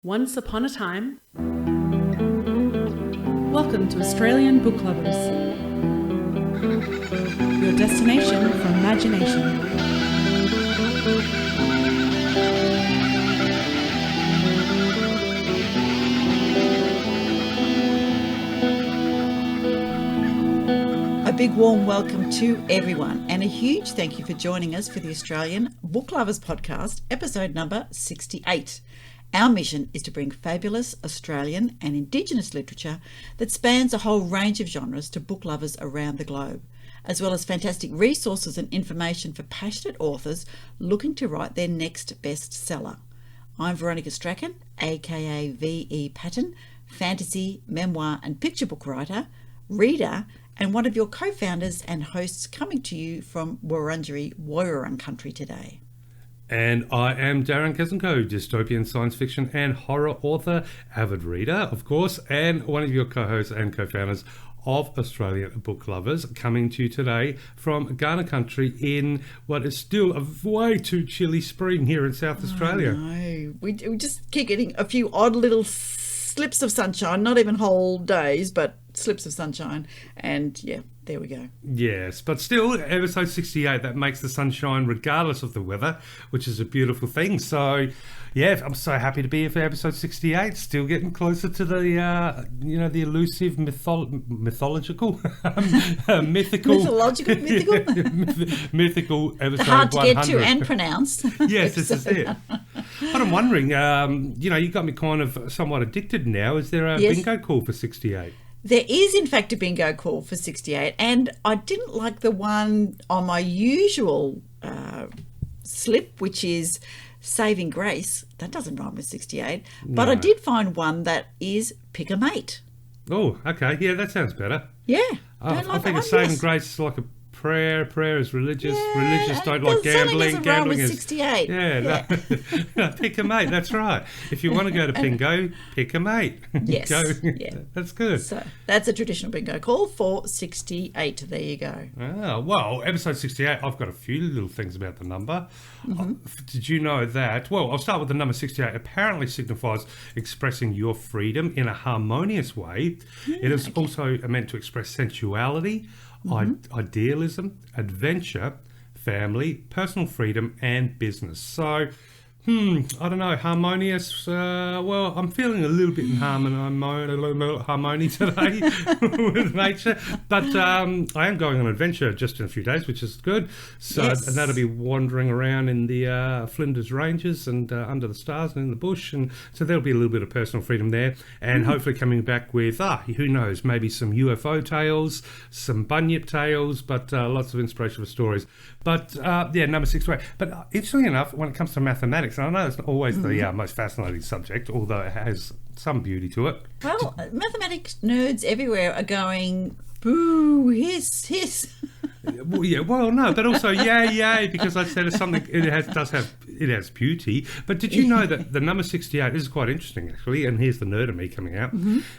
Once upon a time. Welcome to Australian Book Lovers, your destination for imagination. A big warm welcome to everyone and a huge thank you for joining us for the Australian Book Lovers podcast, episode number 68. Our mission is to bring fabulous Australian and Indigenous literature that spans a whole range of genres to book lovers around the globe, as well as fantastic resources and information for passionate authors looking to write their next bestseller. I'm Veronica Strachan, aka V.E. Patton, fantasy, memoir and picture book writer, reader, and one of your co-founders and hosts coming to you from Wurundjeri Woiwurrung country today. And I am Darren Kesenko, dystopian science fiction and horror author, avid reader, of course, and one of your co-hosts and co-founders of Australian Book Lovers, coming to you today from Gardner country in what is still a way too chilly spring here in South Australia. No, we just keep getting a few odd little slips of sunshine, not even whole days, but slips of sunshine, and yeah, there we go. Yes, but still, episode 68, that makes the sunshine regardless of the weather, which is a beautiful thing. So, yeah, I'm so happy to be here for episode 68, still getting closer to the, the elusive mythological episode hard to 100. get to and pronounce. Yes, this is it. But I'm wondering, you got me kind of somewhat addicted now. Is there a bingo call for 68? There is, in fact, a bingo call for 68, and I didn't like the one on my usual slip, which is Saving Grace. That doesn't rhyme with 68, but No. I did find one that is Pick a Mate. Oh, okay. Yeah, that sounds better. Yeah. I think a saving grace is like a prayer. Prayer is religious. Yeah, Religious don't like gambling. Gambling is 68. Yeah. No, pick a mate. That's right. If you want to go to bingo, pick a mate. Yes. Go. Yeah. That's good. So that's a traditional bingo call for 68. There you go. Ah, well, episode 68, I've got a few little things about the number. Did you know that? Well, I'll start with the number 68. Apparently signifies expressing your freedom in a harmonious way. It is also meant to express sensuality, idealism, adventure, family, personal freedom, and business. So, I don't know, harmonious. Well, I'm feeling a little bit in harmony today with nature, but I am going on an adventure just in a few days, which is good. So, Yes. and that'll be wandering around in the Flinders Ranges and under the stars and in the bush, and so there'll be a little bit of personal freedom there, and hopefully coming back with who knows, maybe some UFO tales, some bunyip tales, but lots of inspiration for stories. But number 68. But interestingly enough, when it comes to mathematics, and I know it's not always the most fascinating subject, although it has some beauty to it. Well, mathematics nerds everywhere are going, boo, hiss. Well, yeah, well, no, but also yay, because I said it's something. It has beauty. But did you know that the number 68? This is quite interesting, actually. And here's the nerd of me coming out.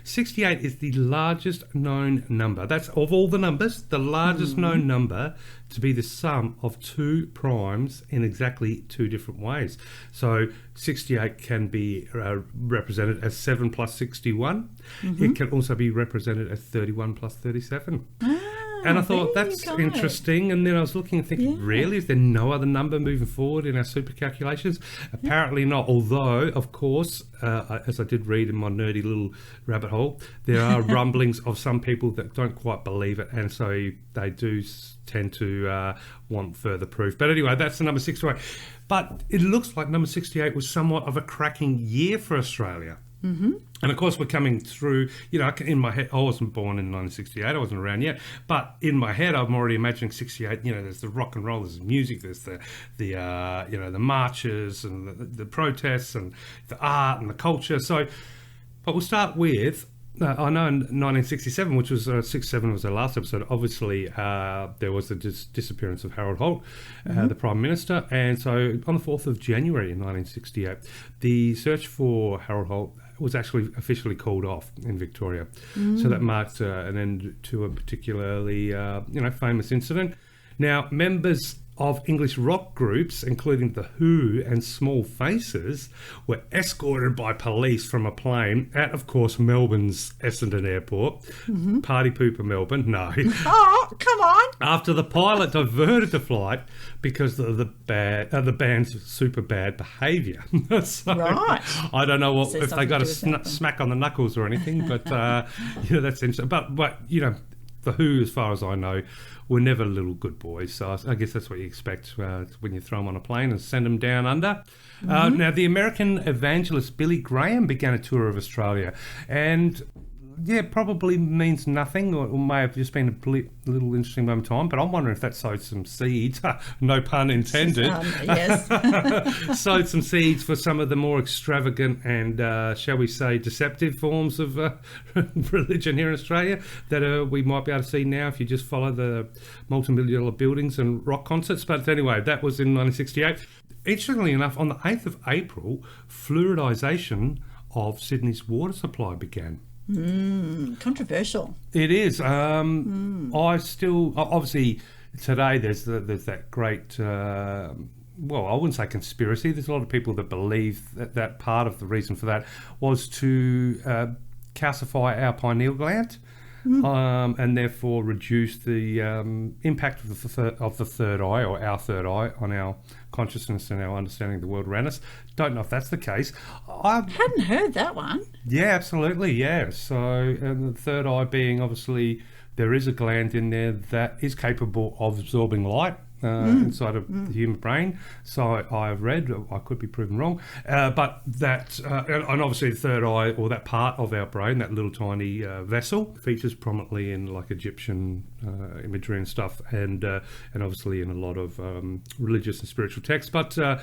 68 is the largest known number. That's of all the numbers, the largest known number to be the sum of two primes in exactly two different ways. So 68 can be represented as 7 plus 61. It can also be represented as 31 plus 37. And I thought, that's interesting. And then I was looking and thinking, really? Is there no other number moving forward in our super calculations? Apparently not. Although, of course, as I did read in my nerdy little rabbit hole, there are rumblings of some people that don't quite believe it. And so they do tend to want further proof. But anyway, that's the number 68. But it looks like number 68 was somewhat of a cracking year for Australia. And of course, we're coming through, in my head, I wasn't born in 1968, I wasn't around yet, but in my head, I'm already imagining 68, there's the rock and roll, there's the music, there's the marches and the protests and the art and the culture. So, but we'll start with, I know in 1967, which was 67 was our last episode, obviously there was the disappearance of Harold Holt, the Prime Minister, and so on the 4th of January in 1968, the search for Harold Holt was actually officially called off in Victoria. So that marked an end to a particularly famous incident. Now, members of English rock groups, including The Who and Small Faces, were escorted by police from a plane at, of course, Melbourne's Essendon Airport. Party pooper Melbourne, no. Oh, come on. After the pilot diverted the flight because of the band's super bad behaviour. So, Right. I don't know So if they got a something to do with that smack on the knuckles or anything, but that's interesting. But The Who, as far as I know, were never little good boys. So I guess that's what you expect when you throw them on a plane and send them down under. Now, the American evangelist Billy Graham began a tour of Australia, and probably means nothing, or may have just been a little interesting moment of time, but I'm wondering if that sowed some seeds, no pun intended, Yes. sowed some seeds for some of the more extravagant and, shall we say, deceptive forms of religion here in Australia that we might be able to see now if you just follow the multi-million dollar buildings and rock concerts. But anyway, that was in 1968. Interestingly enough, on the 8th of April, fluoridisation of Sydney's water supply began. Controversial. It is. I still, obviously, today there's that great, I wouldn't say conspiracy. There's a lot of people that believe that part of the reason for that was to calcify our pineal gland. And therefore reduce the impact of the third eye, or our third eye, on our consciousness and our understanding of the world around us. Don't know if that's the case. I Hadn't heard that one. Yeah, absolutely, yeah. So the third eye being, obviously, there is a gland in there that is capable of absorbing light inside of the human brain. So I've read, I could be proven wrong, but that, and obviously the third eye, or that part of our brain, that little tiny vessel, features prominently in like Egyptian imagery and stuff, and obviously in a lot of religious and spiritual texts. But I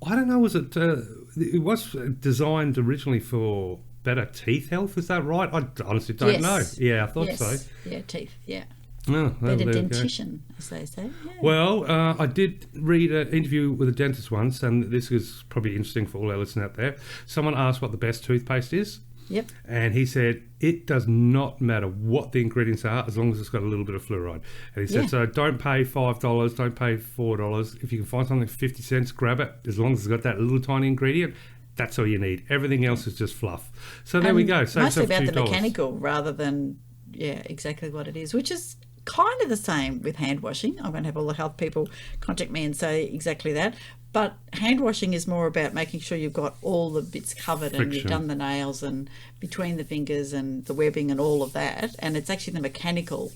don't know, it was designed originally for better teeth health, is that right? I honestly don't know. Yeah, I thought so. Yeah, teeth, yeah. Oh, well, Better there we go. dentition, as they say. Yeah. Well, I did read an interview with a dentist once, and this is probably interesting for all our listeners out there. Someone asked what the best toothpaste is. Yep. And he said, it does not matter what the ingredients are, as long as it's got a little bit of fluoride. And he said, so don't pay $5, don't pay $4. If you can find something for 50 cents, grab it. As long as it's got that little tiny ingredient, that's all you need. Everything else is just fluff. So there we go. Save mostly yourself about the $2. mechanical rather than, exactly what it is, which is kind of the same with hand washing. I'm going to have all the health people contact me and say exactly that. But hand washing is more about making sure you've got all the bits covered and you've done the nails and between the fingers and the webbing and all of that. And it's actually the mechanical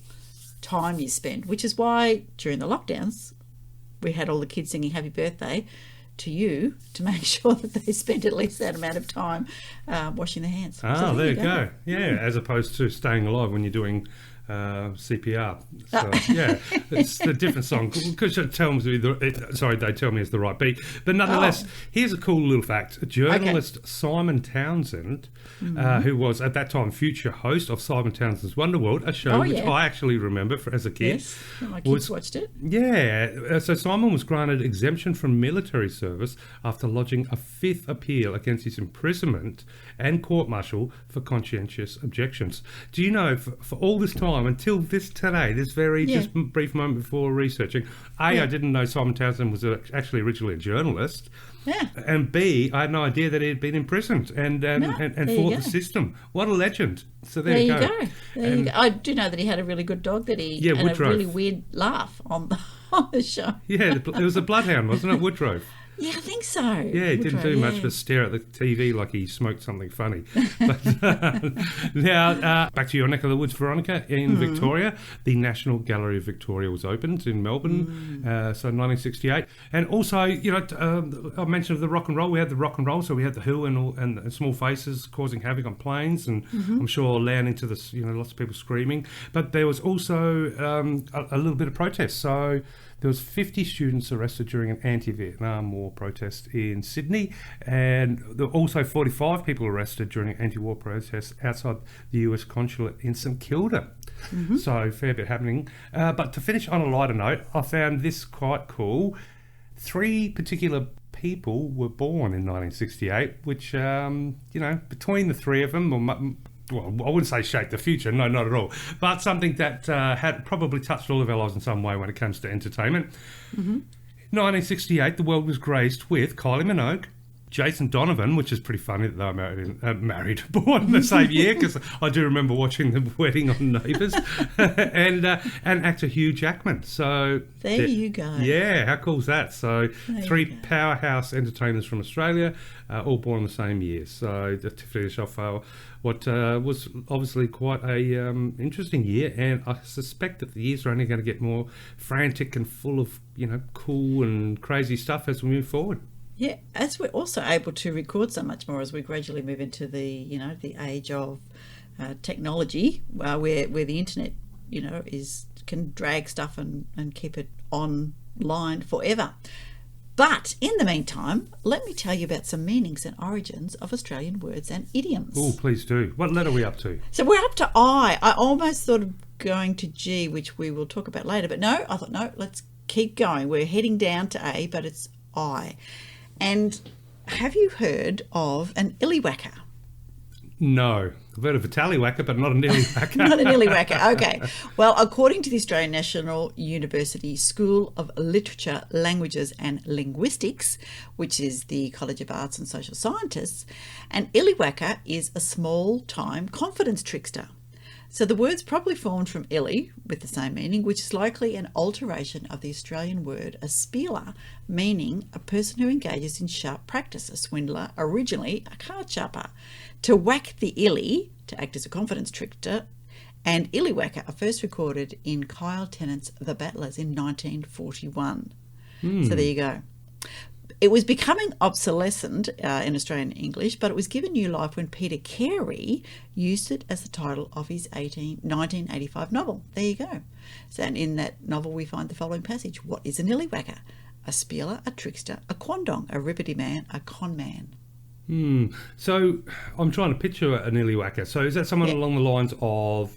time you spend, which is why during the lockdowns we had all the kids singing happy birthday to you, to make sure that they spent at least that amount of time washing their hands. So there you go. Yeah, as opposed to staying alive when you're doing CPR. So it's a different song, because it tells me they tell me it's the right beat. But nonetheless, here's a cool little fact. Journalist Simon Townsend, who was at that time future host of Simon Townsend's Wonderworld, a show which I actually remember as a kid. Yes, my kids watched it. Yeah, so Simon was granted exemption from military service after lodging a fifth appeal against his imprisonment and court-martial for conscientious objections. Do you know, for all this time, until this very just brief moment before researching, I didn't know Simon Townsend was actually originally a journalist. Yeah. And B, I had no idea that he had been imprisoned and fought the system. What a legend. So there you go. There you go. I do know that he had a really good dog that he had Woodrow. a really weird laugh on the show. Yeah, it was a bloodhound, wasn't it, Woodrow? Yeah, I think so. Yeah, he didn't do much but stare at the TV like he smoked something funny. But now, back to your neck of the woods, Veronica, in Victoria. The National Gallery of Victoria was opened in Melbourne, so 1968. And also, I mentioned the rock and roll. We had the rock and roll, so we had the Who and Small Faces causing havoc on planes, and I'm sure landing to this, lots of people screaming. But there was also a little bit of protest. So there was 50 students arrested during an anti-Vietnam War protest in Sydney, and there were also 45 people arrested during an anti-war protest outside the US consulate in St Kilda. So a fair bit happening. But to finish on a lighter note, I found this quite cool. 3 particular people were born in 1968, which, between the 3 of them, or well, I wouldn't say shaped the future, no, not at all, but something that had probably touched all of our lives in some way when it comes to entertainment. 1968, the world was graced with Kylie Minogue, Jason Donovan, which is pretty funny that they were born in the same year, because I do remember watching the wedding on Neighbours, and actor Hugh Jackman. So there you go. Yeah, how cool is that? So There three you go. powerhouse entertainers from Australia, all born in the same year. So the Tiffany Shofar, what was obviously quite a interesting year, and I suspect that the years are only going to get more frantic and full of cool and crazy stuff as we move forward. Yeah, as we're also able to record so much more as we gradually move into the the age of technology, where the internet can drag stuff and keep it online forever. But in the meantime, let me tell you about some meanings and origins of Australian words and idioms. Oh, please do. What letter are we up to? So we're up to I. I almost thought of going to G, which we will talk about later, but no, I thought no, let's keep going. We're heading down to A, but it's I. And have you heard of an illywhacker? No. I've heard of a tallywhacker, but not an illywhacker. Not an illywhacker, okay. Well, according to the Australian National University School of Literature, Languages and Linguistics, which is the College of Arts and Social Scientists, an illywhacker is a small-time confidence trickster. So the word's probably formed from illy, with the same meaning, which is likely an alteration of the Australian word a spieler, meaning a person who engages in sharp practice, a swindler, originally a card sharper. To whack the illy, to act as a confidence trickster, and illywhacker are first recorded in Kyle Tennant's The Battlers in 1941. So there you go. It was becoming obsolescent in Australian English, but it was given new life when Peter Carey used it as the title of his 1985 novel. There you go. So, and in that novel we find the following passage. What is an illywhacker? A spieler, a trickster, a quandong, a ribbity man, a con man. So I'm trying to picture an illywhacker. So is that someone along the lines of,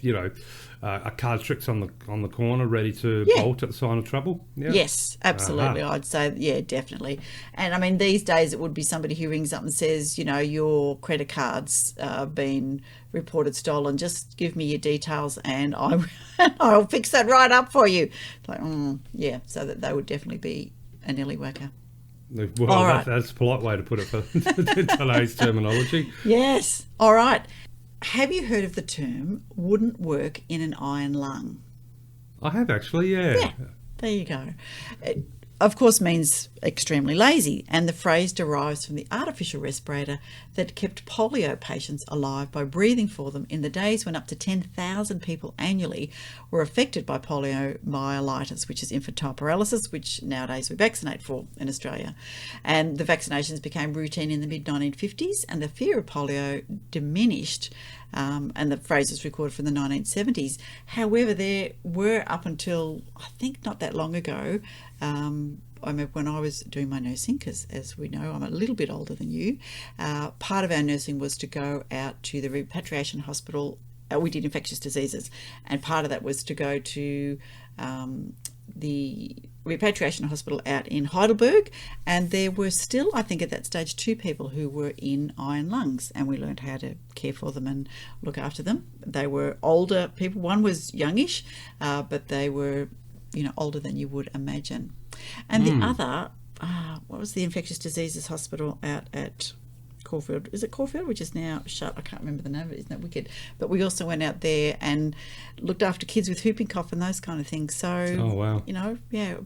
a card tricks on the corner, ready to bolt at the sign of trouble? Yeah. Yes, absolutely. I'd say, yeah, definitely. And I mean, these days it would be somebody who rings up and says, your credit card's been reported stolen. Just give me your details and I'll fix that right up for you. Like, so that they would definitely be an illywhacker. Well, All right. That's a polite way to put it for today's terminology. Yes. All right. Have you heard of the term wouldn't work in an iron lung? I have actually, yeah. Yeah, there you go. It, of course, means extremely lazy, and the phrase derives from the artificial respirator that kept polio patients alive by breathing for them in the days when up to 10,000 people annually were affected by poliomyelitis, which is infantile paralysis, which nowadays we vaccinate for in Australia. And the vaccinations became routine in the mid-1950s, and the fear of polio diminished. And the phrase was recorded from the 1970s. However, there were up until, I think not that long ago, I remember when I was doing my nursing, because as we know, I'm a little bit older than you, part of our nursing was to go out to the repatriation hospital. We did infectious diseases, and part of that was to go to the repatriation hospital out in Heidelberg, and there were still, I think at that stage, 2 people who were in iron lungs, and we learned how to care for them and look after them. They were older people. One was youngish, but they were older than you would imagine. And the other, what was the infectious diseases hospital out at Caulfield? Is it Caulfield, which is now shut? I can't remember the name of it. Isn't that wicked? But we also went out there and looked after kids with whooping cough and those kind of things. So, oh, wow.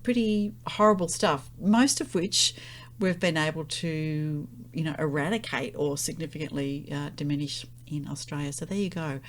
Pretty horrible stuff, most of which we've been able to, eradicate or significantly diminish in Australia. So there you go.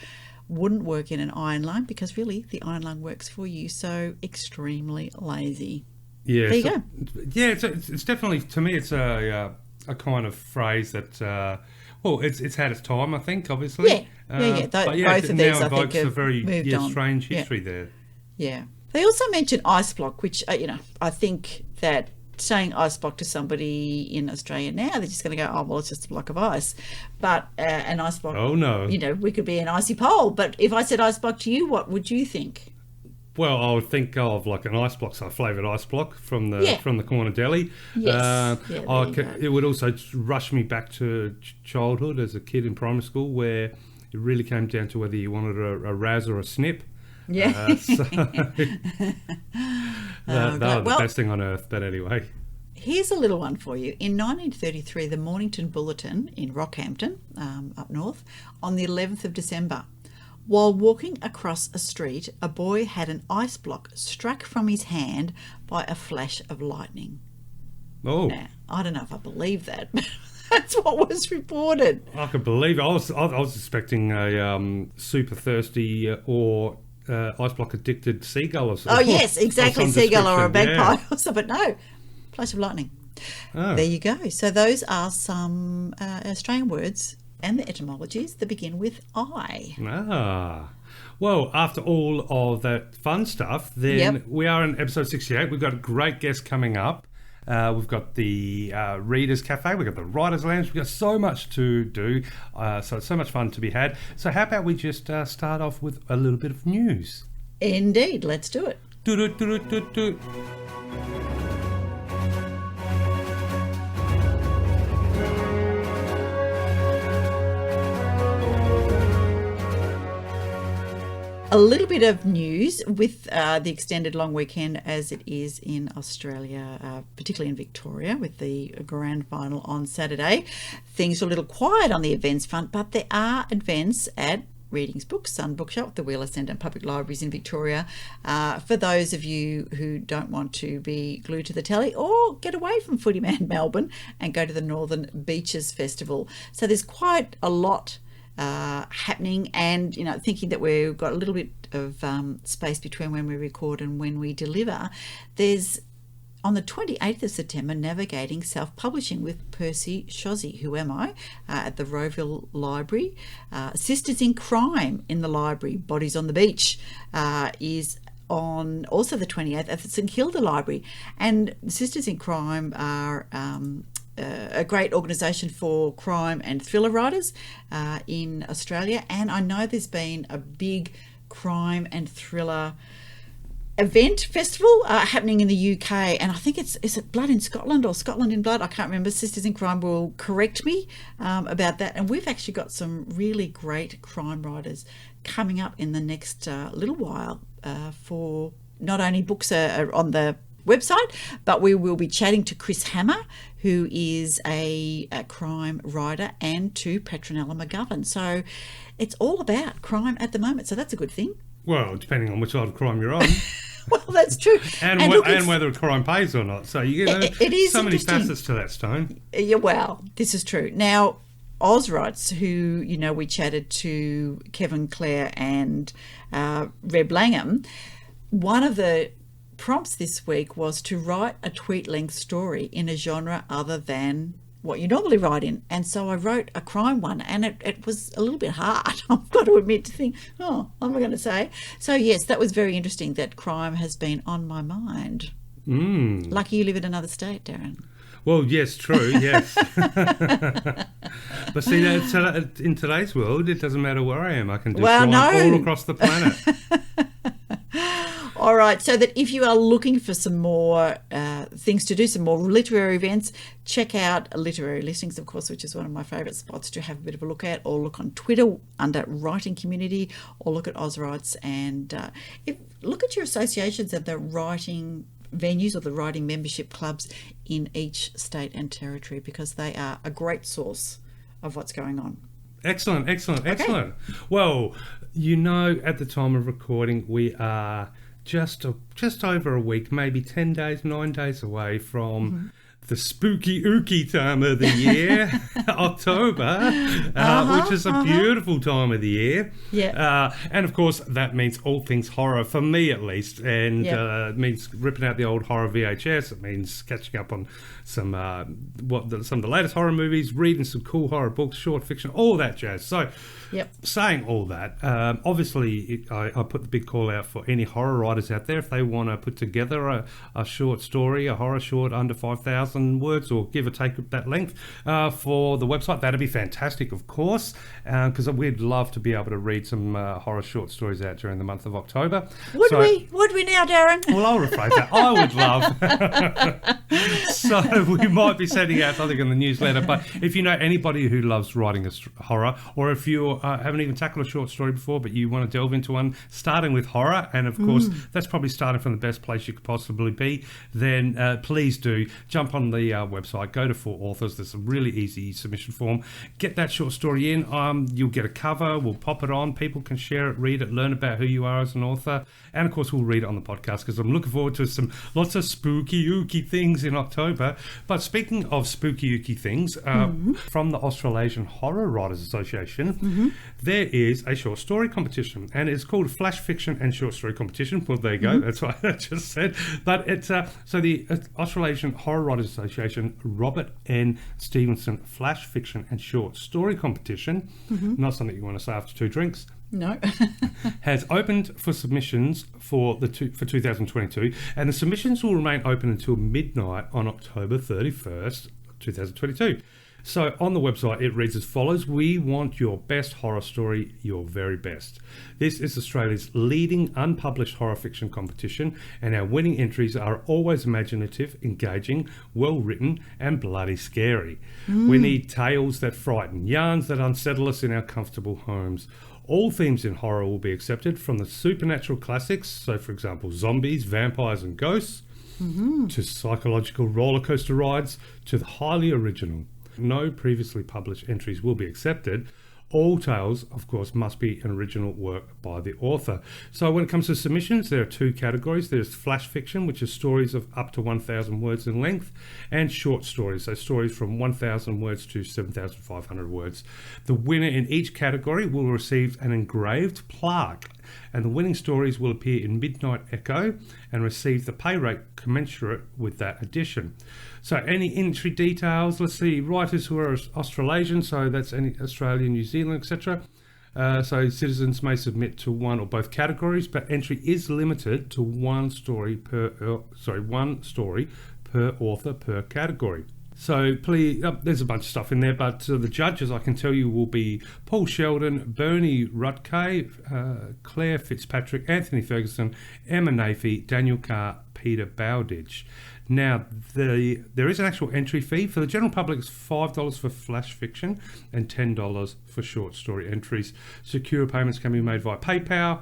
Wouldn't work in an iron lung, because really the iron lung works for you. So extremely lazy. Yeah. There you go. Yeah, it's definitely, to me, it's a kind of phrase that, it's had its time, I think, obviously. Yeah. Both of these, I think, evokes have a very moved on. strange history there. Yeah. They also mention ice block, which, I think that saying ice block to somebody in Australia now, they're just going to go, oh, well, it's just a block of ice. But an ice block, oh, no. We could be an icy pole. But if I said ice block to you, what would you think? Well, I would think of like an ice block, so a flavoured ice block from the corner deli. Yes. It would also rush me back to childhood as a kid in primary school, where It really came down to whether you wanted a Razz'a or a Snip. Yeah. They were the best thing on earth, but anyway. Here's a little one for you. In 1933, the Mornington Bulletin in Rockhampton, up north, on the 11th of December, while walking across a street, a boy had an ice block struck from his hand by a flash of lightning. Oh. Now, I don't know if I believe that, but that's what was reported. I could believe it. I was expecting a super thirsty or ice block addicted seagull or something. Oh, yes, exactly. Seagull or a magpie or something. But no, flash of lightning. Oh. There you go. So those are some Australian words and the etymologies that begin with I. Well, after all of that fun stuff, then we are in episode 68. We've got a great guest coming up. We've got the Readers Cafe, we've got the Writers Lounge, we've got so much to do, so it's so much fun to be had. So how about we just start off with a little bit of news? Indeed, let's do it. Do-do-do-do-do-do. A little bit of news with the extended long weekend as it is in Australia, particularly in Victoria, with the grand final on Saturday. Things are a little quiet on the events front, but there are events at Readings Books, Sun Bookshop, the Wheeler Centre and Public Libraries in Victoria. For those of you who don't want to be glued to the telly or get away from Footyman Melbourne and go to the Northern Beaches Festival. So there's quite a lot happening, and thinking that we've got a little bit of space between when we record and when we deliver. There's on the 28th of September Navigating Self-Publishing with Percy Shozzy, Who Am I, at the Rowville Library. Sisters in Crime in the Library, Bodies on the Beach, is on also the 28th at the St Kilda Library. And Sisters in Crime are a great organisation for crime and thriller writers in Australia, and I know there's been a big crime and thriller event festival happening in the UK, and I think is it Blood in Scotland or Scotland in Blood? I can't remember. Sisters in Crime will correct me about that, and we've actually got some really great crime writers coming up in the next little while for not only books are on the website, but we will be chatting to Chris Hammer, who is a crime writer, and to Petronella McGovern. So it's all about crime at the moment, so that's a good thing. Well, depending on which side of crime you're on. Well, that's true. and whether a crime pays or not. So it is so many facets to that stone. Yeah, well, this is true. Now, Ozrites, who we chatted to Kevin Klehr and Reb Langham, one of the prompts this week was to write a tweet-length story in a genre other than what you normally write in. And so I wrote a crime one, and it was a little bit hard, I've got to admit, to think, what am I going to say? So yes, that was very interesting that crime has been on my mind. Lucky you live in another state, Darren. Well, yes, true, yes. But see, in today's world, it doesn't matter where I am. I can just crime all across the planet. All right, so that if you are looking for some more things to do, some more literary events, check out Literary Listings, of course, which is one of my favourite spots to have a bit of a look at, or look on Twitter under Writing Community, or look at Ozrites, and look at your associations at the writing venues or the writing membership clubs in each state and territory, because they are a great source of what's going on. Excellent. Well, at the time of recording, we are just over a week, maybe 10 days, 9 days away from the spooky ooky time of the year, October, which is a beautiful time of the year. Yeah. And of course, that means all things horror, for me at least. And it means ripping out the old horror VHS. It means catching up on some of the latest horror movies, reading some cool horror books, short fiction, all that jazz. So, saying all that, obviously, I put the big call out for any horror writers out there. If they want to put together a short story, a horror short under 5,000, 1,000 words or give or take that length for the website. That'd be fantastic, of course, because we'd love to be able to read some horror short stories out during the month of October. Would we now, Darren? Well, I'll rephrase that. I would love. So we might be sending out something in the newsletter. But if you know anybody who loves writing a horror, or if you haven't even tackled a short story before, but you want to delve into one, starting with horror, and of course that's probably starting from the best place you could possibly be, then please do jump on the website, go to For Authors. There's a really easy submission form. Get that short story in. You'll get a cover. We'll pop it on. People can share it, read it, learn about who you are as an author, and of course we'll read it on the podcast because I'm looking forward to lots of spooky-ooky things in October. But speaking of spooky-ooky things, from the Australasian Horror Writers Association, there is a short story competition, and it's called Flash Fiction and Short Story Competition. Well, there you go. That's what I just said. But it's so the Australasian Horror Writers Association Robert N. Stevenson Flash Fiction and Short Story Competition, not something you want to say after 2 drinks. No. Has opened for submissions for 2022, and the submissions will remain open until midnight on October 31st, 2022. So on the website, it reads as follows: we want your best horror story, your very best. This is Australia's leading unpublished horror fiction competition, and our winning entries are always imaginative, engaging, well-written, and bloody scary. We need tales that frighten, yarns that unsettle us in our comfortable homes. All themes in horror will be accepted, from the supernatural classics, so for example zombies, vampires and ghosts, to psychological roller coaster rides, to the highly original. No previously published entries will be accepted. All tales, of course, must be an original work by the author. So when it comes to submissions, there are 2 categories. There's flash fiction, which is stories of up to 1,000 words in length, and short stories, so stories from 1,000 words to 7,500 words. The winner in each category will receive an engraved plaque, and the winning stories will appear in Midnight Echo and receive the pay rate commensurate with that edition. So any entry details, let's see, writers who are Australasian, so that's any Australia, New Zealand, etc. So citizens may submit to one or both categories, but entry is limited to one story per author per category. So please, there's a bunch of stuff in there, but the judges, I can tell you, will be Paul Sheldon, Bernie Rutke, Klehr Fitzpatrick, Anthony Ferguson, Emma Nafee, Daniel Carr, Peter Bowditch. Now, there is an actual entry fee. For the general public, it's $5 for flash fiction and $10 for short story entries. Secure payments can be made via PayPal.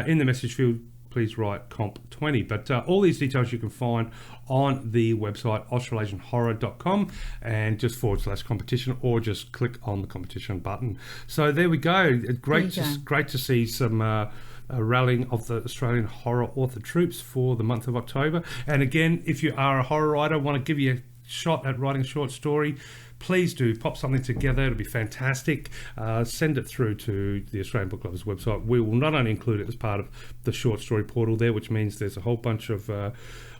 In the message field, please write comp20. But all these details you can find on the website australasianhorror.com and just /competition, or just click on the competition button. So there we go. Great to see some rallying of the Australian horror author troops for the month of October. And again, if you are a horror writer, want to give you a shot at writing a short story, please do pop something together. It'll be fantastic. Send it through to the Australian Book Lovers website. We will not only include it as part of the short story portal there, which means there's a whole bunch of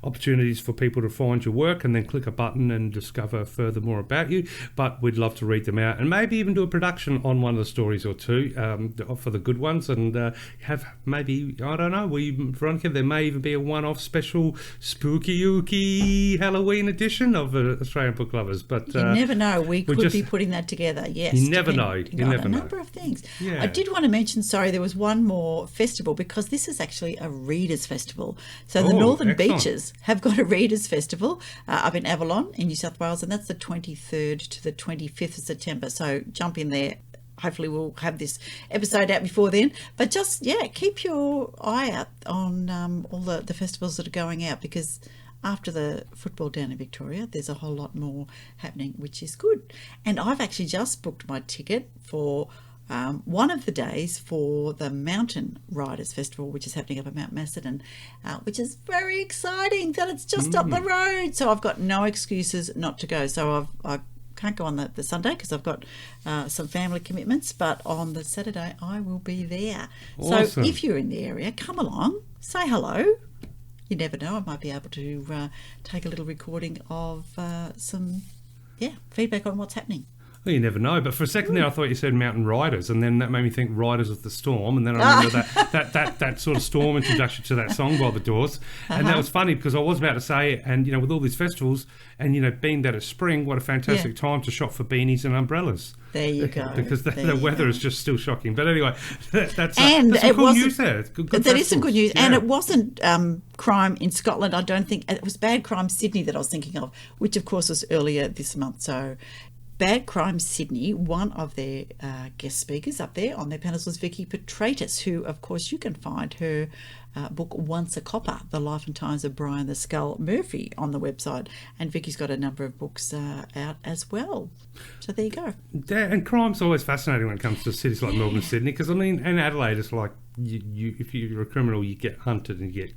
opportunities for people to find your work and then click a button and discover further more about you, but we'd love to read them out and maybe even do a production on one of the stories or 2 for the good ones, and have maybe, I don't know, Veronica, there may even be a one-off special spooky-ooky Halloween edition of Australian Book Lovers. But you never know, we could be putting that together. Yes, you never know. You never know. A number of things. Yeah. I did want to mention, there was one more festival, because this is actually a readers festival. So the Northern Beaches have got a readers festival up in Avalon in New South Wales, and that's the 23rd to the 25th of September. So jump in there. Hopefully we'll have this episode out before then. But just, keep your eye out on all the festivals that are going out, because after the football down in Victoria, there's a whole lot more happening, which is good. And I've actually just booked my ticket for one of the days for the Mountain Riders Festival, which is happening up at Mount Macedon, which is very exciting that it's just up the road. So I've got no excuses not to go. So I can't go on the Sunday because I've got some family commitments, but on the Saturday I will be there. Awesome. So if you're in the area, come along, say hello. You never know, I might be able to take a little recording of some feedback on what's happening. Well, you never know. But for a second there, I thought you said Mountain Riders, and then that made me think Riders of the Storm. And then I remember that sort of Storm introduction to that song by the Doors. And that was funny because I was about to say it, and, with all these festivals, and, being that it's spring, what a fantastic time to shop for beanies and umbrellas. There you go. Because the weather is just still shocking. But anyway, that's some cool news there. Good that is some good news. Yeah. And it wasn't crime in Scotland, I don't think. It was Bad Crime Sydney that I was thinking of, which, of course, was earlier this month. So Bad Crime Sydney, one of their guest speakers up there on their panels was Vicky Petratus, who, of course, you can find her book Once a Copper, The Life and Times of Brian the Skull Murphy on the website. And Vicky's got a number of books out as well. So there you go. Yeah, and crime's always fascinating when it comes to cities like Melbourne and Sydney, because, in Adelaide, it's like if you're a criminal, you get hunted and you get...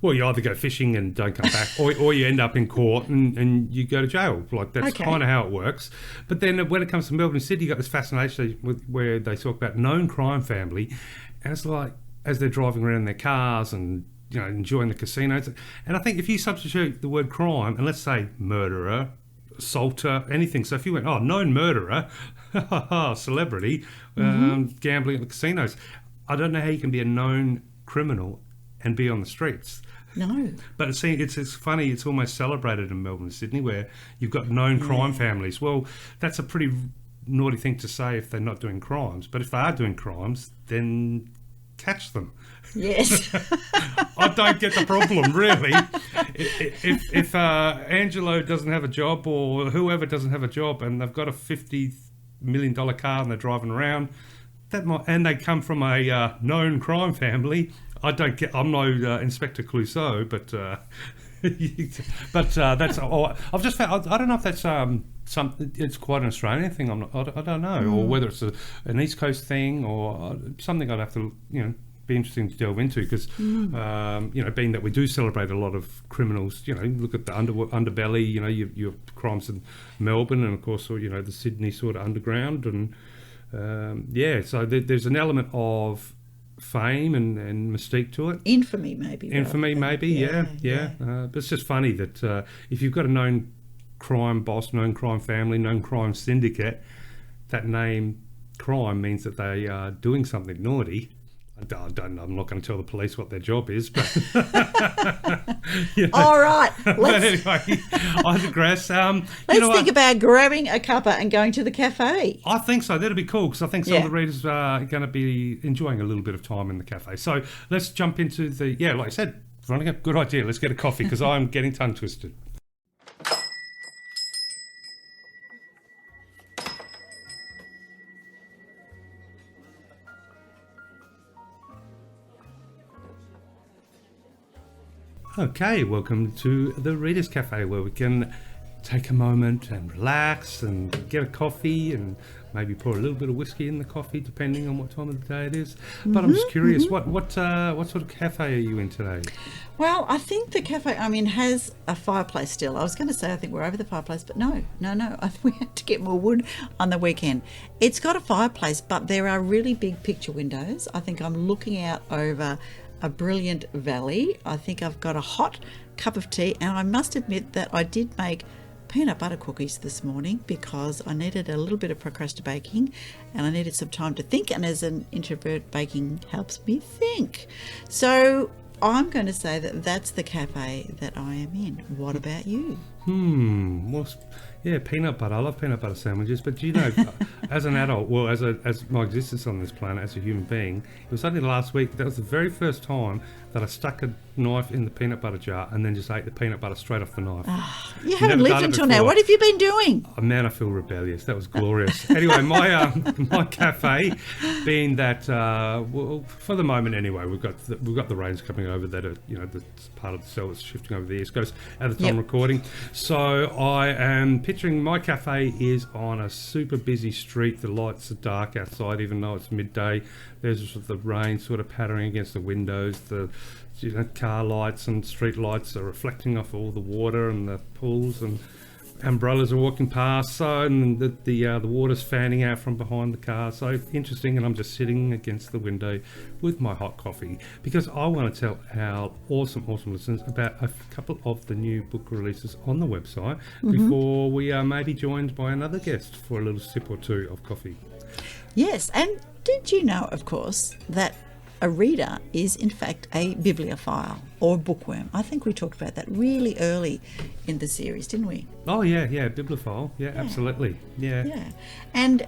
well, you either go fishing and don't come back, or you end up in court and you go to jail. Like, that's kind of how it works. But then when it comes to Melbourne and Sydney, you've got this fascination where they talk about known crime family, and it's like, as they're driving around in their cars and, enjoying the casinos. And I think if you substitute the word crime, and let's say murderer, assaulter, anything. So if you went, known murderer, celebrity, gambling at the casinos, I don't know how you can be a known criminal and be on the streets. No. But it's funny, it's almost celebrated in Melbourne and Sydney where you've got known crime families. Well, that's a pretty naughty thing to say if they're not doing crimes. But if they are doing crimes, then catch them. Yes. I don't get the problem, really. If Angelo doesn't have a job, or whoever doesn't have a job, and they've got a $50 million car and they're driving around, and they come from a known crime family, I'm no Inspector Clouseau, but that's all. I've just found, I don't know if that's it's quite an Australian thing. I don't know, or whether it's an East Coast thing or something I'd have to be interesting to delve into, because being that we do celebrate a lot of criminals, look at the underbelly, your crimes in Melbourne, and of course the Sydney sort of underground, and so there's an element of fame and mystique to it. Infamy, maybe. Yeah. But it's just funny that if you've got a known crime boss, known crime family, known crime syndicate, that name crime means that they are doing something naughty. I'm not going to tell the police what their job is, but all right. But anyway, I digress. Let's think about grabbing a cuppa and going to the cafe. I think so. That'd be cool, because I think some of the readers are going to be enjoying a little bit of time in the cafe. So let's jump into like I said, Veronica, good idea. Let's get a coffee, because I'm getting tongue twisted. Okay, welcome to the Readers Cafe, where we can take a moment and relax and get a coffee and maybe pour a little bit of whiskey in the coffee, depending on what time of the day it is. But I'm just curious, what sort of cafe are you in today? Well, I think the cafe, has a fireplace still. I was going to say I think we're over the fireplace, but no. I think we had to get more wood on the weekend. It's got a fireplace, but there are really big picture windows. I think I'm looking out over a brilliant valley. I think I've got a hot cup of tea, and I must admit that I did make peanut butter cookies this morning because I needed a little bit of procrastinating and I needed some time to think, and as an introvert, baking helps me think. So I'm going to say that that's the cafe that I am in. What about you? Well, peanut butter. I love peanut butter sandwiches, but as an adult, as my existence on this planet, as a human being, it was only last week, that was the very first time that I stuck a knife in the peanut butter jar and then just ate the peanut butter straight off the knife. You haven't lived until now. What have you been doing? Oh, man, I feel rebellious. That was glorious. Anyway, my cafe, being that, for the moment anyway, we've got the rains coming over that are, the part of the cell that's shifting over the East Coast at the time recording. So I am picturing my cafe is on a super busy street. The lights are dark outside, even though it's midday. There's just the rain sort of pattering against the windows. The car lights and street lights are reflecting off all the water and the pools, and umbrellas are walking past, so, and the water's fanning out from behind the car. So interesting, and I'm just sitting against the window with my hot coffee because I want to tell our awesome listeners about a couple of the new book releases on the website before we are maybe joined by another guest for a little sip or two of coffee. Yes, and did you know, of course, that a reader is in fact a bibliophile or a bookworm? I think we talked about that really early in the series, didn't we? Oh yeah, bibliophile, yeah, absolutely, yeah. And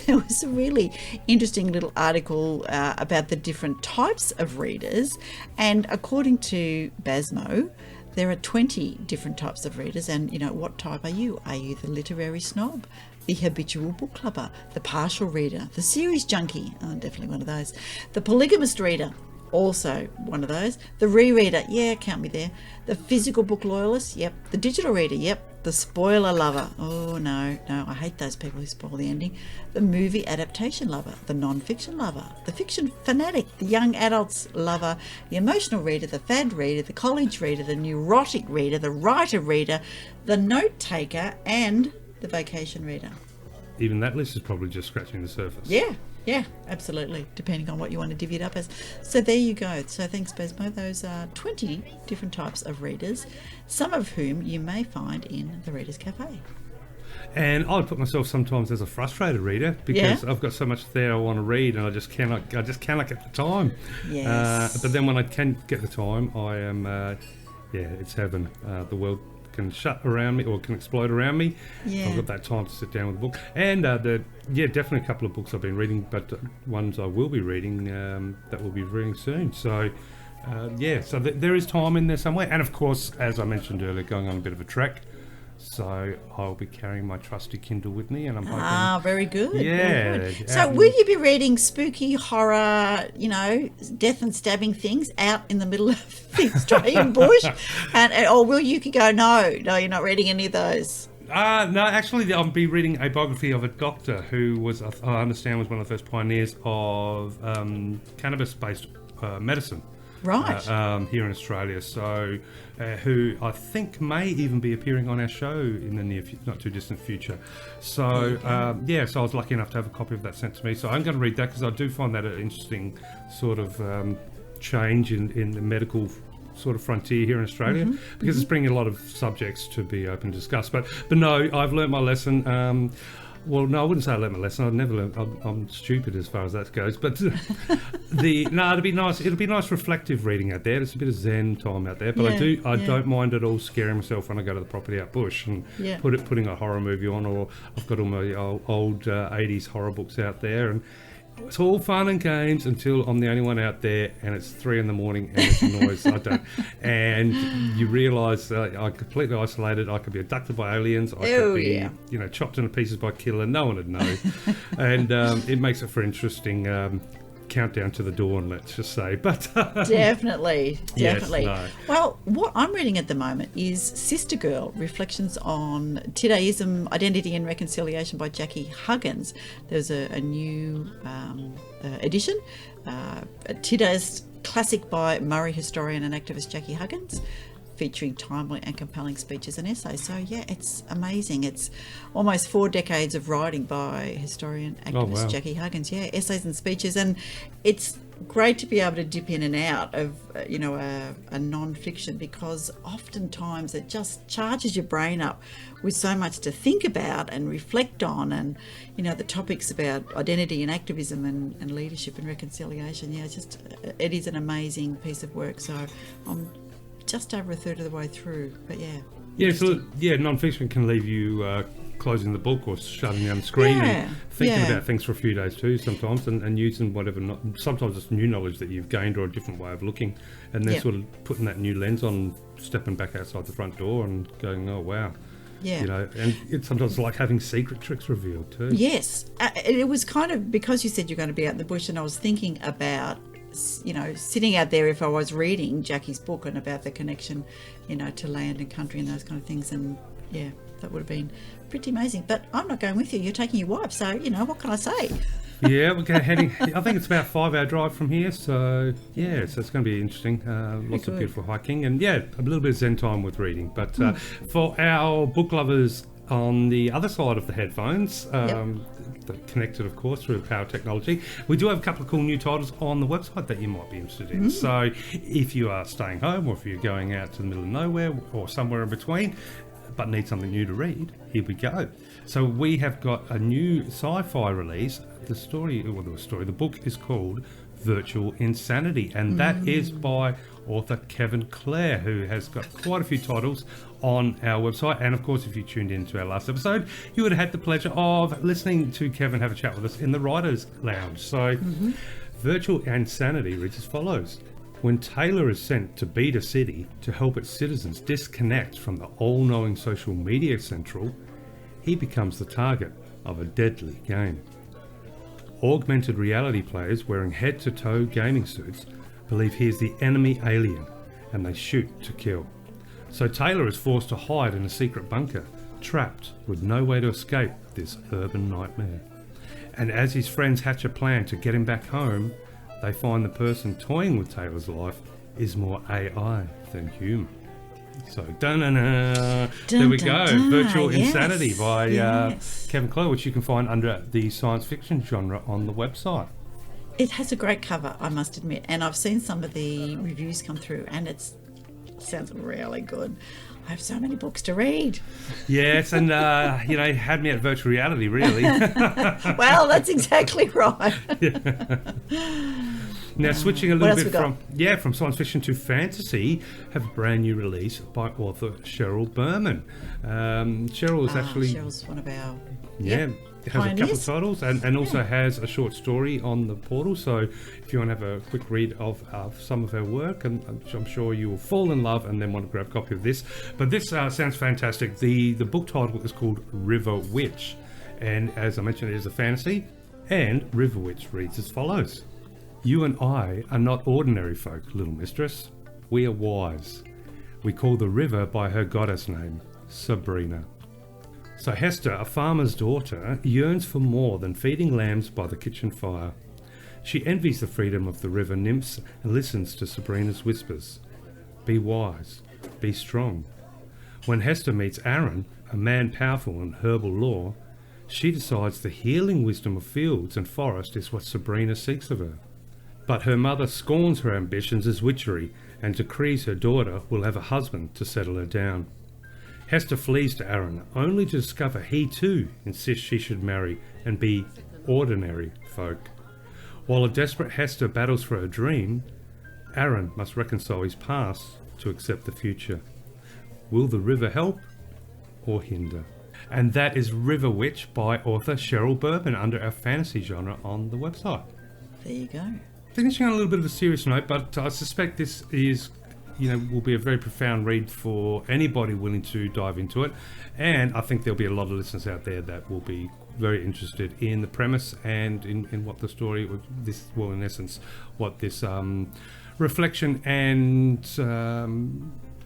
there was a really interesting little article about the different types of readers, and according to Basmo, there are 20 different types of readers. And what type are you? Are you the literary snob, the habitual book clubber, the partial reader, the series junkie? Oh, definitely one of those. The polygamist reader, also one of those. The rereader, yeah, count me there. The physical book loyalist, yep. The digital reader, yep. The spoiler lover, oh no, I hate those people who spoil the ending. The movie adaptation lover, the non-fiction lover, the fiction fanatic, the young adults lover, the emotional reader, the fad reader, the college reader, the neurotic reader, the writer reader, the note taker, and the vacation reader. Even that list is probably just scratching the surface. Yeah, absolutely, depending on what you want to divvy it up as. So there you go. So thanks, Basmo. Those are 20 different types of readers, some of whom you may find in the Reader's Cafe. And I'd put myself sometimes as a frustrated reader because I've got so much there I want to read, and I just cannot get the time. Yes. But then when I can get the time, I am, it's heaven. The world can shut around me or can explode around me. I've got that time to sit down with a book. And definitely a couple of books I've been reading, but ones I will be reading that will be reading soon. So so there is time in there somewhere. And of course, as I mentioned earlier, going on a bit of a trek. So I'll be carrying my trusty Kindle with me, and I'm hoping... Ah, very good. Yeah. Very good. So will you be reading spooky horror, death and stabbing things out in the middle of the Australian bush? Or will you go, no, you're not reading any of those? No, actually, I'll be reading a biography of a doctor who was, I understand, was one of the first pioneers of cannabis-based medicine. Right. Here in Australia. So, who I think may even be appearing on our show in the not too distant future. So, so I was lucky enough to have a copy of that sent to me. So I'm going to read that because I do find that an interesting sort of change in the medical sort of frontier here in Australia, because it's bringing a lot of subjects to be open and discussed. But no, I've learnt my lesson. Well, no, I wouldn't say I learnt my lesson. I'd never learned. I'm stupid as far as that goes. But it'd be nice. It'll be nice, reflective reading out there. It's a bit of Zen time out there. But I don't mind at all scaring myself when I go to the property out bush and putting a horror movie on, or I've got all my old 80s horror books out there, and it's all fun and games until I'm the only one out there and it's 3 a.m. and it's a noise. And you realise I'm completely isolated. I could be abducted by aliens. I could be, chopped into pieces by a killer. No one would know. And it makes it for interesting countdown to the dawn, let's just say. But definitely. Yes, no. Well, what I'm reading at the moment is Sister Girl, Reflections on Todayism, Identity and Reconciliation by Jackie Huggins. There's a new edition, a Todayist classic by Murray historian and activist Jackie Huggins, featuring timely and compelling speeches and essays. So it's amazing. It's almost 4 decades of writing by historian activist Jackie Huggins. Essays and speeches, and it's great to be able to dip in and out of a non-fiction, because oftentimes it just charges your brain up with so much to think about and reflect on, and the topics about identity and activism and leadership and reconciliation. It is an amazing piece of work. So I'm just over a third of the way through, but non-fiction can leave you closing the book or shutting down the screen and thinking about things for a few days too sometimes, and using whatever, sometimes it's new knowledge that you've gained or a different way of looking, and then sort of putting that new lens on, stepping back outside the front door and going, oh wow. And it's sometimes like having secret tricks revealed too. Yes. It was kind of, because you said you're going to be out in the bush, and I was thinking about sitting out there if I was reading Jackie's book and about the connection, to land and country and those kind of things. And that would have been pretty amazing. But I'm not going with you. You're taking your wife. So, what can I say? Yeah, we're heading. I think it's about a 5-hour drive from here, so yeah, so it's going to be interesting. Lots of beautiful hiking, and yeah, a little bit of zen time with reading. But for our book lovers on the other side of the headphones, connected, of course, through power technology, we do have a couple of cool new titles on the website that you might be interested in. So if you are staying home, or if you're going out to the middle of nowhere, or somewhere in between, but need something new to read, here we go. So we have got a new sci-fi release. The book is called Virtual Insanity, and that is by author Kevin Klehr, who has got quite a few titles on our website. And of course, if you tuned into our last episode, you would have had the pleasure of listening to Kevin have a chat with us in the Writers' Lounge. So Virtual Insanity reads as follows. When Taylor is sent to Beta City to help its citizens disconnect from the all-knowing social media central, he becomes the target of a deadly game. Augmented reality players wearing head-to-toe gaming suits believe he is the enemy alien, and they shoot to kill. So Taylor is forced to hide in a secret bunker, trapped with no way to escape this urban nightmare. And as his friends hatch a plan to get him back home, they find the person toying with Taylor's life is more AI than human. So, there we go. Virtual Insanity by Kevin Klehr, which you can find under the science fiction genre on the website. It has a great cover, I must admit, and I've seen some of the reviews come through, and it sounds really good. I have so many books to read. Yes, and had me at virtual reality, really. Well, that's exactly right. Now, switching a little bit from science fiction to fantasy, have a brand new release by author Cheryl Berman. Cheryl is actually... Cheryl's one of our... It has a couple of titles and also has a short story on the portal. So if you want to have a quick read of some of her work, and I'm sure you will fall in love and then want to grab a copy of this. But this sounds fantastic. The book title is called River Witch. And as I mentioned, it is a fantasy. And River Witch reads as follows. You and I are not ordinary folk, little mistress. We are wise. We call the river by her goddess name, Sabrina. So Hester, a farmer's daughter, yearns for more than feeding lambs by the kitchen fire. She envies the freedom of the river nymphs and listens to Sabrina's whispers. Be wise, be strong. When Hester meets Aaron, a man powerful in herbal lore, she decides the healing wisdom of fields and forest is what Sabrina seeks of her. But her mother scorns her ambitions as witchery and decrees her daughter will have a husband to settle her down. Hester flees to Aaron, only to discover he too insists she should marry and be ordinary folk. While a desperate Hester battles for her dream, Aaron must reconcile his past to accept the future. Will the river help or hinder? And that is River Witch by author Cheryl Berman under our fantasy genre on the website. There you go. Finishing on a little bit of a serious note, but I suspect this is, will be a very profound read for anybody willing to dive into it. And I think there'll be a lot of listeners out there that will be very interested in the premise and in what the story, in essence, what this reflection and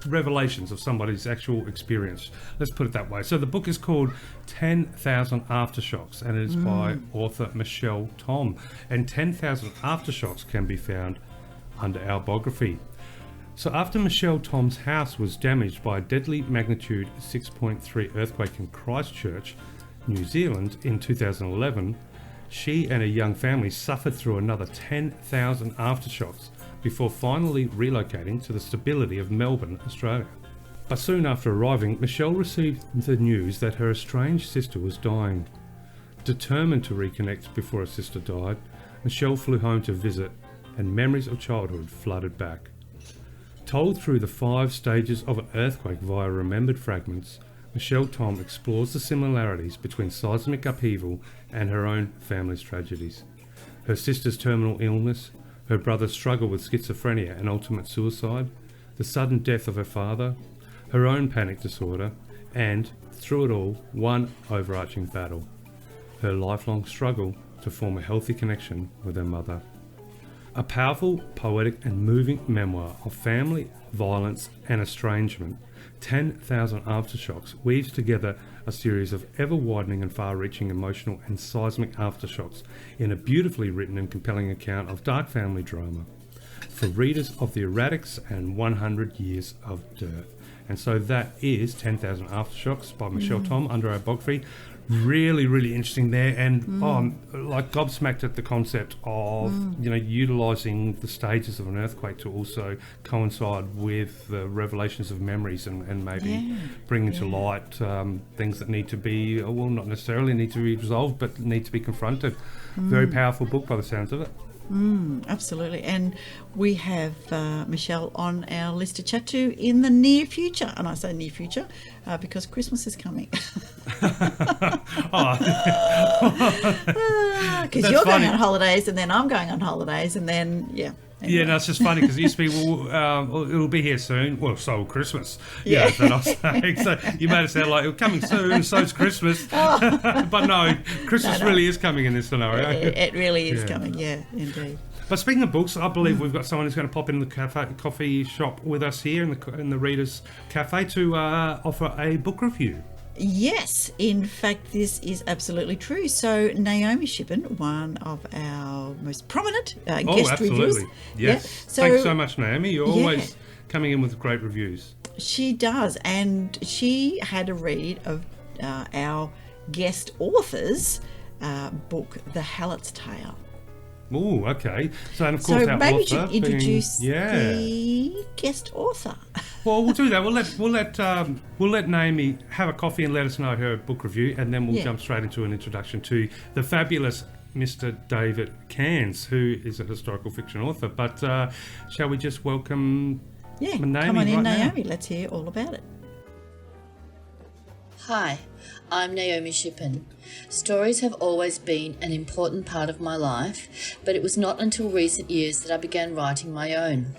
revelations of somebody's actual experience. Let's put it that way. So the book is called 10,000 Aftershocks, and it is by author Michelle Tom. And 10,000 Aftershocks can be found under our biography. So after Michelle Tom's house was damaged by a deadly magnitude 6.3 earthquake in Christchurch, New Zealand in 2011, she and her young family suffered through another 10,000 aftershocks before finally relocating to the stability of Melbourne, Australia. But soon after arriving, Michelle received the news that her estranged sister was dying. Determined to reconnect before her sister died, Michelle flew home to visit, and memories of childhood flooded back. Told through the 5 stages of an earthquake via remembered fragments, Michelle Tom explores the similarities between seismic upheaval and her own family's tragedies. Her sister's terminal illness, her brother's struggle with schizophrenia and ultimate suicide, the sudden death of her father, her own panic disorder, and, through it all, one overarching battle, her lifelong struggle to form a healthy connection with her mother. A powerful, poetic and moving memoir of family, violence and estrangement, 10,000 Aftershocks weaves together a series of ever-widening and far-reaching emotional and seismic aftershocks in a beautifully written and compelling account of dark family drama for readers of the erratics and 100 Years of Dirt. And so that is 10,000 Aftershocks by Michelle Tom under our biography. Really, really interesting there, and like gobsmacked at the concept of utilising the stages of an earthquake to also coincide with the revelations of memories and maybe bringing to light things that need to be, well, not necessarily need to be resolved, but need to be confronted. Very powerful book by the sounds of it. Absolutely. And we have Michelle on our list to chat to in the near future. And I say near future because Christmas is coming. Because you're going on holidays and then I'm going on holidays and then, Anyway. Yeah, no, it's just funny because it used to be, it'll be here soon. Well, so will Christmas. Yeah, that's what I was saying. So you made it sound like it's coming soon, so's Christmas. But no, Christmas really is coming in this scenario. It really is coming, indeed. But speaking of books, I believe we've got someone who's going to pop in the coffee shop with us here in the Readers Cafe to offer a book review. Yes, in fact, this is absolutely true. So Naomi Shippen, one of our most prominent guest reviewers. Yes. Yeah. So, thanks so much, Naomi. You're always coming in with great reviews. She does, and she had a read of our guest author's book, The Hallett's Tale. Oh, okay. So, and of course, our maybe author you should introduce being, the guest author. Well, we'll do that. We'll let Naomi have a coffee and let us know her book review, and then we'll jump straight into an introduction to the fabulous Mr. David Cairns, who is a historical fiction author. But shall we just welcome Naomi? Come on in, right Naomi. now? Let's hear all about it. Hi, I'm Naomi Shippen. Stories have always been an important part of my life, but it was not until recent years that I began writing my own.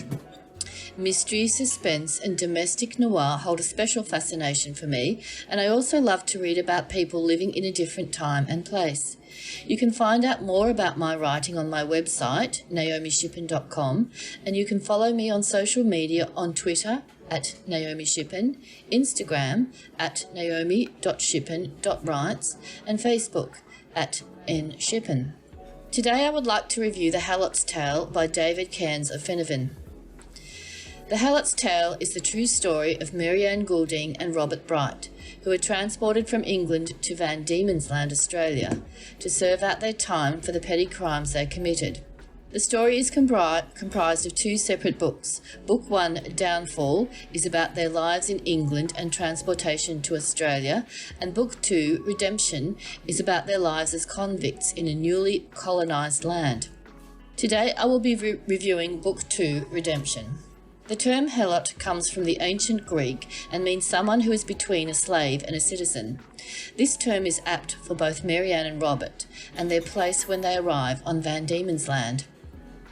Mystery, suspense and domestic noir hold a special fascination for me, and I also love to read about people living in a different time and place. You can find out more about my writing on my website, naomishippen.com, and you can follow me on social media on Twitter at Naomi Shippen, Instagram at naomi.shippen.writes, and Facebook at nshippen. Today I would like to review The Hallett's Tale by David Cairns of Finavon. The Hallett's Tale is the true story of Marianne Goulding and Robert Bright, who were transported from England to Van Diemen's Land, Australia, to serve out their time for the petty crimes they committed. The story is comprised of two separate books. Book 1, Downfall, is about their lives in England and transportation to Australia, and Book 2, Redemption, is about their lives as convicts in a newly colonised land. Today I will be reviewing Book 2, Redemption. The term helot comes from the ancient Greek and means someone who is between a slave and a citizen. This term is apt for both Marianne and Robert, and their place when they arrive on Van Diemen's Land.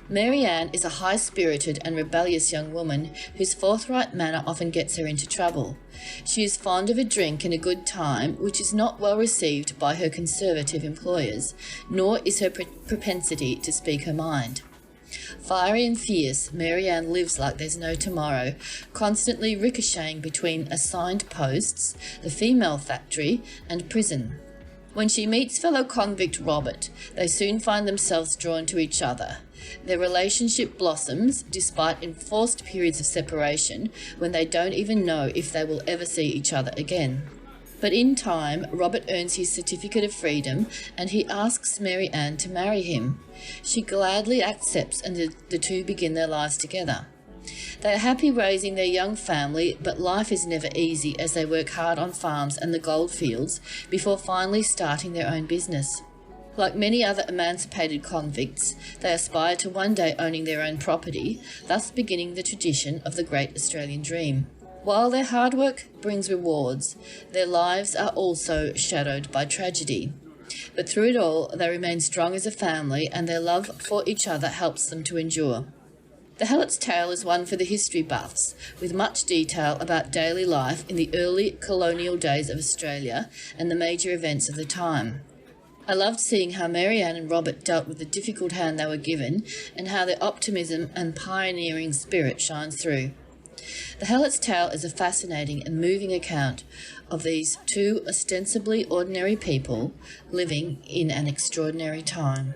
Marianne is a high-spirited and rebellious young woman whose forthright manner often gets her into trouble. She is fond of a drink and a good time, which is not well received by her conservative employers, nor is her propensity to speak her mind. Fiery and fierce, Marianne lives like there's no tomorrow, constantly ricocheting between assigned posts, the female factory, and prison. When she meets fellow convict Robert, they soon find themselves drawn to each other. Their relationship blossoms despite enforced periods of separation when they don't even know if they will ever see each other again. But in time, Robert earns his certificate of freedom and he asks Marianne to marry him. She gladly accepts and the two begin their lives together. They are happy raising their young family, but life is never easy as they work hard on farms and the gold fields before finally starting their own business. Like many other emancipated convicts, they aspire to one day owning their own property, thus beginning the tradition of the great Australian dream. While their hard work brings rewards, their lives are also shadowed by tragedy. But through it all, they remain strong as a family, and their love for each other helps them to endure. The Hallett's Tale is one for the history buffs, with much detail about daily life in the early colonial days of Australia and the major events of the time. I loved seeing how Marianne and Robert dealt with the difficult hand they were given, and how their optimism and pioneering spirit shines through. The Helots' Tale is a fascinating and moving account of these two ostensibly ordinary people living in an extraordinary time.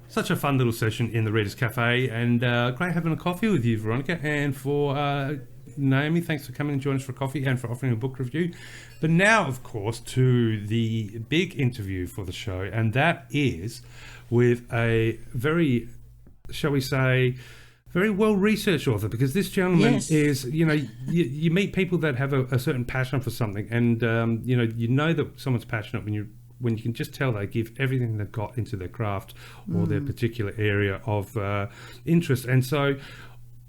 Such a fun little session in the Readers Cafe, and great having a coffee with you, Veronica, and for Naomi, thanks for coming and joining us for coffee and for offering a book review. But now, of course, to the big interview for the show, and that is with a very, shall we say, very well-researched author, because this gentleman is, you meet people that have a certain passion for something, and, you know that someone's passionate when you can just tell they give everything they've got into their craft or their particular area of interest. And so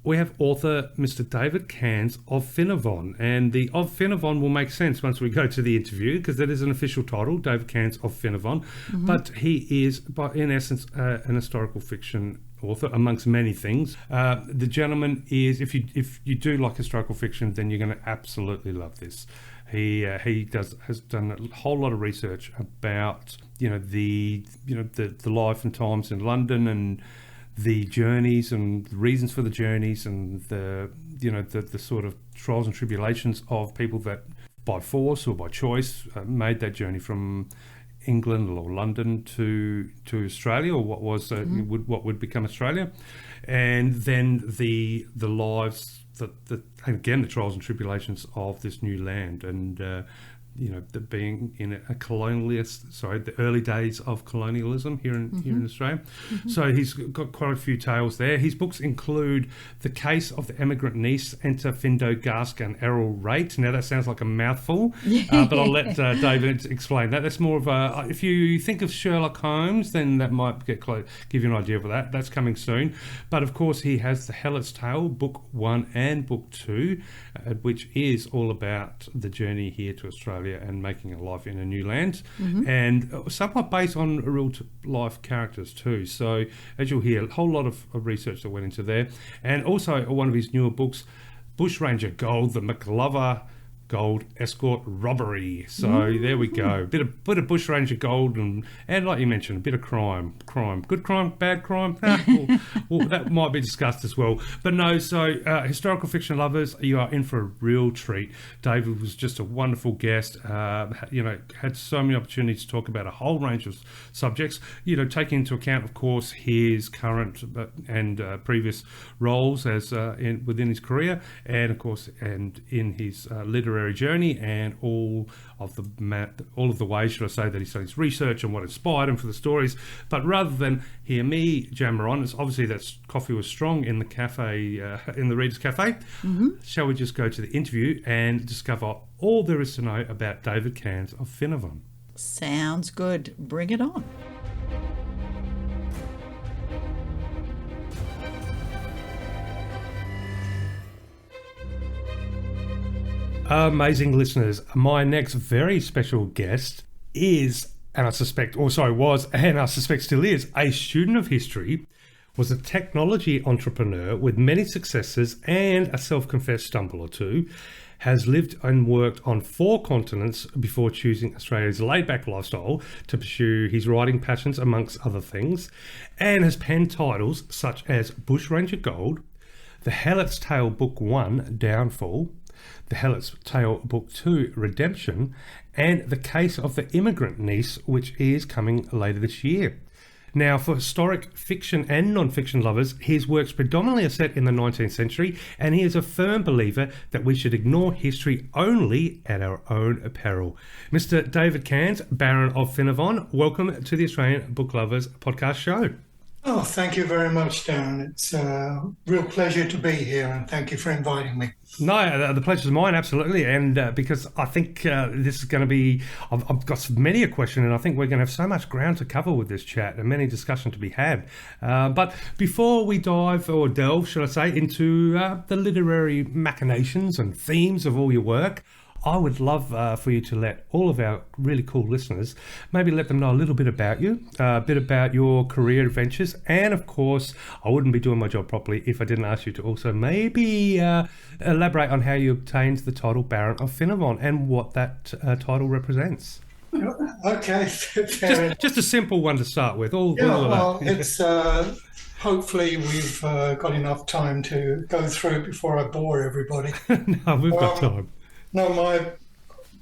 we have author Mr. David Cairns of Finavon, and the of Finavon will make sense once we go to the interview, because that is an official title, David Cairns of Finavon. But he is, in essence, an historical fiction author amongst many things. The gentleman is, if you do like historical fiction, then you're going to absolutely love this. He has done a whole lot of research about the life and times in London, and the journeys and the reasons for the journeys, and the sort of trials and tribulations of people that by force or by choice made that journey from England or London to Australia, or what was what would become Australia, and then the lives that again the trials and tribulations of this new land, and the being in a colonialist, the early days of colonialism here in Australia. So he's got quite a few tales there. His books include The Case of the Immigrant Niece, Enter Findo Gask and Errol Rate. Now that sounds like a mouthful, but I'll let David explain that. That's more of a, if you think of Sherlock Holmes, then that might give you an idea of that. That's coming soon. But of course he has The Helots' Tale, Book 1 and Book 2, which is all about the journey here to Australia and making a life in a new land, and somewhat based on real life characters too. So as you'll hear, a whole lot of research that went into there. And also one of his newer books, Bushranger Gold, the McLover Gold Escort Robbery. So there we go. Bit of bushranger gold and like you mentioned, a bit of crime. Good crime, bad crime. Well, that might be discussed as well. But no, so historical fiction lovers, you are in for a real treat. David was just a wonderful guest. Had so many opportunities to talk about a whole range of subjects. Taking into account, of course, his current and previous roles as within his career, and of course, and in his literary journey, and all of the ways, should I say, that he's done his research and what inspired him for the stories. But rather than hear me jammer on, it's obviously that coffee was strong in the cafe, in the Readers Cafe. Shall we just go to the interview and discover all there is to know about David Cairns of Finavon? Sounds good. Bring it on. Amazing listeners, my next very special guest is, and I suspect still is, a student of history, was a technology entrepreneur with many successes and a self-confessed stumble or two, has lived and worked on 4 continents before choosing Australia's laid-back lifestyle to pursue his writing passions amongst other things, and has penned titles such as Bushranger Gold, The Helots' Tale Book 1, Downfall, The Helots' Tale Book 2, Redemption, and The Case of the Immigrant Niece, which is coming later this year. Now, for historic fiction and non-fiction lovers, his works predominantly are set in the 19th century, and he is a firm believer that we should ignore history only at our own peril. Mr. David Cairns, Baron of Finavon, welcome to the Australian Book Lovers podcast show. Oh, thank you very much, Darren. It's a real pleasure to be here, and thank you for inviting me. No, the pleasure's mine, absolutely. And because I think this is going to be, I've got many a question, and I think we're going to have so much ground to cover with this chat and many discussion to be had. But before we delve, should I say, into the literary machinations and themes of all your work, I would love for you to let all of our really cool listeners, maybe let them know a little bit about you, a bit about your career adventures, and of course, I wouldn't be doing my job properly if I didn't ask you to also maybe elaborate on how you obtained the title Baron of Finavon and what that title represents. Okay. Just a simple one to start with. It's hopefully we've got enough time to go through it before I bore everybody. No, we've got time. No, my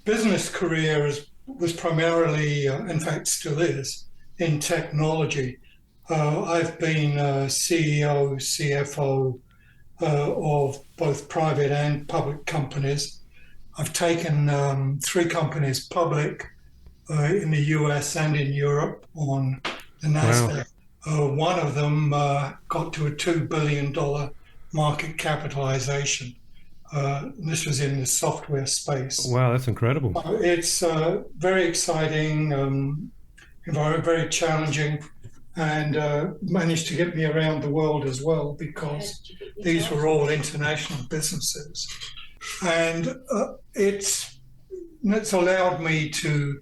business career was primarily, in fact still is, in technology. I've been CEO, CFO of both private and public companies. I've taken 3 companies public in the US and in Europe on the NASDAQ. One of them got to a $2 billion market capitalization. This was in the software space. Wow, that's incredible. It's very exciting, very challenging, and managed to get me around the world as well, because these were all international businesses. And it's allowed me to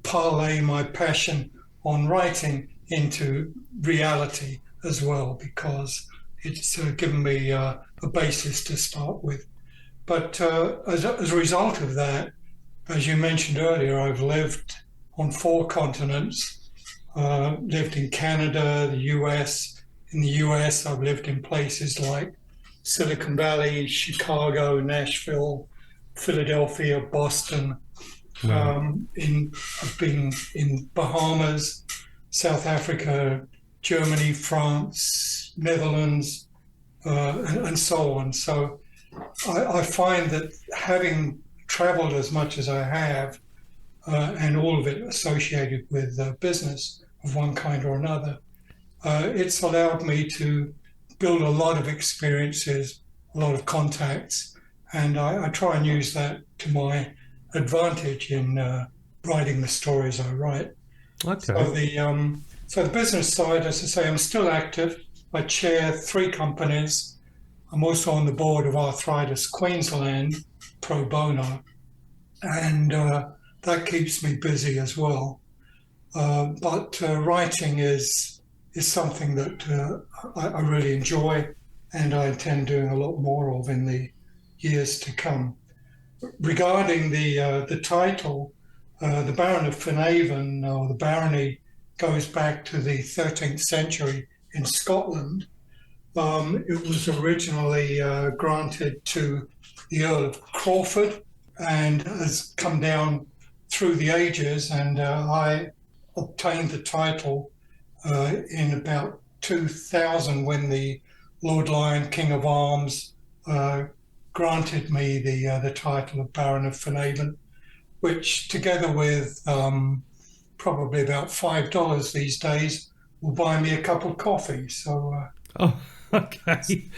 parlay my passion on writing into reality as well, because it's given me a basis to start with. But as a result of that, as you mentioned earlier, I've lived on 4 continents, lived in Canada, the US. In the US, I've lived in places like Silicon Valley, Chicago, Nashville, Philadelphia, Boston. I've been in Bahamas, South Africa, Germany, France, Netherlands, and so on. So I find that having traveled as much as I have, and all of it associated with business of one kind or another, it's allowed me to build a lot of experiences, a lot of contacts, and I try and use that to my advantage in writing the stories I write. Okay. So the business side, as I say, I'm still active. I chair 3 companies. I'm also on the board of Arthritis Queensland, pro bono, and that keeps me busy as well. But writing is something that I really enjoy, and I intend doing a lot more of in the years to come. Regarding the title, the Baron of Finavon, or the barony, goes back to the 13th century in Scotland. It was originally granted to the Earl of Crawford and has come down through the ages, and I obtained the title in about 2000 when the Lord Lion, King of Arms, granted me the title of Baron of Finavon, which together with probably about $5 these days will buy me a cup of coffee. So. Oh, okay.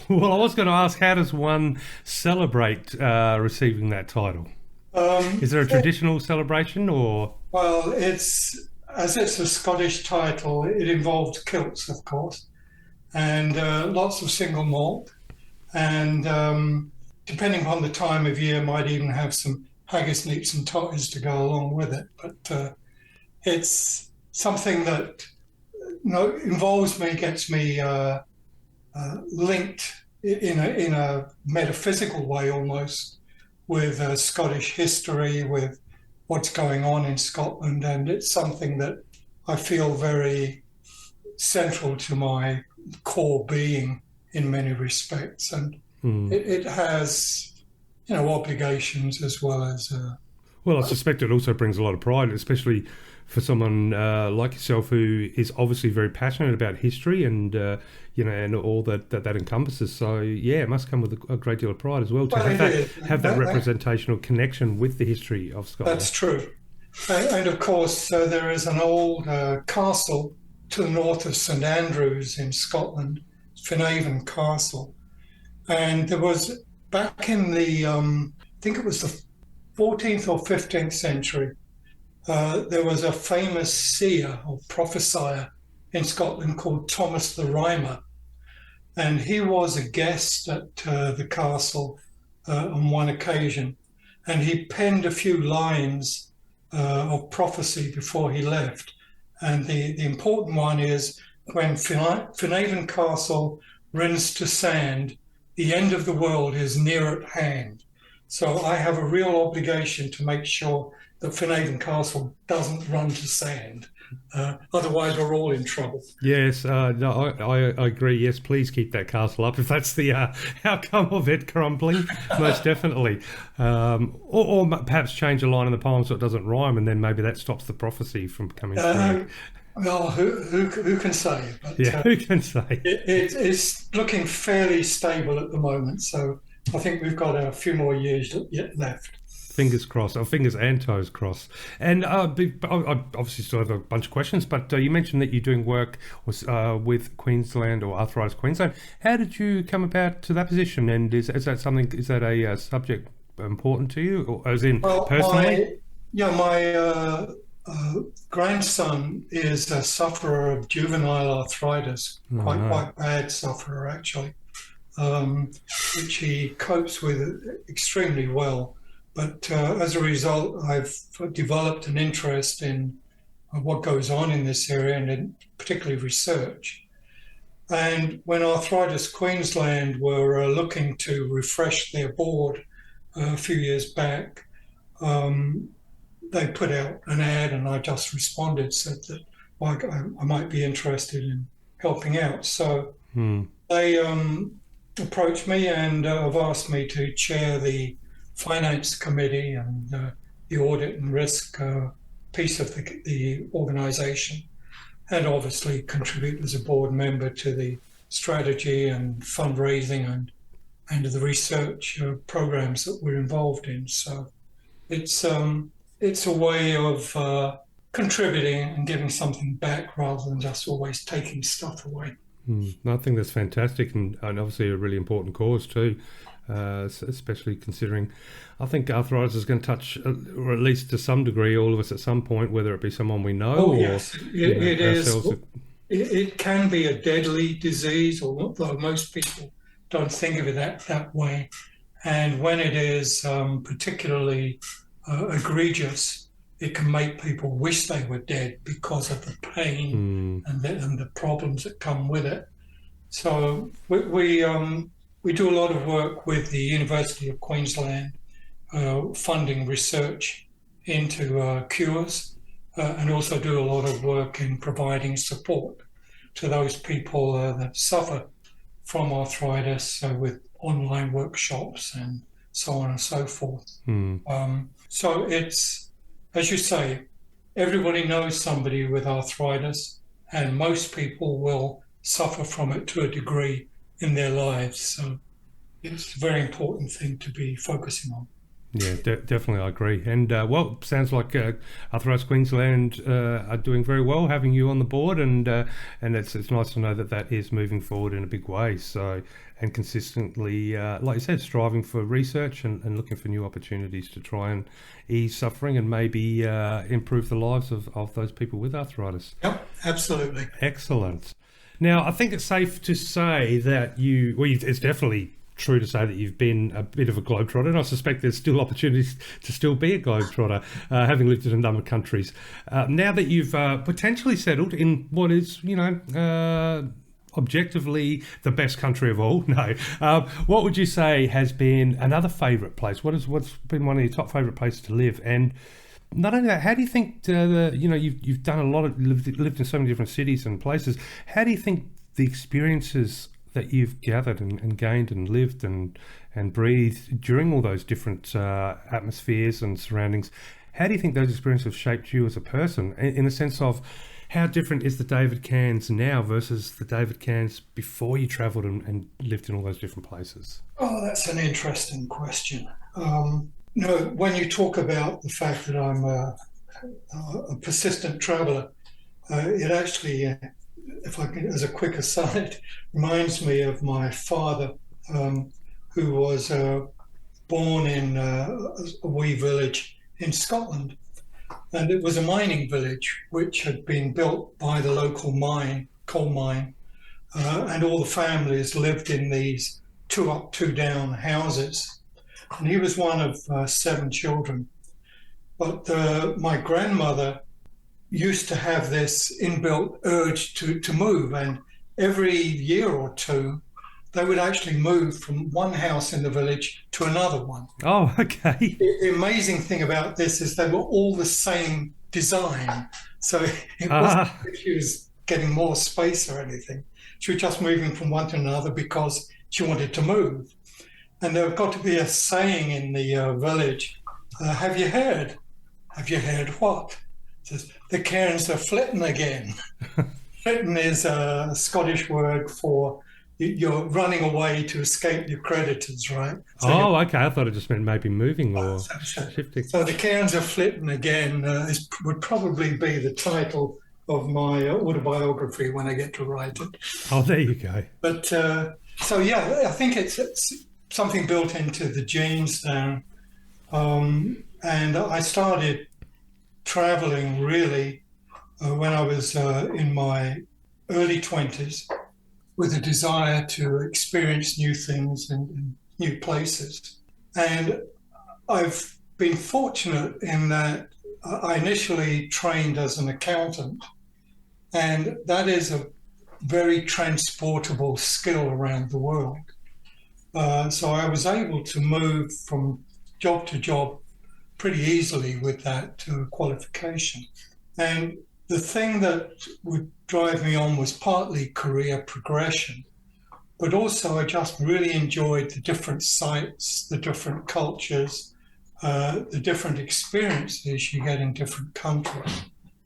Well, I was going to ask, how does one celebrate receiving that title? Is there a traditional celebration, or? Well, it's a Scottish title, it involved kilts, of course, and lots of single malt, and depending on the time of year, might even have some haggis, neeps and totties to go along with it. But it's something that involves me, gets me linked in a metaphysical way almost with Scottish history, with what's going on in Scotland, and it's something that I feel very central to my core being in many respects, and it has obligations as well as well, I suspect it also brings a lot of pride, especially for someone like yourself who is obviously very passionate about history and and all that encompasses. So yeah, it must come with a great deal of pride as well to have that representational connection with the history of Scotland. That's true, and of course there is an old castle to the north of St Andrews in Scotland, Finavon Castle, and there was back in the I think it was the 14th or 15th century. There was a famous seer or prophesier in Scotland called Thomas the Rhymer, and he was a guest at the castle on one occasion, and he penned a few lines of prophecy before he left. And the important one is, when Finavon Castle rins to sand, the end of the world is near at hand. So I have a real obligation to make sure that Finavon Castle doesn't run to sand. Otherwise, we're all in trouble. Yes, no, I agree. Yes, please keep that castle up if that's the outcome of it crumbling, most definitely. Or perhaps change a line in the poem so it doesn't rhyme, and then maybe that stops the prophecy from coming through. Well, who can say? But, yeah, who can say? It's looking fairly stable at the moment, so I think we've got a few more years yet left. Fingers crossed, or fingers and toes crossed. And I obviously still have a bunch of questions, but you mentioned that you're doing work with Queensland or Arthritis Queensland. How did you come about to that position? And is that something? Is that a subject important to you, or as in personally? My grandson is a sufferer of juvenile arthritis, quite bad sufferer actually, which he copes with extremely well. But as a result, I've developed an interest in what goes on in this area and in particularly research. And when Arthritis Queensland were looking to refresh their board a few years back, they put out an ad and I just responded, said that I might be interested in helping out. So they approached me and have asked me to chair the finance committee and the audit and risk piece of the organisation, and obviously contribute as a board member to the strategy and fundraising and the research programs that we're involved in. So it's a way of contributing and giving something back rather than just always taking stuff away. I think that's fantastic, and obviously a really important cause too. Especially considering, I think arthritis is going to touch, or at least to some degree, all of us at some point, whether it be someone we know or yes, it is. It can be a deadly disease, although most people don't think of it that way. And when it is particularly egregious, it can make people wish they were dead because of the pain and the problems that come with it. So we do a lot of work with the University of Queensland, funding research into cures, and also do a lot of work in providing support to those people that suffer from arthritis with online workshops and so on and so forth. So it's, as you say, everybody knows somebody with arthritis, and most people will suffer from it to a degree in their lives. So it's a very important thing to be focusing on. Yeah, definitely, I agree. And well, sounds like Arthritis Queensland are doing very well, having you on the board, and it's nice to know that is moving forward in a big way. So, and consistently, like you said, striving for research and looking for new opportunities to try and ease suffering and maybe improve the lives of those people with arthritis. Yep, absolutely. Excellent. Now, I think it's safe to say that it's definitely true to say that you've been a bit of a globetrotter, and I suspect there's still opportunities to still be a globetrotter, having lived in a number of countries. Now that you've potentially settled in what is, objectively the best country of all, what would you say has been another favourite place? What's been one of your top favourite places to live? And not only that, how do you think you've done a lot of lived in so many different cities and places? How do you think the experiences that you've gathered and gained and lived and breathed during all those different atmospheres and surroundings, how do you think those experiences have shaped you as a person, in the sense of how different is the David Cairns now versus the David Cairns before you travelled and lived in all those different places? Oh, that's an interesting question. When you talk about the fact that I'm a persistent traveller, it actually, if I can, as a quick aside, reminds me of my father, who was born in a wee village in Scotland. And it was a mining village which had been built by the local coal mine, and all the families lived in these 2 up, 2 down houses. And he was one of 7 children. But my grandmother used to have this inbuilt urge to move, and every year or two they would actually move from one house in the village to another one. Oh, okay. The amazing thing about this is they were all the same design. So it wasn't that she was getting more space or anything. She was just moving from one to another because she wanted to move. And there got to be a saying in the village, have you heard? Have you heard what? It says, the Cairns are flitting again. Flitting is a Scottish word for you're running away to escape your creditors, right? So okay. I thought it just meant maybe moving or shifting. So the Cairns are flitting again would probably be the title of my autobiography when I get to write it. Oh, there you go. But I think it's something built into the genes there. And I started traveling really when I was in my early 20s with a desire to experience new things and new places. And I've been fortunate in that I initially trained as an accountant, and that is a very transportable skill around the world. So I was able to move from job to job pretty easily with that qualification. And the thing that would drive me on was partly career progression, but also I just really enjoyed the different sites, the different cultures, the different experiences you get in different countries.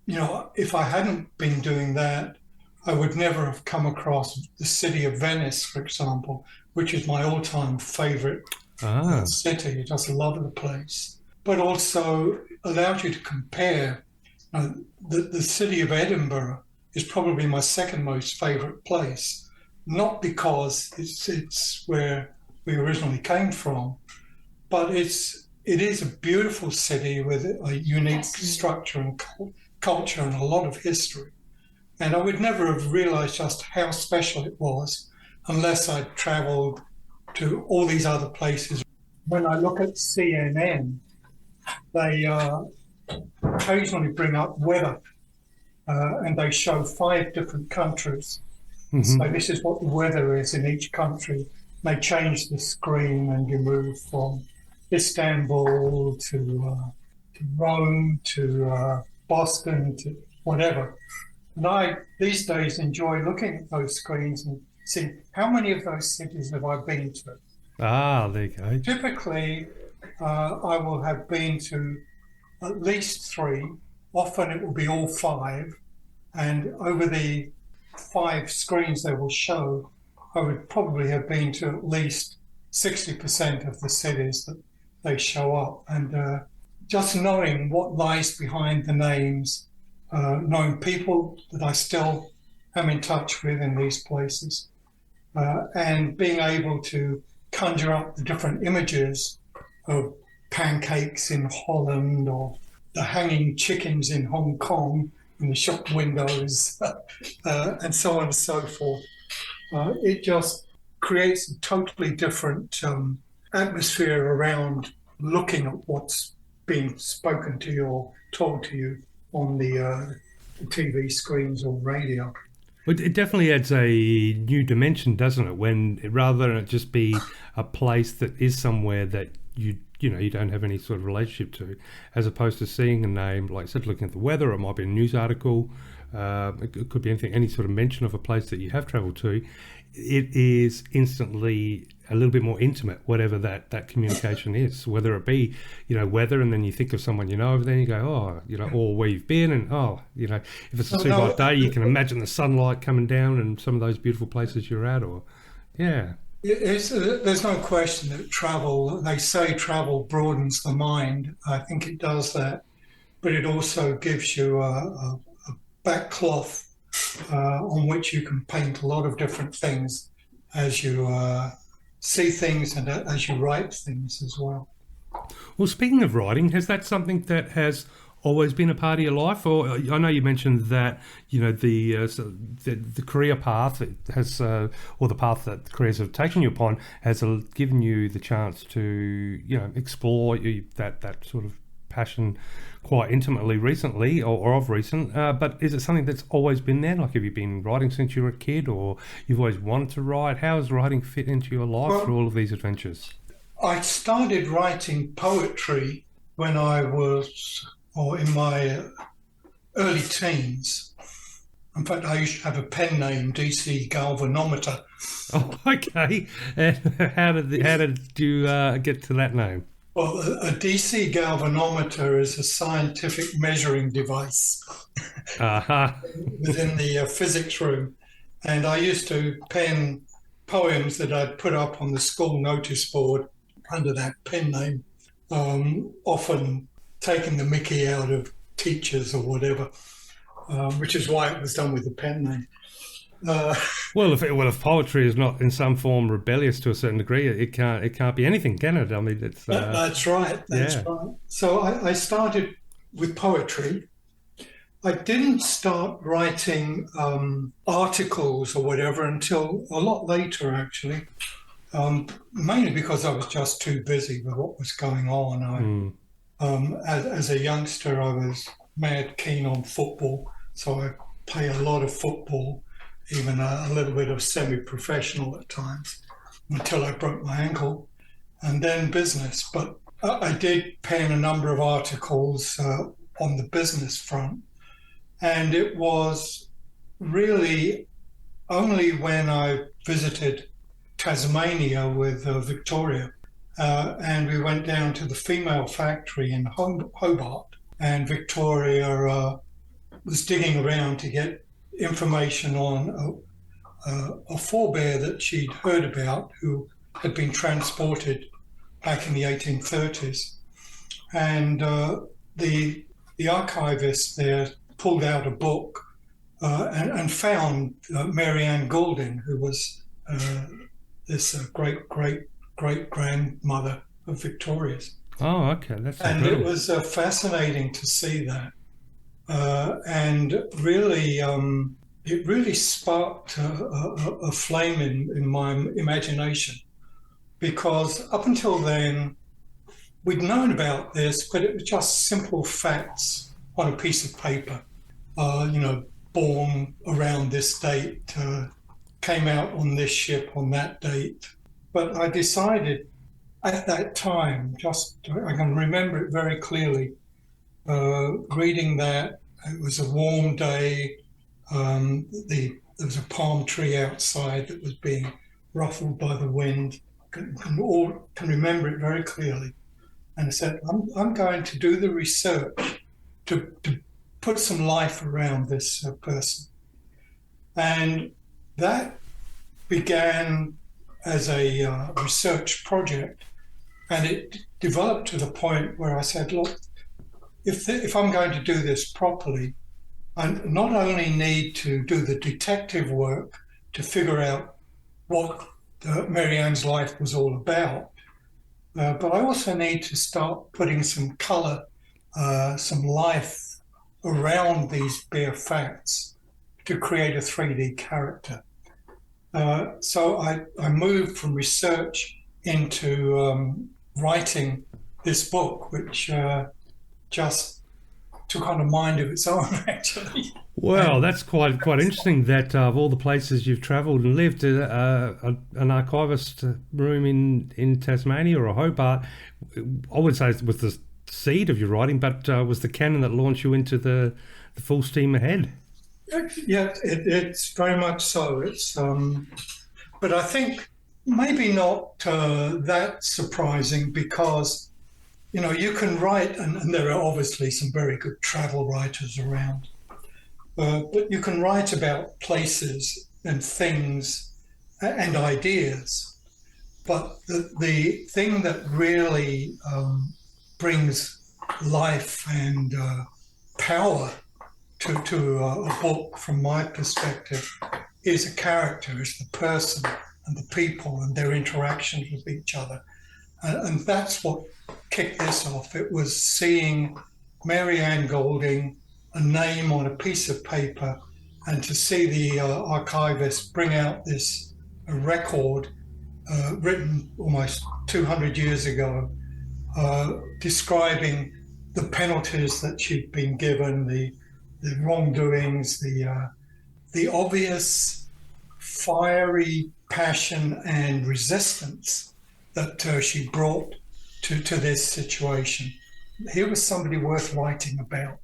You know, if I hadn't been doing that, I would never have come across the city of Venice, for example, which is my all-time favorite city. I just love the place. But also allows you to compare. The city of Edinburgh is probably my second most favorite place, not because it's where we originally came from, but it is a beautiful city with a unique structure and culture and a lot of history. And I would never have realized just how special it was unless I'd traveled to all these other places. When I look at CNN, they occasionally bring up weather and they show 5 different countries. Mm-hmm. So this is what the weather is in each country. They change the screen and you move from Istanbul to Rome to Boston to whatever. And I, these days, enjoy looking at those screens and seeing how many of those cities have I been to. There you go. Typically, I will have been to at least 3. Often it will be all 5. And over the 5 screens they will show, I would probably have been to at least 60% of the cities that they show up. And just knowing what lies behind the names, knowing people that I still am in touch with in these places, and being able to conjure up the different images of pancakes in Holland or the hanging chickens in Hong Kong in the shop windows, and so on and so forth. It just creates a totally different atmosphere around looking at what's being spoken to you or told to you on the TV screens or radio. Well, it definitely adds a new dimension, doesn't it? When rather than it just be a place that is somewhere that you don't have any sort of relationship to, as opposed to seeing a name, like I said, looking at the weather, it might be a news article, it could be anything, any sort of mention of a place that you have travelled to. It is instantly a little bit more intimate, whatever that communication is, whether it be, weather, and then you think of someone over there and you go, or where you've been, and if it's a super hot day, you can imagine the sunlight coming down and some of those beautiful places you're at, or, yeah. There's no question that they say travel broadens the mind. I think it does that, but it also gives you a backcloth on which you can paint a lot of different things as you see things and as you write things as well. Well, speaking of writing, has that something that has always been a part of your life? Or I know you mentioned that the career path has, or the path that careers have taken you upon, has given you the chance to explore that sort of passion quite intimately recently, or of recent, but is it something that's always been there? Like, have you been writing since you were a kid, or you've always wanted to write? How has writing fit into your life through all of these adventures? I started writing poetry when I was, or in my early teens. In fact, I used to have a pen name, DC Galvanometer. Oh, okay. And how did you get to that name? Well, a DC galvanometer is a scientific measuring device within the physics room. And I used to pen poems that I'd put up on the school notice board under that pen name, often taking the mickey out of teachers or whatever, which is why it was done with the pen name. Well, if poetry is not in some form rebellious to a certain degree, it can't be anything, can it? I mean, it's that's right. That's yeah. right. So I started with poetry. I didn't start writing articles or whatever until a lot later, actually. Mainly because I was just too busy with what was going on. As a youngster, I was mad keen on football, so I play a lot of football, even a little bit of semi-professional at times, until I broke my ankle, and then business. But I did pen a number of articles on the business front, and it was really only when I visited Tasmania with Victoria, and we went down to the female factory in Hobart, and Victoria was digging around to get information on a forebear that she'd heard about who had been transported back in the 1830s. And the archivist there pulled out a book and found Mary Ann Goulding, who was this great-great-great-grandmother of Victoria's. Oh, okay. That's and incredible. It was fascinating to see that. And really, it really sparked a flame in my imagination, because up until then, we'd known about this, but it was just simple facts on a piece of paper. Born around this date, came out on this ship on that date. But I decided at that time, I can remember it very clearly, reading that. It was a warm day. There was a palm tree outside that was being ruffled by the wind. Can remember it very clearly. And I said, I'm going to do the research to put some life around this person. And that began as a research project, and it developed to the point where I said, look, if I'm going to do this properly, I not only need to do the detective work to figure out what Mary Ann's life was all about, but I also need to start putting some colour, some life around these bare facts to create a 3D character. So I moved from research into writing this book, which just took on a mind of its own, actually. Well, that's quite interesting that of all the places you've travelled and lived, an archivist room in Tasmania or a Hobart, I would say was the seed of your writing, but was the cannon that launched you into the full steam ahead. Yeah, it's very much so. It's, but I think maybe not that surprising, because you can write, and there are obviously some very good travel writers around, but you can write about places and things and ideas. But the thing that really brings life and power to a book, from my perspective, is a character, is the person and the people and their interactions with each other. And that's what kicked this off. It was seeing Mary Ann Goulding, a name on a piece of paper, and to see the archivist bring out this record written almost 200 years ago, describing the penalties that she'd been given, the wrongdoings, the obvious fiery passion and resistance that she brought to this situation. Here was somebody worth writing about.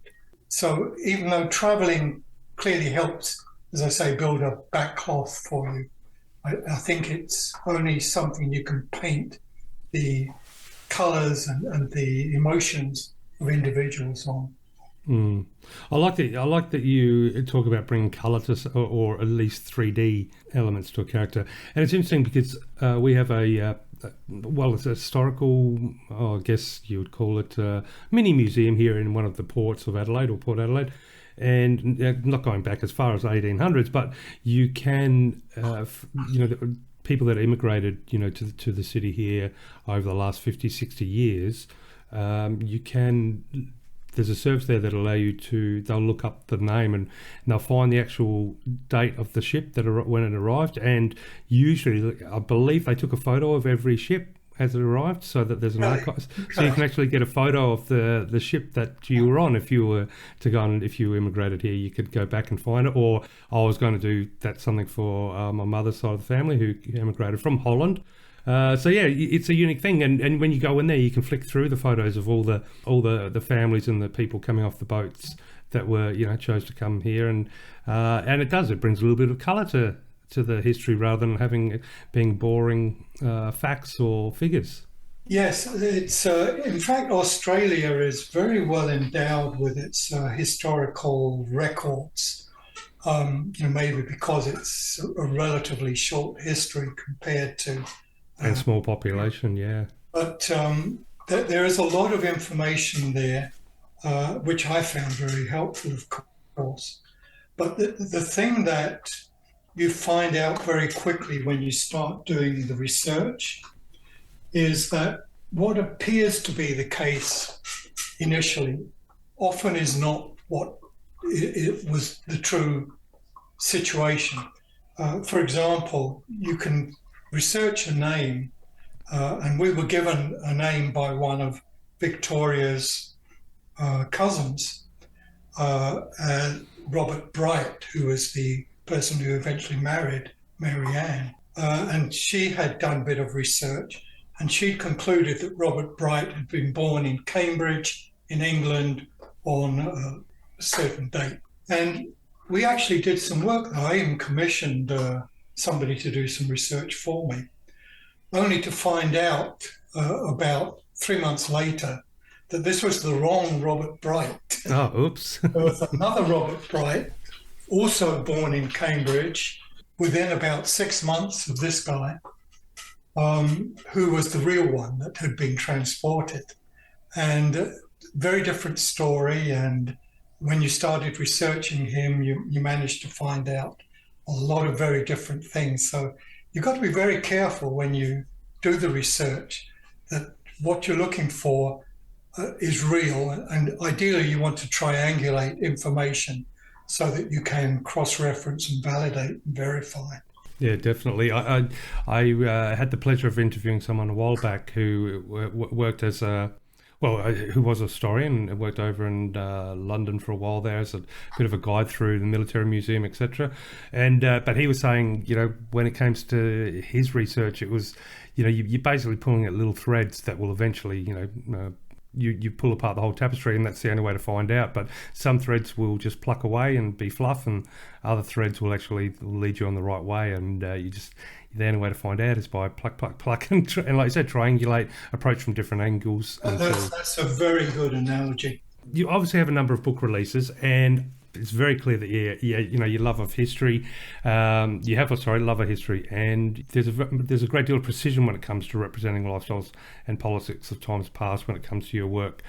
So even though traveling clearly helps, as I say, build a back cloth for you, I think it's only something you can paint the colours and the emotions of individuals on. I like that you talk about bringing colour to, or at least 3D elements to a character, and it's interesting because we have it's a historical, I guess you would call it, mini museum here in one of the ports of Adelaide, or Port Adelaide, and not going back as far as 1800s, but you can, the people that immigrated, to the city here over the last 50, 60 years, you can. There's a service there that allow you they'll look up the name and they'll find the actual date of the ship when it arrived, and usually I believe they took a photo of every ship as it arrived, so that there's an archive, so you can actually get a photo of the ship that you were on. If you were to go on, if you immigrated here, you could go back and find it. Or I was going to do something for my mother's side of the family who immigrated from Holland. So yeah, it's a unique thing, and when you go in there, you can flick through the photos of all the families and the people coming off the boats that were chose to come here, and it brings a little bit of colour to the history rather than being boring facts or figures. Yes, it's in fact Australia is very well endowed with its historical records. Maybe because it's a relatively short history compared to. And small population, yeah. But there is a lot of information there, which I found very helpful, of course. But the thing that you find out very quickly when you start doing the research is that what appears to be the case initially often is not what it was the true situation. For example, you can research a name, and we were given a name by one of Victoria's cousins, Robert Bright, who was the person who eventually married Mary Ann. And she had done a bit of research, and she concluded that Robert Bright had been born in Cambridge, in England, on a certain date. And we actually did some work. I even commissioned somebody to do some research for me, only to find out about 3 months later that this was the wrong Robert Bright. Oh, oops. There was another Robert Bright, also born in Cambridge, within about 6 months of this guy, who was the real one that had been transported. And very different story. And when you started researching him, you managed to find out a lot of very different things. So you've got to be very careful when you do the research that what you're looking for is real, and ideally you want to triangulate information so that you can cross-reference and validate and verify. Yeah, definitely. I had the pleasure of interviewing someone a while back who worked as who was a historian and worked over in London for a while there as a bit of a guide through the military museum, etc. And but he was saying, when it comes to his research, it was, you're basically pulling at little threads that will eventually, you pull apart the whole tapestry, and that's the only way to find out. But some threads will just pluck away and be fluff, and other threads will actually lead you on the right way, and the only way to find out is by pluck, and like you said, triangulate, approach from different angles. That's a very good analogy. You obviously have a number of book releases, and it's very clear that you love of history. You have love of history, and there's a great deal of precision when it comes to representing lifestyles and politics of times past when it comes to your work.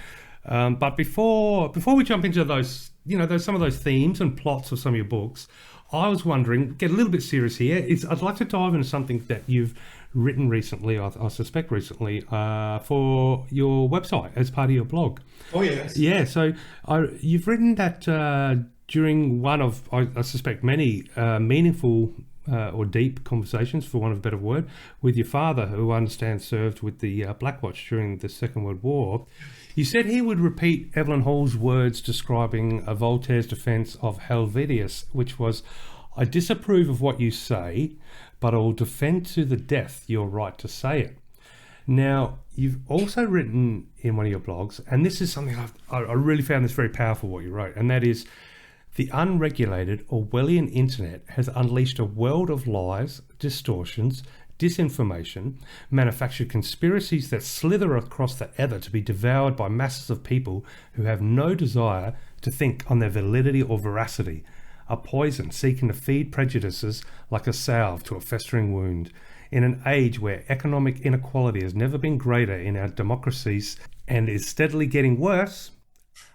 But before we jump into those, some of those themes and plots of some of your books, I was wondering, get a little bit serious here. I'd like to dive into something that you've written recently, I suspect recently, for your website as part of your blog. Oh, yes. Yeah, so you've written that during one of, I suspect, many meaningful or deep conversations, for want of a better word, with your father, who I understand served with the Black Watch during the Second World War, You said he would repeat Evelyn Hall's words describing Voltaire's defence of Helvetius, which was, "I disapprove of what you say, but I will defend to the death your right to say it." Now, you've also written in one of your blogs, and this is something I really found this very powerful, what you wrote, and that is, "The unregulated Orwellian internet has unleashed a world of lies, distortions, disinformation, manufactured conspiracies that slither across the ether to be devoured by masses of people who have no desire to think on their validity or veracity, a poison seeking to feed prejudices like a salve to a festering wound. In an age where economic inequality has never been greater in our democracies and is steadily getting worse,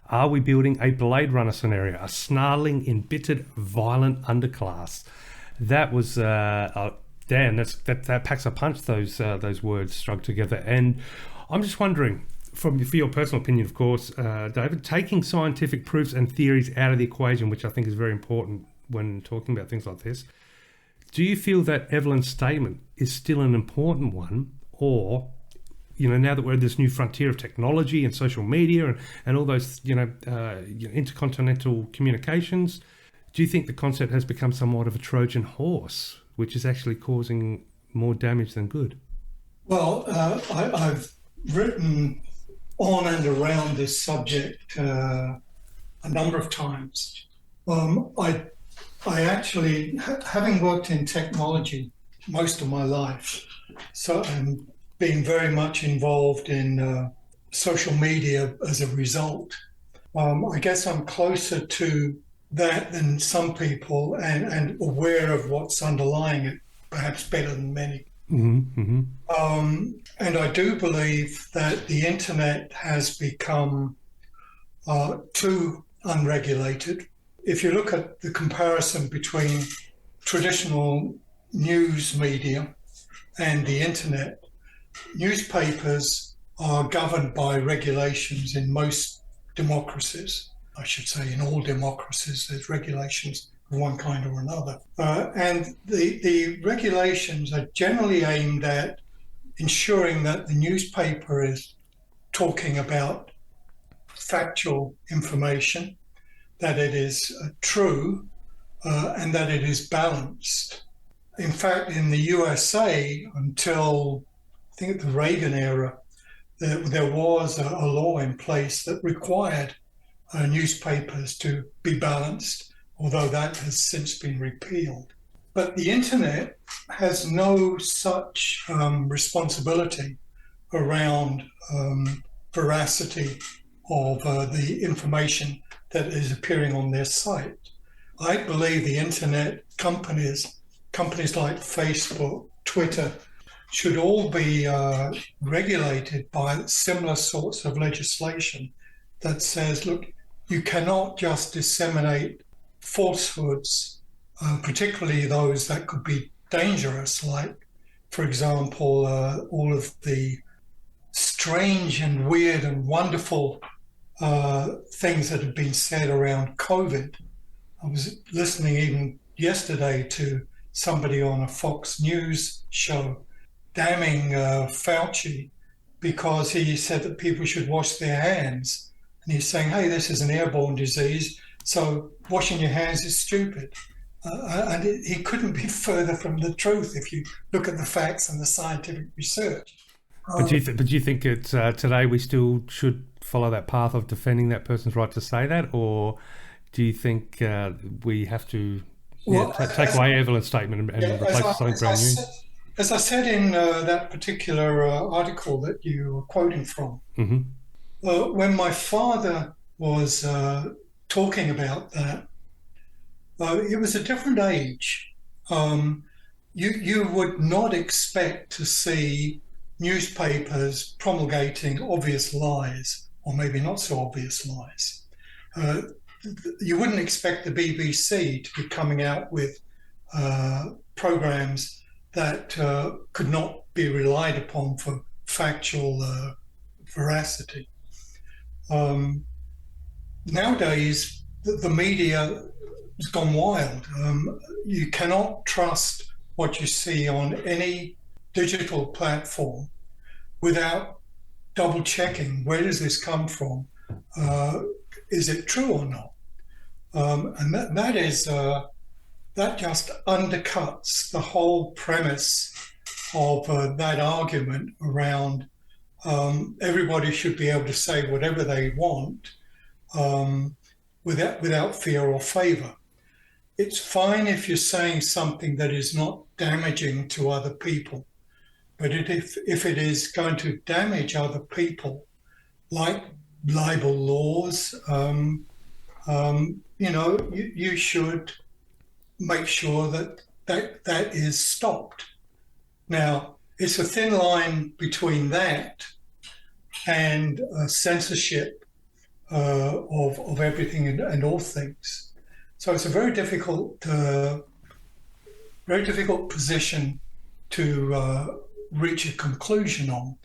are we building a Blade Runner scenario, a snarling, embittered, violent underclass?" That was Dan. That packs a punch. Those words strung together, and I'm just wondering, for your personal opinion, of course, David, taking scientific proofs and theories out of the equation, which I think is very important when talking about things like this. Do you feel that Evelyn's statement is still an important one, or, now that we're in this new frontier of technology and social media and all those, intercontinental communications, do you think the concept has become somewhat of a Trojan horse, which is actually causing more damage than good? Well, I've written on and around this subject a number of times. I actually, having worked in technology most of my life, so and being very much involved in social media as a result, I guess I'm closer to that than some people, and aware of what's underlying it, perhaps better than many. Mm-hmm, mm-hmm. And I do believe that the internet has become too unregulated. If you look at the comparison between traditional news media and the internet, newspapers are governed by regulations in most democracies. I should say in all democracies, there's regulations of one kind or another. And the regulations are generally aimed at ensuring that the newspaper is talking about factual information, that it is true, and that it is balanced. In fact, in the USA, until I think the Reagan era, there was a law in place that required newspapers to be balanced, although that has since been repealed. But the internet has no such responsibility around veracity of the information that is appearing on their site. I believe the internet companies like Facebook, Twitter, should all be regulated by similar sorts of legislation that says, look, you cannot just disseminate falsehoods, particularly those that could be dangerous, like, for example, all of the strange and weird and wonderful things that have been said around COVID. I was listening even yesterday to somebody on a Fox News show damning Fauci because he said that people should wash their hands. And he's saying, hey, this is an airborne disease, so washing your hands is stupid. And he couldn't be further from the truth if you look at the facts and the scientific research. But do you think it's today we still should follow that path of defending that person's right to say that, or do you think we have to take away Evelyn's statement and replace it with something brand new? As I said in that particular article that you were quoting from, mm-hmm. When my father was talking about that, it was a different age. You would not expect to see newspapers promulgating obvious lies, or maybe not so obvious lies. You wouldn't expect the BBC to be coming out with programs that could not be relied upon for factual veracity. Nowadays, the media has gone wild. You cannot trust what you see on any digital platform without double checking, where does this come from? Is it true or not? And that just undercuts the whole premise of that argument around everybody should be able to say whatever they want without fear or favor. It's fine if you're saying something that is not damaging to other people, but if it is going to damage other people, like libel laws, you should make sure that is stopped. Now, it's a thin line between that and censorship of everything and all things. So it's a very difficult position to reach a conclusion on.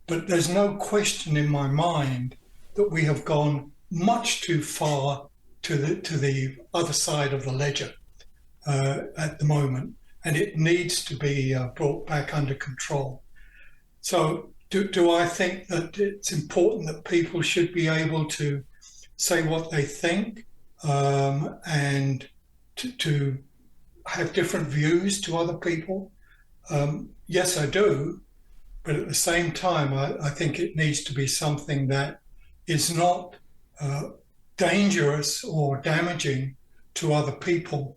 But there's no question in my mind that we have gone much too far to the other side of the ledger at the moment, and it needs to be brought back under control. So do I think that it's important that people should be able to say what they think and to have different views to other people? Yes, I do. But at the same time, I think it needs to be something that is not dangerous or damaging to other people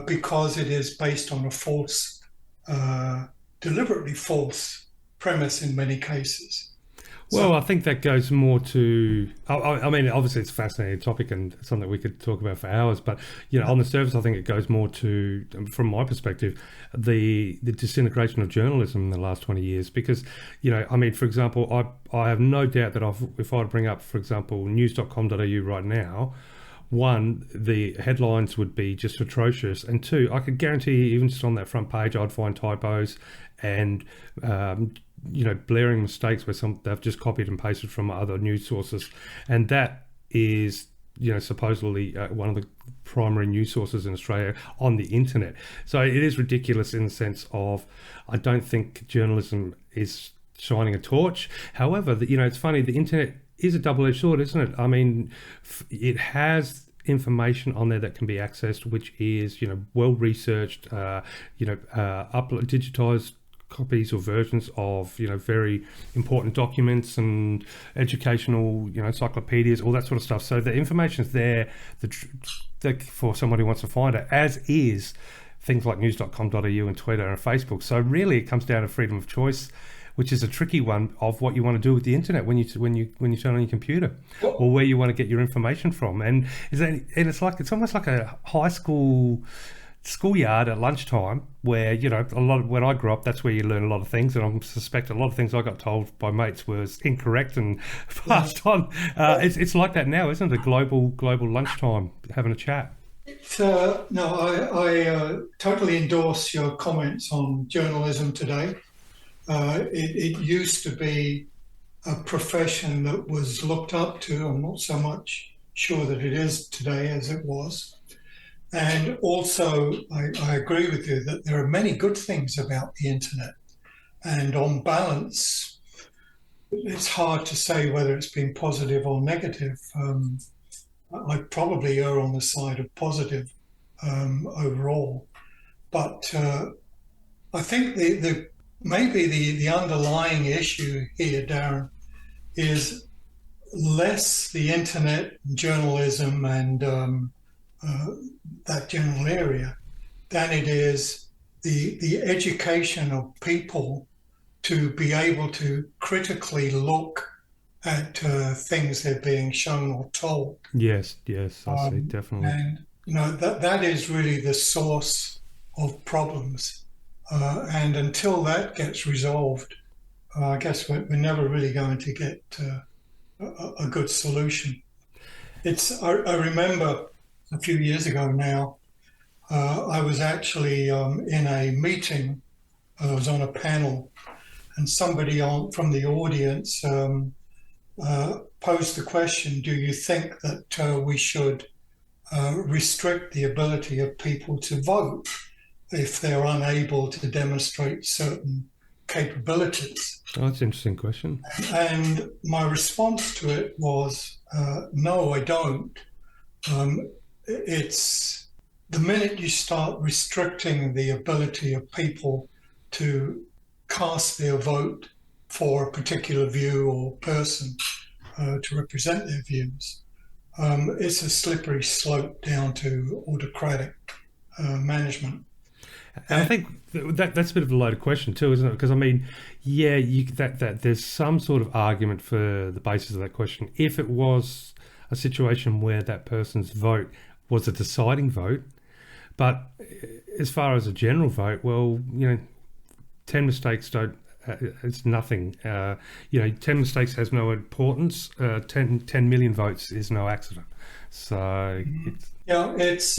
because it is based on a false, deliberately false premise in many cases. Well, I think that goes more to, I mean, obviously it's a fascinating topic and something we could talk about for hours, but, on the surface, I think it goes more to, from my perspective, the disintegration of journalism in the last 20 years. Because, I mean, for example, I have no doubt that if I were to bring up, for example, news.com.au right now, one, the headlines would be just atrocious. And two, I could guarantee even just on that front page, I'd find typos and, blaring mistakes where they've just copied and pasted from other news sources. And that is, supposedly one of the primary news sources in Australia on the internet. So it is ridiculous in the sense of, I don't think journalism is shining a torch. However, it's funny, the internet is a double-edged sword, isn't it? I mean, it has information on there that can be accessed, which is, well researched, digitized copies or versions of, very important documents and educational, encyclopedias, all that sort of stuff. So the information's there for somebody who wants to find it, as is things like news.com.au and Twitter and Facebook. So really it comes down to freedom of choice, which is a tricky one of what you want to do with the internet when you turn on your computer, or where you want to get your information from. And it's almost like a high schoolyard at lunchtime where, when I grew up, that's where you learn a lot of things. And I suspect a lot of things I got told by mates was incorrect and passed on. It's like that now, isn't it? A global lunchtime, having a chat. I totally endorse your comments on journalism today. It used to be a profession that was looked up to. I'm not so much sure that it is today as it was. And also, I agree with you that there are many good things about the internet. And on balance, it's hard to say whether it's been positive or negative. I'd probably err on the side of positive overall. But I think maybe the underlying issue here, Darren, is less the internet, journalism, and that general area than it is the education of people to be able to critically look at things they're being shown or told. Yes, I see, definitely. And that is really the source of problems. And until that gets resolved, I guess we're never really going to get a good solution. I remember a few years ago now, I was actually in a meeting. I was on a panel, and somebody from the audience posed the question, do you think that we should restrict the ability of people to vote if they're unable to demonstrate certain capabilities? Oh, that's an interesting question. And my response to it was, no, I don't. It's the minute you start restricting the ability of people to cast their vote for a particular view or person to represent their views, it's a slippery slope down to autocratic management. And I think that's a bit of a loaded question too, isn't it? Because I mean, yeah, that there's some sort of argument for the basis of that question. If it was a situation where that person's vote was a deciding vote, but as far as a general vote, well, 10 mistakes don't. It's nothing. 10 mistakes has no importance. 10 million votes is no accident. So it's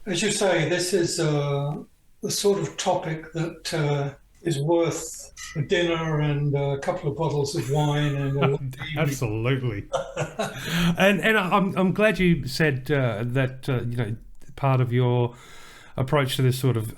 as you say, this is the sort of topic that is worth a dinner and a couple of bottles of wine and absolutely. and I'm glad you said that part of your approach to this sort of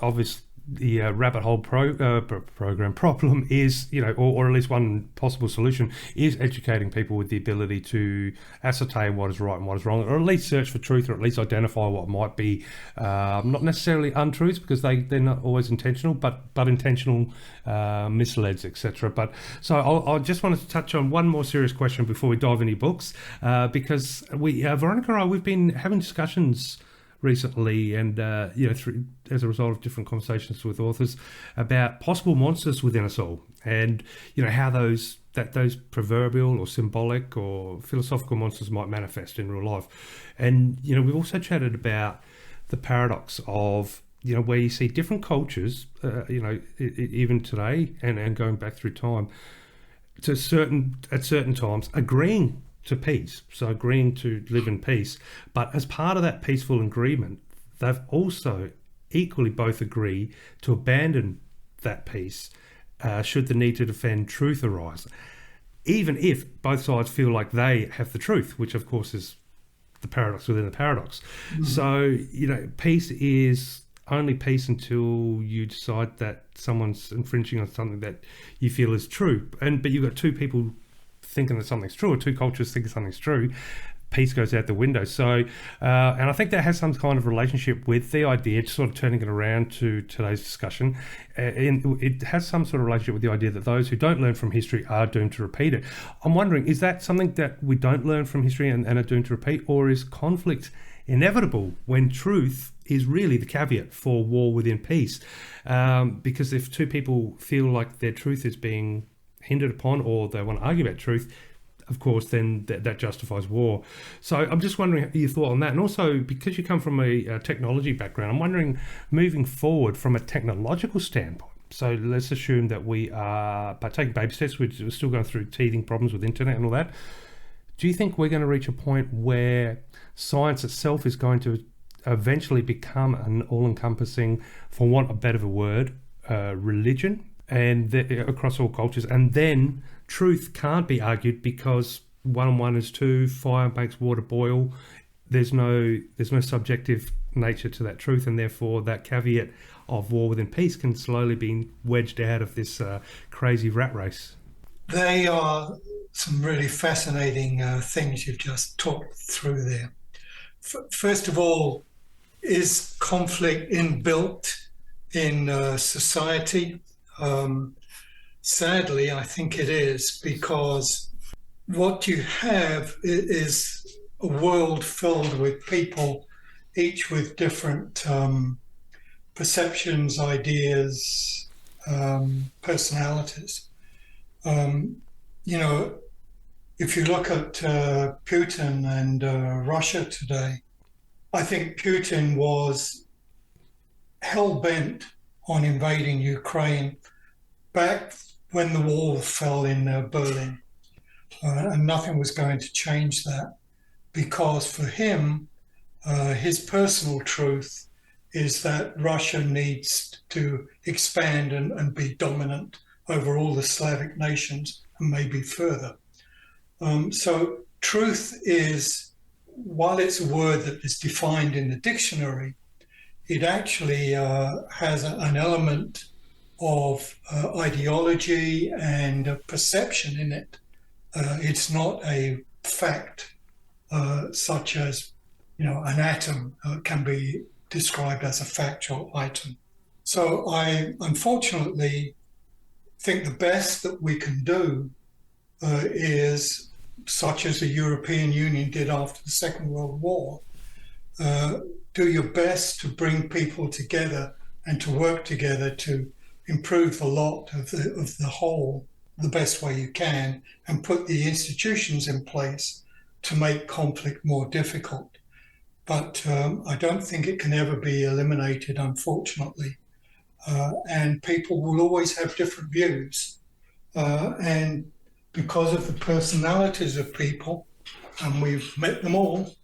the rabbit hole program problem is, or at least one possible solution is educating people with the ability to ascertain what is right and what is wrong, or at least search for truth, or at least identify what might be not necessarily untruths, because they're not always intentional, but intentional misleds, etc. But so I just wanted to touch on one more serious question before we dive into books, because Veronica and I, we've been having discussions recently, and as a result of different conversations with authors about possible monsters within us all, and how those proverbial or symbolic or philosophical monsters might manifest in real life. And we've also chatted about the paradox of where you see different cultures, even today and going back through time, at certain times agreeing to peace, so agreeing to live in peace. But as part of that peaceful agreement, they've also equally both agree to abandon that peace should the need to defend truth arise, even if both sides feel like they have the truth, which of course is the paradox within the paradox. Mm-hmm. So, peace is only peace until you decide that someone's infringing on something that you feel is true. But you've got two people thinking that something's true, or two cultures thinking something's true. Peace goes out the window. So, and I think that has some kind of relationship with the idea, sort of turning it around to today's discussion. It has some sort of relationship with the idea that those who don't learn from history are doomed to repeat it. I'm wondering, is that something that we don't learn from history and are doomed to repeat, or is conflict inevitable when truth is really the caveat for war within peace? Because if two people feel like their truth is being hindered upon, or they want to argue about truth, of course, then that justifies war. So I'm just wondering your thought on that. And also, because you come from a technology background, I'm wondering, moving forward from a technological standpoint, so let's assume that we are taking baby steps, we're still going through teething problems with internet and all that. Do you think we're going to reach a point where science itself is going to eventually become an all-encompassing, for want of a better word, religion, and across all cultures, and then truth can't be argued because 1 and 1 is 2, fire makes water boil, there's no subjective nature to that truth, and therefore that caveat of war within peace can slowly be wedged out of this crazy rat race? They are some really fascinating things you've just talked through there. First of all, is conflict inbuilt in society? Sadly, I think it is, because what you have is a world filled with people, each with different perceptions, ideas, personalities. If you look at Putin and Russia today, I think Putin was hell-bent on invading Ukraine back when the wall fell in Berlin. And nothing was going to change that, because for him, his personal truth is that Russia needs to expand and be dominant over all the Slavic nations and maybe further. So truth is, while it's a word that is defined in the dictionary, it actually has an element of ideology and perception in it. It's not a fact such as, an atom can be described as a factual item. So I unfortunately think the best that we can do is, such as the European Union did after the Second World War, do your best to bring people together and to work together to improve the lot of the whole the best way you can, and put the institutions in place to make conflict more difficult. But I don't think it can ever be eliminated, unfortunately. And people will always have different views. And because of the personalities of people, and we've met them all,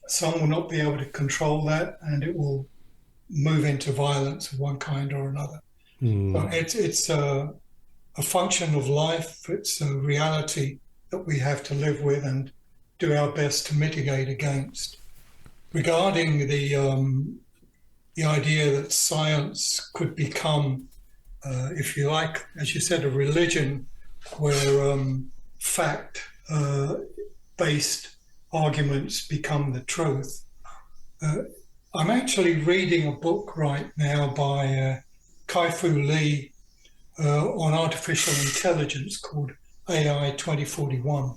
some will not be able to control that, and it will move into violence of one kind or another. So it's a function of life. It's a reality that we have to live with and do our best to mitigate against. Regarding the idea that science could become, if you like, as you said, a religion where fact-based arguments become the truth. I'm actually reading a book right now by Kai-Fu Lee on artificial intelligence called AI 2041.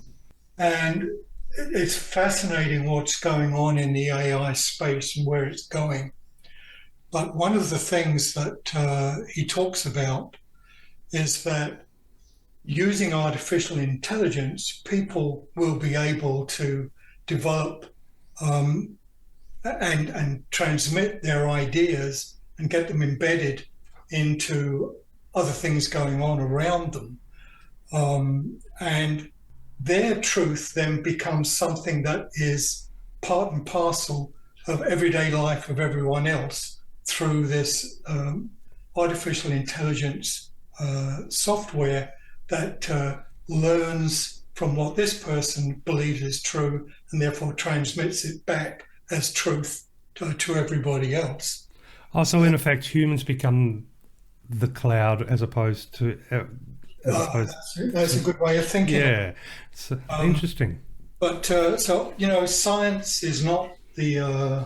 And it's fascinating what's going on in the AI space and where it's going. But one of the things that he talks about is that using artificial intelligence, people will be able to develop and transmit their ideas and get them embedded into other things going on around them. And their truth then becomes something that is part and parcel of everyday life of everyone else through this artificial intelligence software that learns from what this person believes is true and therefore transmits it back as truth to everybody else. So in effect, humans become the cloud as opposed to... That's a good way of thinking. Yeah, it's interesting. But science is not the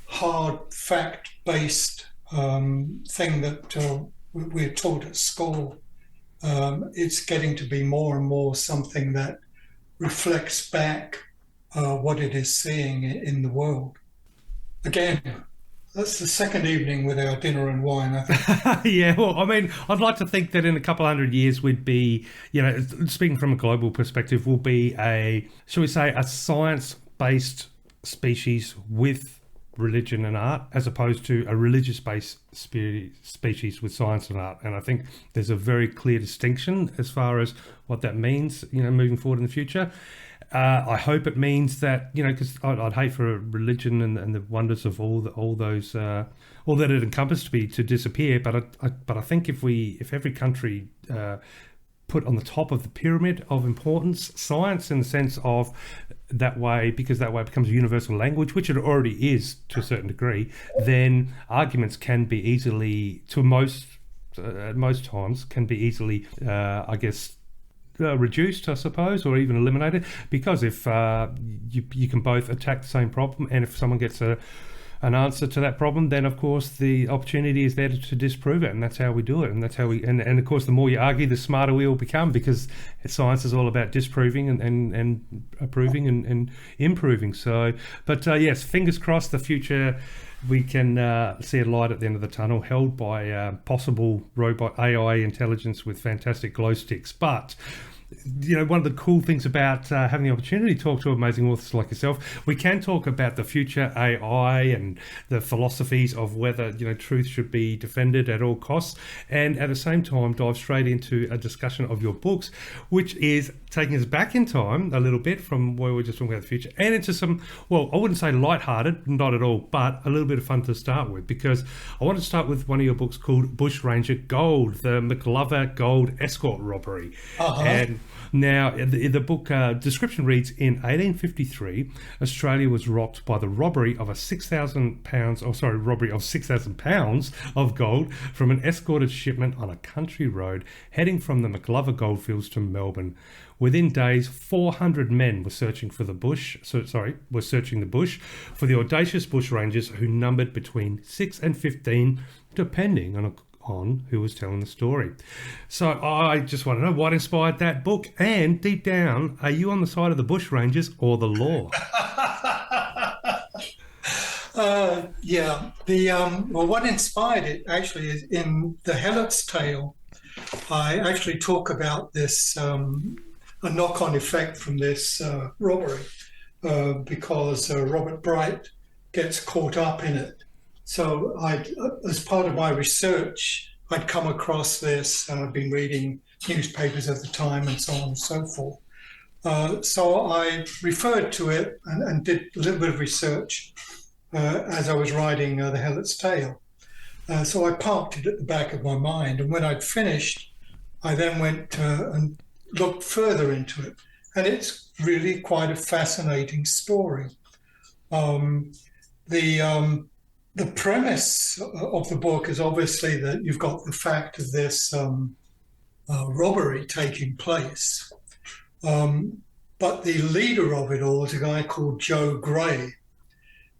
hard fact-based thing that we're taught at school. It's getting to be more and more something that reflects back what it is seeing in the world. Again, that's the second evening with our dinner and wine, I think. Yeah, well, I mean, I'd like to think that in a couple 100 years we'd be, speaking from a global perspective, we'll be a science-based species with religion and art, as opposed to a religious-based species with science and art. And I think there's a very clear distinction as far as what that means, moving forward in the future. I hope it means that, because I'd hate for a religion and the wonders of all those, all that it encompassed to disappear. But I think if every country put on the top of the pyramid of importance science, in the sense of that way, because that way it becomes a universal language, which it already is to a certain degree, then arguments can be easily, at most times, can be easily, reduced, I suppose, or even eliminated, because if you can both attack the same problem, and if someone gets an answer to that problem, then of course the opportunity is there to disprove it, and that's how we do it, and that's how we and of course the more you argue, the smarter we all become, because science is all about disproving and approving and improving. So but yes, fingers crossed the future we can see a light at the end of the tunnel, held by possible robot AI intelligence with fantastic glow sticks. But one of the cool things about having the opportunity to talk to amazing authors like yourself, we can talk about the future AI and the philosophies of whether truth should be defended at all costs, and at the same time dive straight into a discussion of your books, which is taking us back in time a little bit from where we're just talking about the future and into some, well, I wouldn't say lighthearted, not at all, but a little bit of fun to start with, because I want to start with one of your books called Bushranger Gold, the McLover Gold escort robbery. And Now, the book description reads, in 1853, Australia was rocked by the robbery of £6,000 of gold from an escorted shipment on a country road heading from the McLover goldfields to Melbourne. Within days, 400 men were searching the bush for the audacious bushrangers who numbered between 6 and 15, depending on who was telling the story. So I just want to know what inspired that book, and deep down, are you on the side of the bushrangers or the law? Well, what inspired it actually is in the Helots tale. I actually talk about this a knock-on effect from this robbery because Robert Bright gets caught up in it. So as part of my research, I'd come across this. I've been reading newspapers at the time and so on and so forth. So I referred to it and did a little bit of research as I was writing the Helots tale. So I parked it at the back of my mind. And when I'd finished, I then went and looked further into it. And it's really quite a fascinating story. The premise of the book is obviously that you've got the fact of this robbery taking place. But the leader of it all is a guy called Joe Gray.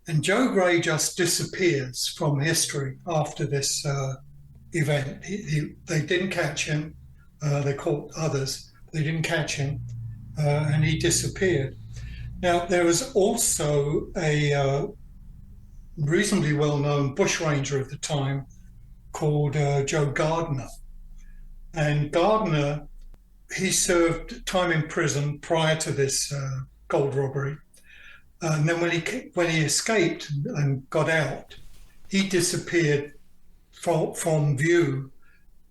And Joe Gray just disappears from history after this event. They didn't catch him. They caught others. They didn't catch him. And he disappeared. Now, there was also a reasonably well-known bushranger of the time called Joe Gardner. And Gardner, he served time in prison prior to this gold robbery. And then when he escaped and got out, he disappeared from view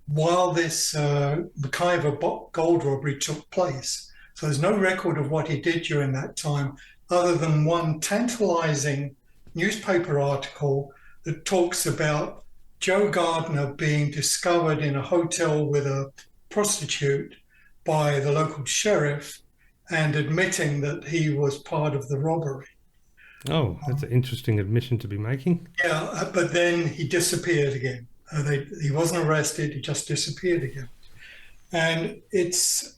while this McIver gold robbery took place. So there's no record of what he did during that time, other than one tantalizing newspaper article that talks about Joe Gardner being discovered in a hotel with a prostitute by the local sheriff and admitting that he was part of the robbery. Oh, that's an interesting admission to be making. Yeah, but then he disappeared again. He wasn't arrested, he just disappeared again. And it's,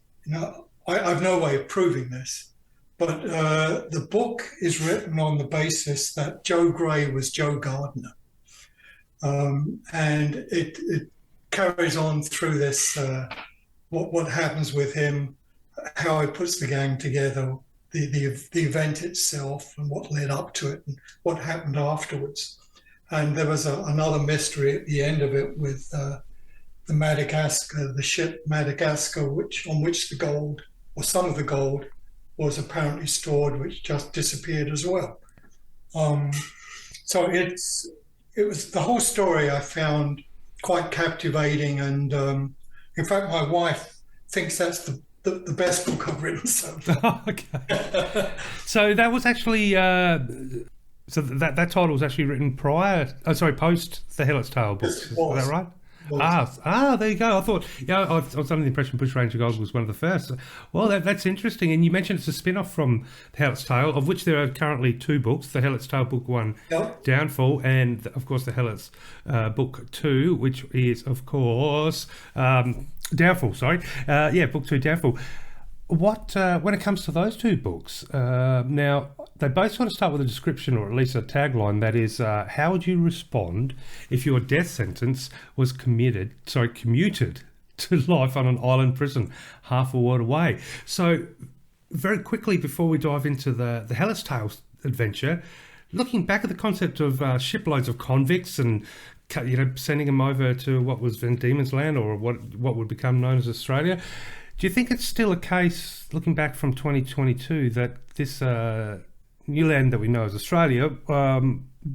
I've no way of proving this, but the book is written on the basis that Joe Gray was Joe Gardner. And it carries on through this, what happens with him, how he puts the gang together, the event itself and what led up to it and what happened afterwards. And there was another mystery at the end of it with the ship Madagascar, on which the gold, or some of the gold, was apparently stored, which just disappeared as well. So it was the whole story I found quite captivating, and in fact, my wife thinks that's the best book I've written so far. Okay. So that was actually so that title was actually written post the Helots Tale books. Is that right? There you go. I thought, I was under the impression Bushranger Gold was one of the first. Well, that's interesting. And you mentioned it's a spin-off from the Helots Tale, of which there are currently 2 books: the Helots Tale Book 1, Yep. Downfall, and of course the Helots Book 2, which is of course Downfall. Sorry, Book 2, Downfall. What when it comes to those 2 books, now they both sort of start with a description, or at least a tagline that is, how would you respond if your death sentence was commuted to life on an island prison half a world away? So very quickly, before we dive into the Helots Tale adventure, looking back at the concept of shiploads of convicts and sending them over to what was Van Diemen's Land, or what would become known as Australia, do you think it's still a case, looking back from 2022, that this new land that we know as Australia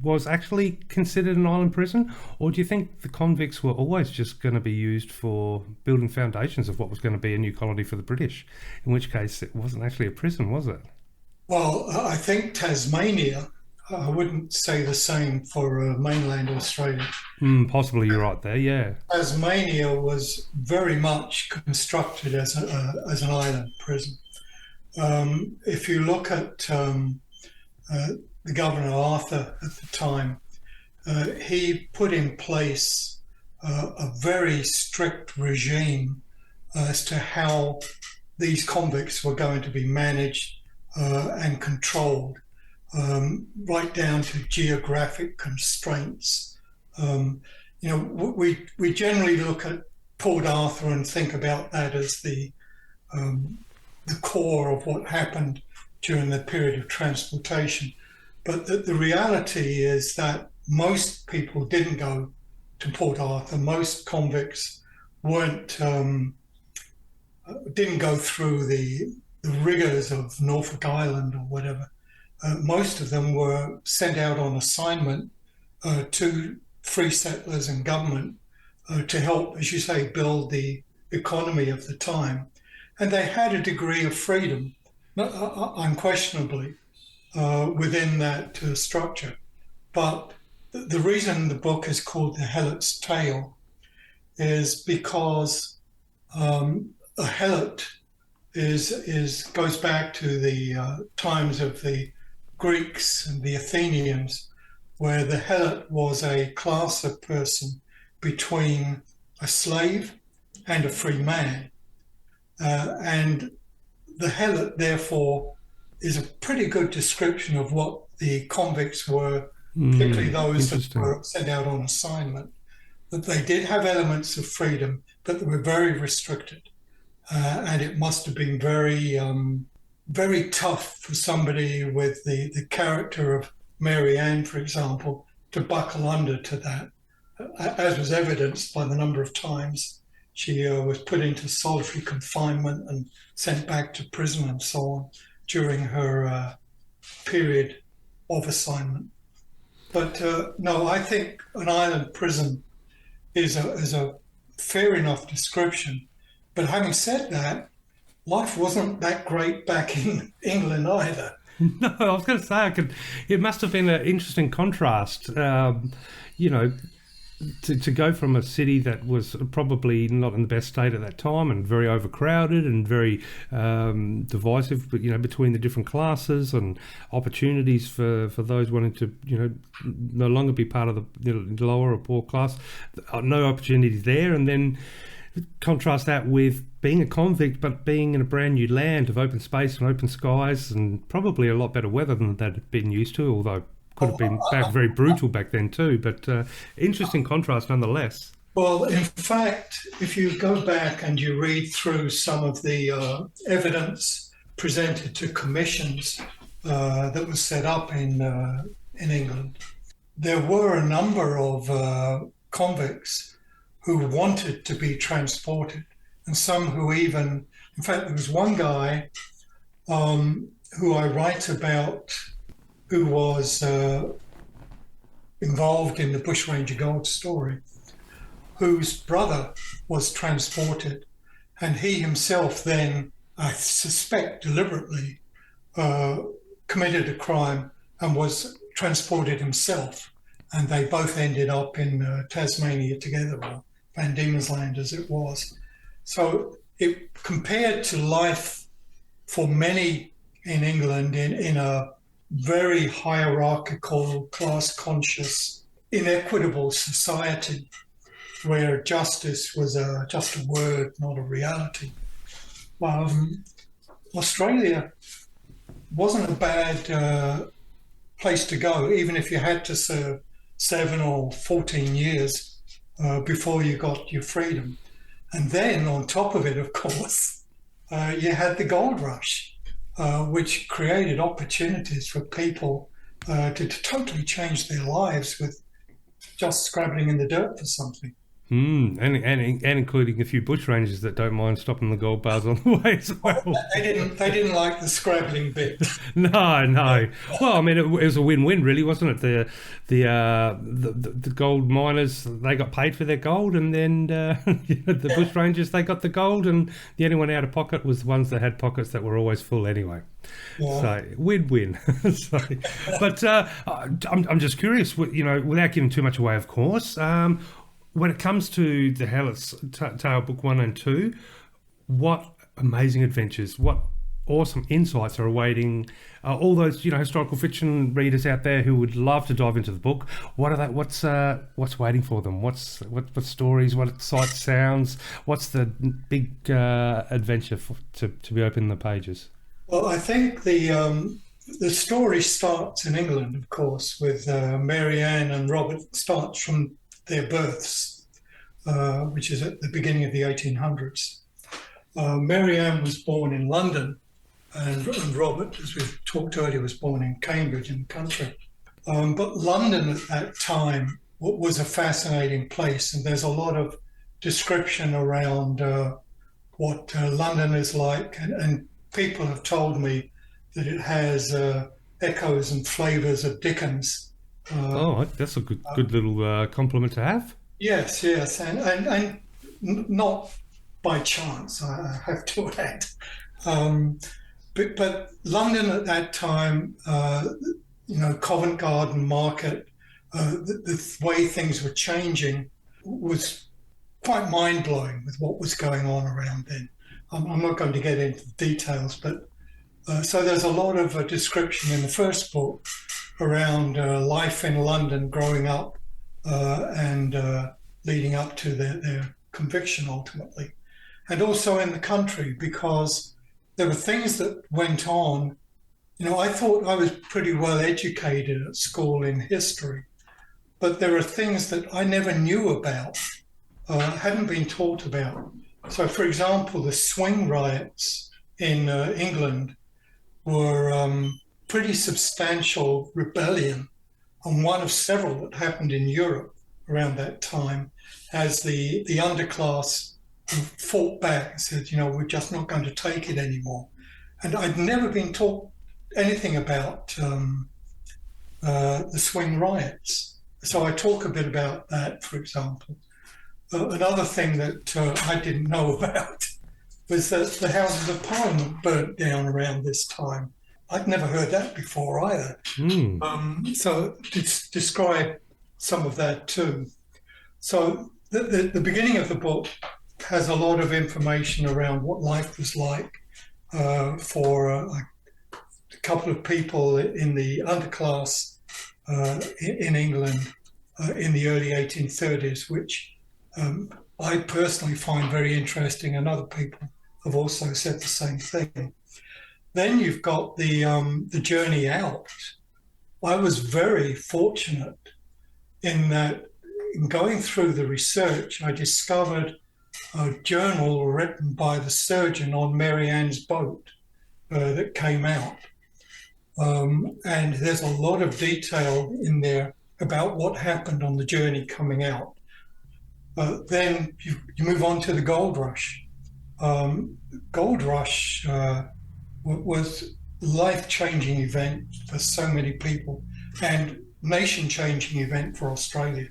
was actually considered an island prison? Or do you think the convicts were always just going to be used for building foundations of what was going to be a new colony for the British? In which case, it wasn't actually a prison, was it? Well, I think Tasmania I wouldn't say the same for mainland Australia. Possibly you're right there, yeah. Tasmania was very much constructed as an island prison. If you look at the Governor Arthur at the time, he put in place a very strict regime as to how these convicts were going to be managed and controlled, right down to geographic constraints. We generally look at Port Arthur and think about that as the core of what happened during the period of transportation. But the reality is that most people didn't go to Port Arthur. Most convicts didn't go through the rigors of Norfolk Island or whatever. Most of them were sent out on assignment to free settlers and government to help, as you say, build the economy of the time. And they had a degree of freedom, unquestionably, within that structure. But the reason the book is called The Helots' Tale is because a helot goes back to the times of the Greeks and the Athenians, where the helot was a class of person between a slave and a free man. And the helot, therefore, is a pretty good description of what the convicts were, particularly those that were sent out on assignment, that they did have elements of freedom, but they were very restricted. And it must have been very, very tough for somebody with the character of Mary Ann, for example, to buckle under to that, as was evidenced by the number of times she was put into solitary confinement and sent back to prison and so on during her period of assignment. But no, I think an island prison is a fair enough description. But having said that, life wasn't that great back in England either. No, I was going to say, it must have been an interesting contrast, to go from a city that was probably not in the best state at that time and very overcrowded and very divisive, but, between the different classes and opportunities for those wanting to, no longer be part of the lower or poor class, no opportunities there. And then contrast that with being a convict, but being in a brand new land of open space and open skies and probably a lot better weather than they'd been used to, although could have been very brutal back then too. But interesting contrast nonetheless. Well, in fact, if you go back and you read through some of the evidence presented to commissions that was set up in England, there were a number of convicts who wanted to be transported, and some who even, in fact, there was one guy who I write about who was involved in the Bushranger Gold story, whose brother was transported, and he himself then, I suspect deliberately, committed a crime and was transported himself, and they both ended up in Tasmania together, or Van Diemen's Land as it was. So it compared to life for many in England in a very hierarchical, class-conscious, inequitable society where justice was just a word, not a reality. Australia wasn't a bad place to go, even if you had to serve 7 or 14 years before you got your freedom. And then on top of it, of course, you had the gold rush, which created opportunities for people to totally change their lives with just scrabbling in the dirt for something. And including a few bushrangers that don't mind stopping the gold bars on the way as well. They didn't like the scrabbling bit. No. Well, I mean, it was a win-win, really, wasn't it? The gold miners, they got paid for their gold, and then the bushrangers, they got the gold, and the only one out of pocket was the ones that had pockets that were always full anyway. Yeah. So win-win. But I'm just curious, without giving too much away, of course. When it comes to the Helots Tale Book 1 and 2, what amazing adventures, what awesome insights are awaiting all those historical fiction readers out there who would love to dive into the book. What's waiting for them? What stories, what sights, sounds, what's the big adventure to be opening the pages? Well, I think the story starts in England, of course, with Mary Ann and Robert. Starts from their births, which is at the beginning of the 1800s. Mary Ann was born in London, and Robert, as we've talked earlier, was born in Cambridge in the country. But London at that time was a fascinating place, and there's a lot of description around what London is like, and people have told me that it has echoes and flavours of Dickens. That's a good little compliment to have. Yes, and not by chance, I have to add. But London at that time, Covent Garden Market, the way things were changing was quite mind-blowing with what was going on around then. I'm not going to get into the details, but so there's a lot of description in the first book around life in London growing up and leading up to their conviction ultimately. And also in the country, because there were things that went on. I thought I was pretty well educated at school in history, but there are things that I never knew about, hadn't been taught about. So, for example, the swing riots in England were pretty substantial rebellion, and one of several that happened in Europe around that time, as the underclass fought back and said, we're just not going to take it anymore. And I'd never been taught anything about the swing riots. So I talk a bit about that, for example. Another thing that I didn't know about was that the Houses of Parliament burnt down around this time. I'd never heard that before either. So describe some of that too. So the beginning of the book has a lot of information around what life was like for a couple of people in the underclass in England in the early 1830s, which I personally find very interesting, and other people have also said the same thing. Then you've got the journey out. I was very fortunate in that in going through the research, I discovered a journal written by the surgeon on Mary Ann's boat that came out. And there's a lot of detail in there about what happened on the journey coming out. Then you move on to the gold rush. Gold rush was a life-changing event for so many people, and nation-changing event for Australia.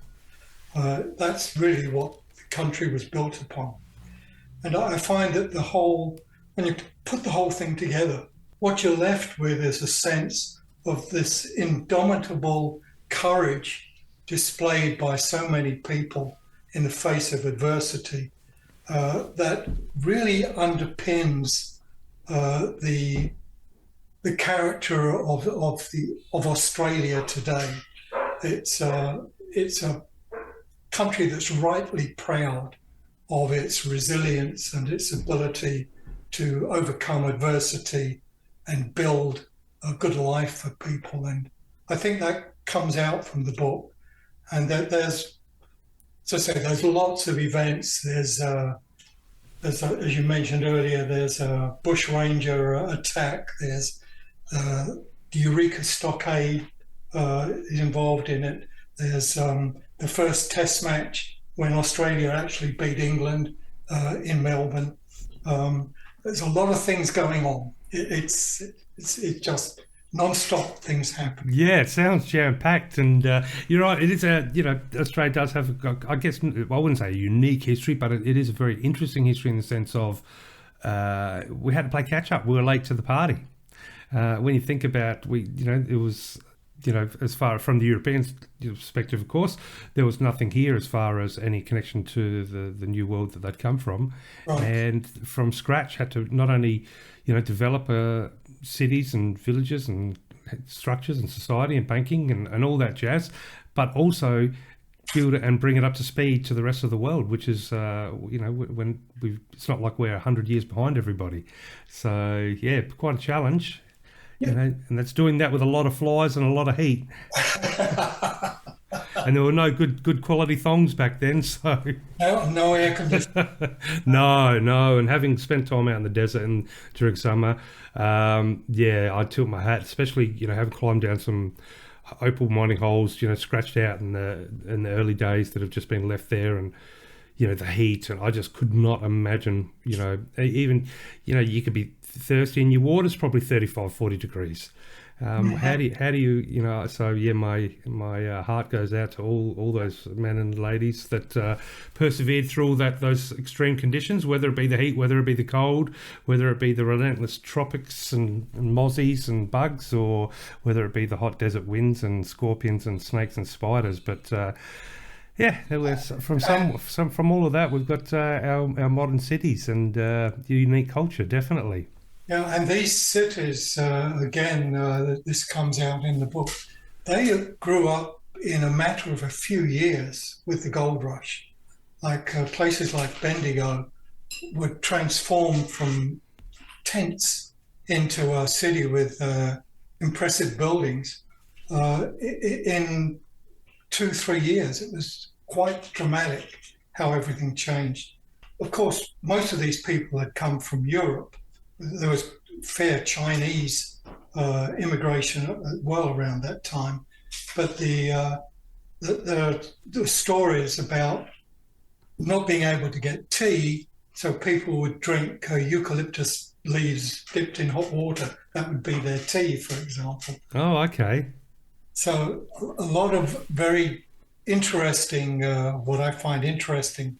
That's really what the country was built upon. And I find that when you put the whole thing together, what you're left with is a sense of this indomitable courage displayed by so many people in the face of adversity that really underpins the character of Australia today. It's a country that's rightly proud of its resilience and its ability to overcome adversity and build a good life for people. And I think that comes out from the book. And that there's lots of events. There's as you mentioned earlier, there's a bushranger attack. There's the Eureka Stockade is involved in it. There's the first test match when Australia actually beat England in Melbourne. There's a lot of things going on. It's just non-stop things happen. Yeah, it sounds jam-packed, and you're right. It is Australia does have, I guess, I wouldn't say a unique history, but it is a very interesting history in the sense of we had to play catch-up. We were late to the party. When you think about, it was, as far from the European perspective, of course, there was nothing here as far as any connection to the new world that they'd come from. Right. And from scratch had to not only, develop cities and villages and structures and society and banking and all that jazz, but also build it and bring it up to speed to the rest of the world, which is, when it's not like we're 100 years behind everybody. So, yeah, quite a challenge. And that's doing that with a lot of flies and a lot of heat. And there were no good quality thongs back then, so No air conditioning. no. And having spent time out in the desert and during summer, I tilt my hat, especially having climbed down some opal mining holes, scratched out in the early days that have just been left there, and the heat, and I just could not imagine, even you could be thirsty and your water's probably 35, 40 degrees. How do you so yeah, my heart goes out to all those men and ladies that persevered through all those extreme conditions, whether it be the heat, whether it be the cold, whether it be the relentless tropics and mozzies and bugs, or whether it be the hot desert winds and scorpions and snakes and spiders. But there was from all of that, we've got our modern cities and unique culture, definitely. Yeah, and these cities, this comes out in the book, they grew up in a matter of a few years with the gold rush. Like places like Bendigo were transformed from tents into a city with impressive buildings in 2-3 years. It was quite dramatic how everything changed. Of course, most of these people had come from Europe. There was fair Chinese immigration well around that time, but the stories about not being able to get tea, so people would drink eucalyptus leaves dipped in hot water. That would be their tea, for example. Oh, okay. So a lot of very interesting, what I find interesting,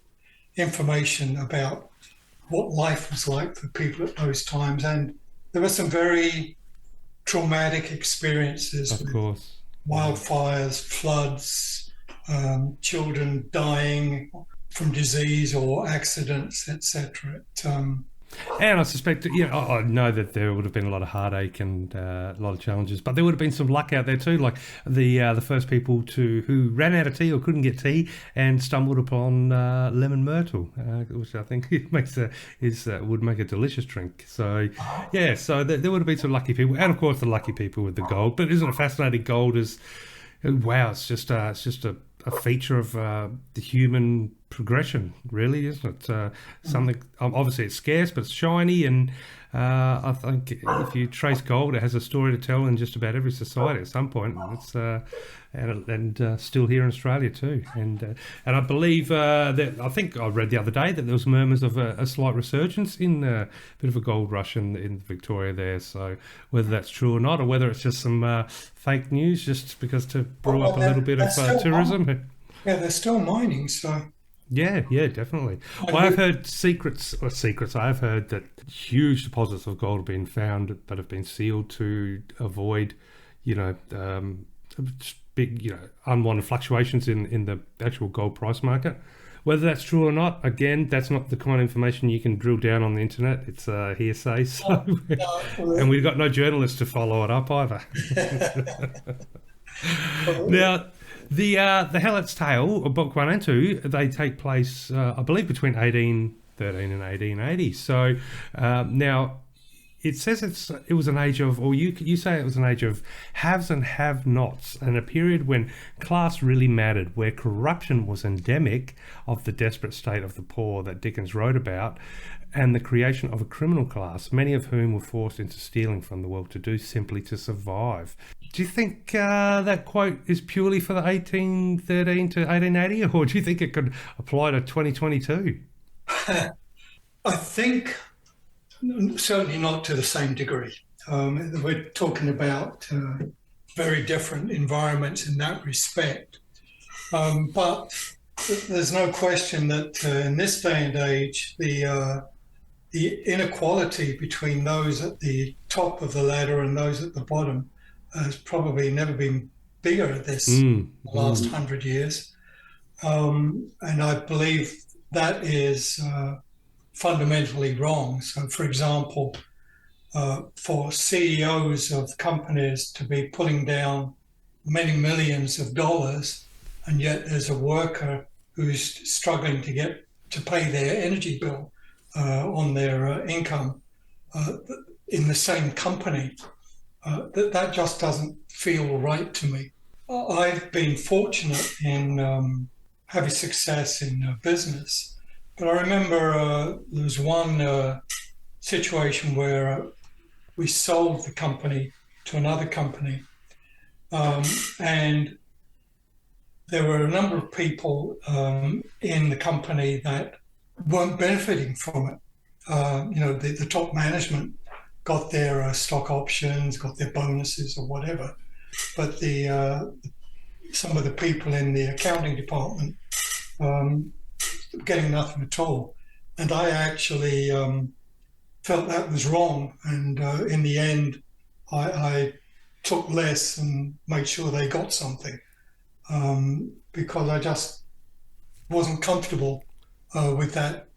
information about what life was like for people at those times. And there were some very traumatic experiences. Of course. Wildfires, floods, children dying from disease or accidents, etc. And I suspect, I know that there would have been a lot of heartache and a lot of challenges, but there would have been some luck out there too, like the first people who ran out of tea or couldn't get tea and stumbled upon lemon myrtle, which I think would make a delicious drink. So, so there would have been some lucky people, and of course the lucky people with the gold. But isn't it fascinating? Gold is, wow, it's just a feature of the human progression, really, isn't it? Something, obviously it's scarce, but it's shiny, and I think if you trace gold, it has a story to tell in just about every society at some point. It's and still here in Australia too. And I believe that, I think I read the other day that there was murmurs of a slight resurgence in a bit of a gold rush in Victoria there. So whether that's true or not, or whether it's just some fake news, just because to brew up a little bit of tourism. Yeah, they're still mining, so. Yeah, definitely. Well, I've heard secrets. I've heard that huge deposits of gold have been found that have been sealed to avoid, big, unwanted fluctuations in the actual gold price market. Whether that's true or not, again, that's not the kind of information you can drill down on the internet. It's hearsay, so and we've got no journalists to follow it up either. Now, the Helots' Tale, Book 1 and 2, they take place, I believe, between 1813 and 1880. So now, it says it was an age of, or you say it was an age of haves and have-nots, and a period when class really mattered, where corruption was endemic of the desperate state of the poor that Dickens wrote about, and the creation of a criminal class, many of whom were forced into stealing from the well-to-do simply to survive. Do you think that quote is purely for the 1813 to 1880, or do you think it could apply to 2022? I think certainly not to the same degree. We're talking about very different environments in that respect. But there's no question that in this day and age, the inequality between those at the top of the ladder and those at the bottom has probably never been bigger this last 100 years. And I believe that is fundamentally wrong. So, for example, for CEOs of companies to be pulling down many millions of dollars, and yet there's a worker who's struggling to pay their energy bill on their income in the same company, that just doesn't feel right to me. I've been fortunate in having success in business, but I remember there was one situation where we sold the company to another company, and there were a number of people in the company that weren't benefiting from it. The top management got their stock options, got their bonuses or whatever, but some of the people in the accounting department getting nothing at all. And I actually felt that was wrong, and in the end I took less and made sure they got something, because I just wasn't comfortable with that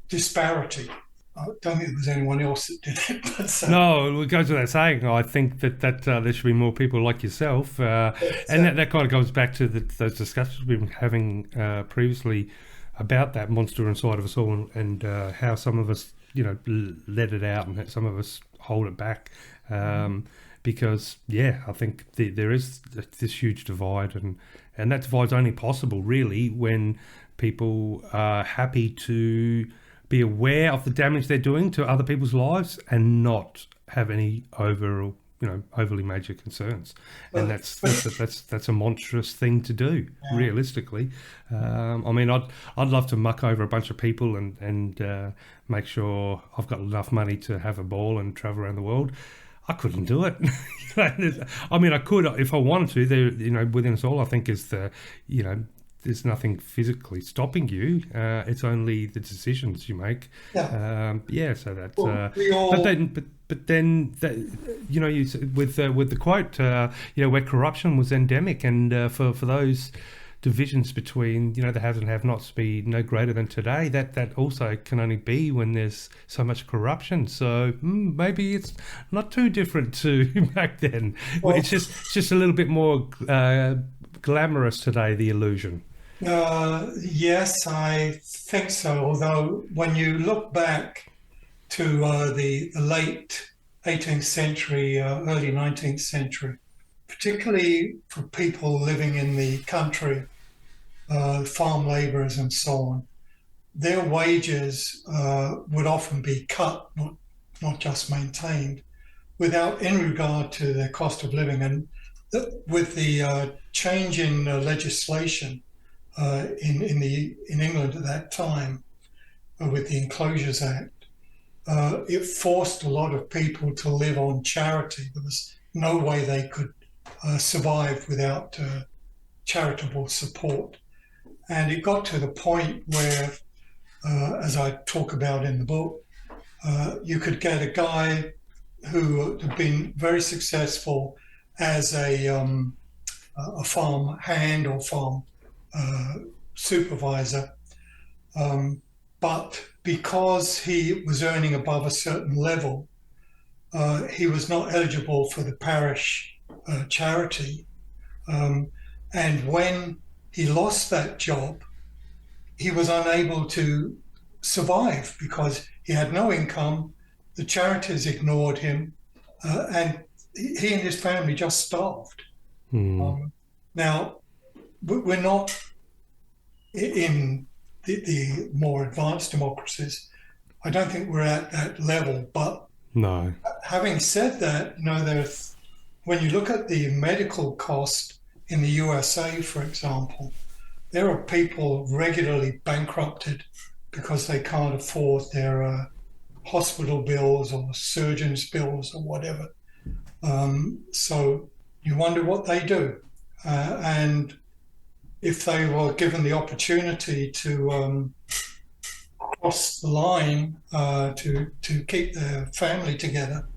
disparity. I don't think there was anyone else that did it. But, no, it goes without saying. I think that there should be more people like yourself, and that kind of goes back to those discussions we've been having previously about that monster inside of us all, and how some of us, let it out, and some of us hold it back. Because I think there is this huge divide, and that divide's only possible really when people are happy to be aware of the damage they're doing to other people's lives and not have any overly major concerns. And that's a monstrous thing to do, realistically. I'd love to muck over a bunch of people and make sure I've got enough money to have a ball and travel around the world. I couldn't do it. I could if I wanted to. There, within us all, I think is there's nothing physically stopping you. It's only the decisions you make. So that's. But then you with the quote, where corruption was endemic, and for those divisions between the haves and have-nots be no greater than today, that also can only be when there's so much corruption. So maybe it's not too different to back then. It's just a little bit more glamorous today, the illusion. Yes, I think so. Although when you look back to the late 18th century, early 19th century, particularly for people living in the country, farm labourers and so on, their wages would often be cut, not just maintained, without in regard to their cost of living. And with the change in legislation in England at that time, with the Enclosures Act, it forced a lot of people to live on charity. There was no way they could survive without charitable support. And it got to the point where, as I talk about in the book, you could get a guy who had been very successful as a farm hand or farm supervisor, but because he was earning above a certain level, he was not eligible for the parish charity. And when he lost that job, he was unable to survive because he had no income, the charities ignored him, and he and his family just starved. Now, we're not in the more advanced democracies. I don't think we're at that level, but no. Having said that, when you look at the medical cost in the USA, for example, there are people regularly bankrupted because they can't afford their hospital bills or surgeon's bills or whatever. So you wonder what they do. And if they were given the opportunity to cross the line to keep their family together,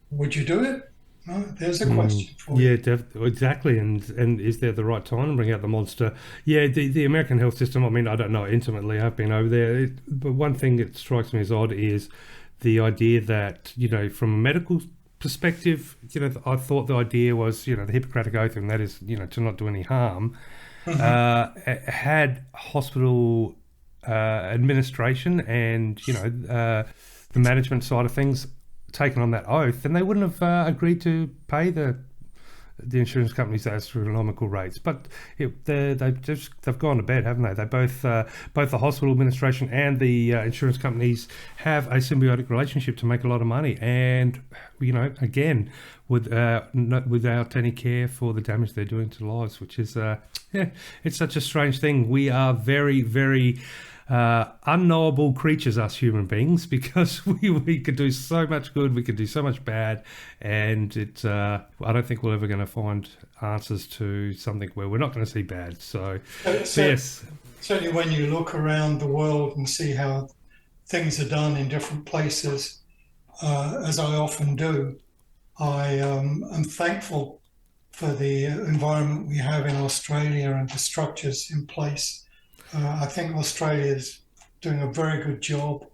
would you do it? No, there's a question for you. Yeah, exactly. And is there the right time to bring out the monster? Yeah, the American health system, I mean, I don't know it intimately. I've been over there. But one thing that strikes me as odd is the idea that, from a medical perspective, I thought the idea was, the Hippocratic Oath, and that is, to not do any harm, had hospital administration and, the management side of things taken on that oath, then they wouldn't have agreed to pay the insurance companies astronomical rates. But they've gone to bed, haven't they? They both the hospital administration and the insurance companies have a symbiotic relationship to make a lot of money, and again, without any care for the damage they're doing to lives, which is it's such a strange thing. We are very, very unknowable creatures, us human beings, because we could do so much good, we could do so much bad, and I don't think we're ever going to find answers to something where we're not going to see bad. So yes, certainly when you look around the world and see how things are done in different places, as I often do, I am thankful for the environment we have in Australia and the structures in place. I think Australia is doing a very good job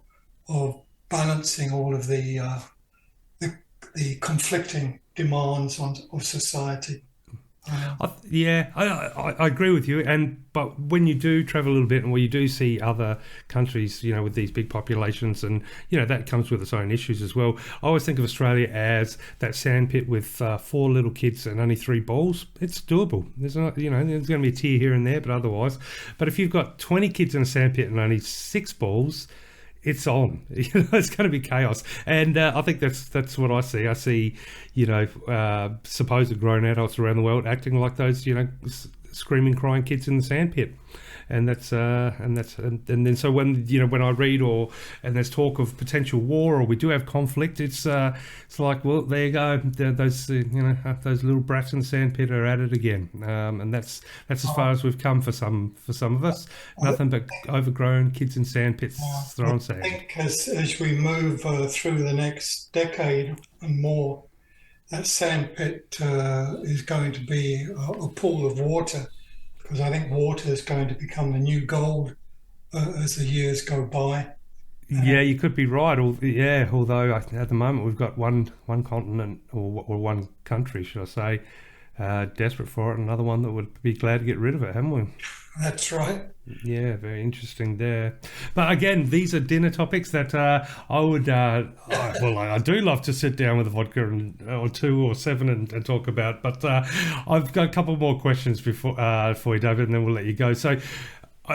of balancing all of the conflicting demands of society. I agree with you. But when you do travel a little bit and when you do see other countries, with these big populations, and that comes with its own issues as well. I always think of Australia as that sandpit with 4 little kids and only 3 balls. It's doable. There's not, there's going to be a tear here and there, but otherwise. But if you've got 20 kids in a sandpit and only 6 balls, it's on. It's going to be chaos, and I think that's what I see. I see, supposed grown adults around the world acting like those, screaming, crying kids in the sandpit, and then so when I read and there's talk of potential war or we do have conflict, it's like, well, there you go, those little brats in the sandpit are at it again, and that's as far as we've come for some of us. Nothing but overgrown kids in sandpits throwing sand. I think as we move through the next decade and more, that sandpit is going to be a pool of water, because I think water is going to become the new gold as the years go by. Yeah, you could be right. Although at the moment we've got one continent or one country, should I say, desperate for it, and another one that would be glad to get rid of it, haven't we? That's right. Yeah, very interesting there. But again, these are dinner topics that I would, I do love to sit down with a vodka or 2 or 7 and talk about. But I've got a couple more questions for you, David, and then we'll let you go. So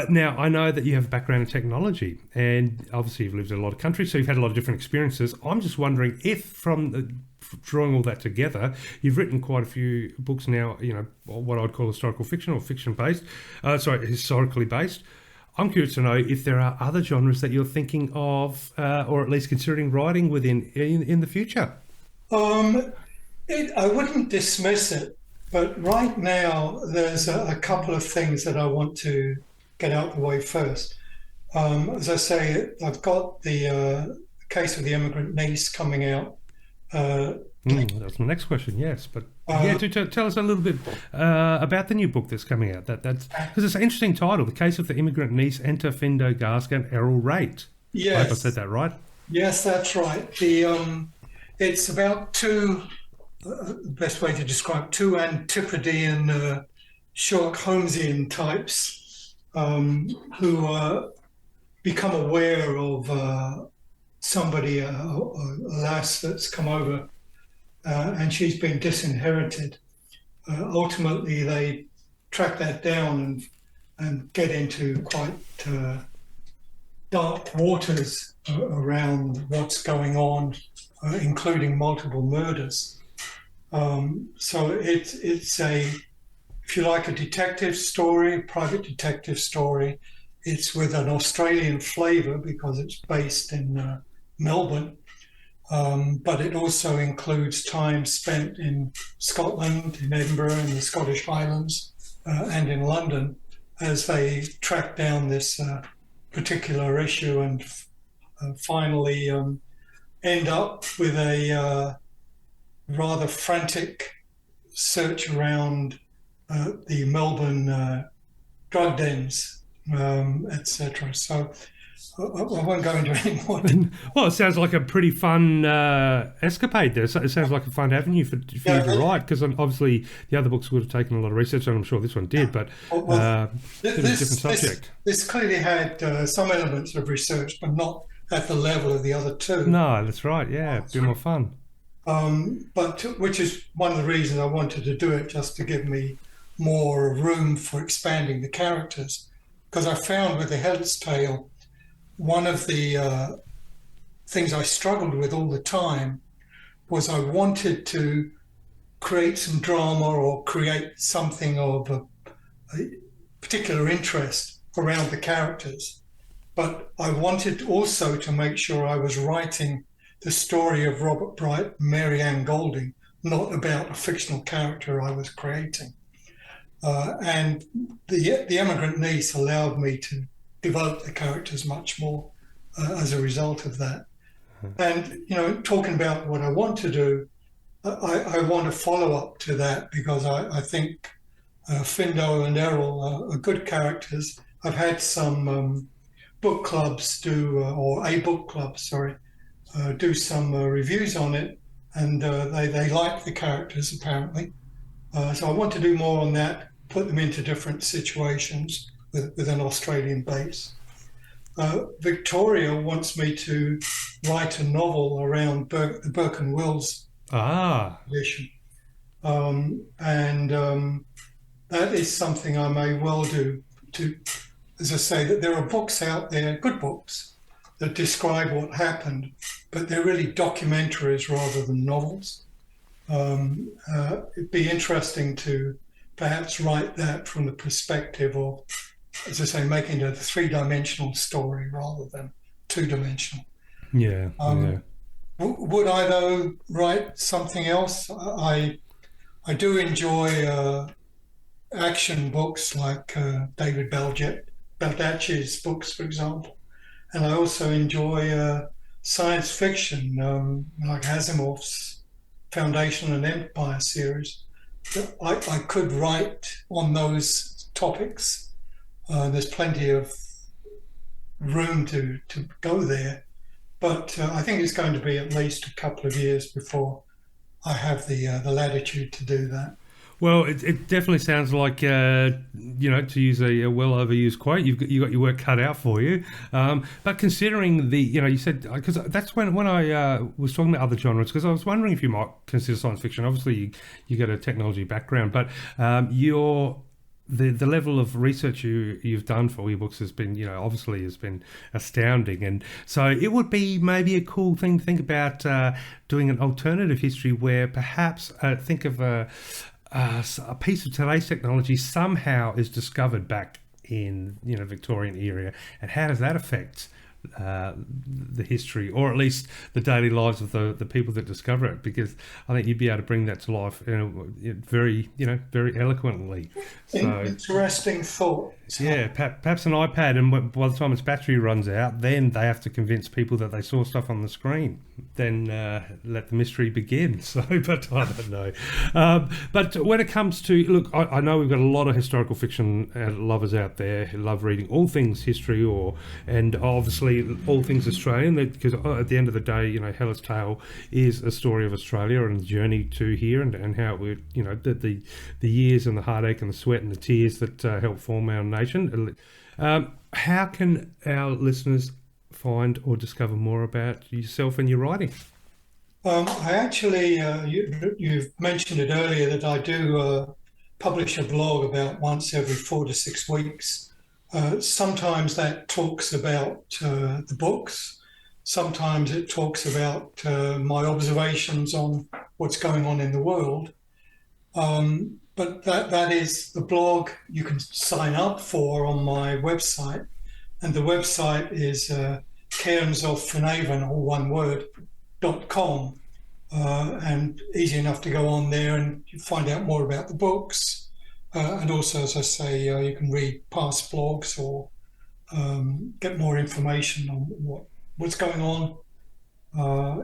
now I know that you have a background in technology, and obviously you've lived in a lot of countries, so you've had a lot of different experiences. I'm just wondering if from drawing all that together, you've written quite a few books now, what I'd call historical fiction or fiction-based, historically based. I'm curious to know if there are other genres that you're thinking of, or at least considering writing within in the future. I wouldn't dismiss it, but right now there's a couple of things that I want to get out the way first. As I say, I've got the case of the immigrant niece coming out. That's my next question. Yes, but tell us a little bit about the new book that's coming out. That's because it's an interesting title: "The Case of the Immigrant Niece, Enter Findo Garska and Errol Raitt." Yes, I hope I said that right. Yes, that's right. It's about two. Best way to describe two Antipodean Sherlock Holmesian types who become aware of somebody, a lass that's come over, and she's been disinherited. Ultimately, they track that down and get into quite dark waters around what's going on, including multiple murders. So it's a, if you like, a detective story, private detective story. It's with an Australian flavour because it's based in Melbourne, but it also includes time spent in Scotland, in Edinburgh, in the Scottish Highlands, and in London as they track down this particular issue and finally end up with a rather frantic search around the Melbourne drug dens, etc. So I won't go into any more. Well, it sounds like a pretty fun escapade there. It sounds like a fun avenue for you to write, because obviously the other books would have taken a lot of research, and I'm sure this one did, but it's a different subject. This clearly had some elements of research, but not at the level of the other two. No, that's right, yeah, a bit more fun. But which is one of the reasons I wanted to do it, just to give me more room for expanding the characters. Because I found with The Headless Tale, one of the things I struggled with all the time was I wanted to create some drama or create something of a particular interest around the characters. But I wanted also to make sure I was writing the story of Robert Bright, Mary Ann Golding, not about a fictional character I was creating. And the Immigrant Niece allowed me to develop the characters much more as a result of that. And, talking about what I want to do, I want a follow-up to that, because I think Findo and Errol are good characters. I've had some book clubs do some reviews on it, and they like the characters, apparently. So I want to do more on that, put them into different situations with an Australian base. Victoria wants me to write a novel around the Burke and Wills edition. That is something I may well do, as I say, that there are books out there, good books, that describe what happened, but they're really documentaries rather than novels. It'd be interesting to perhaps write that from the perspective of, as I say, making it a three-dimensional story rather than two-dimensional. Yeah. Would I, though, write something else? I do enjoy action books like David Baldacci's books, for example. And I also enjoy science fiction, like Asimov's Foundation and Empire series. I could write on those topics. There's plenty of room to go there. But I think it's going to be at least a couple of years before I have the latitude to do that. Well, it definitely sounds like, to use a well overused quote, you got your work cut out for you. But considering you said, because that's when I was talking about other genres, because I was wondering if you might consider science fiction. Obviously, you got a technology background, but the level of research you've done for your books has been, obviously has been astounding. And so it would be maybe a cool thing to think about doing an alternative history where perhaps think of a piece of today's technology somehow is discovered back in Victorian era, and how does that affect the history, or at least the daily lives of the people that discover it? Because I think you'd be able to bring that to life very eloquently. So, interesting thought. Yeah, perhaps an iPad, and by the time its battery runs out, then they have to convince people that they saw stuff on the screen. Then let the mystery begin. So, but I don't know. But when it comes to, look, I know we've got a lot of historical fiction lovers out there who love reading all things history, and obviously all things Australian, because at the end of the day, Headless Tale is a story of Australia and the journey to here, and how we, the years and the heartache and the sweat and the tears that help form our nation. How can our listeners find or discover more about yourself and your writing? I actually, you've mentioned it earlier, that I do publish a blog about once every 4 to 6 weeks. Sometimes that talks about the books. Sometimes it talks about my observations on what's going on in the world. But that is the blog you can sign up for on my website. And the website is Cairns of Finavon, all one word, .com. And easy enough to go on there and find out more about the books. And also, as I say, you can read past blogs or get more information on what's going on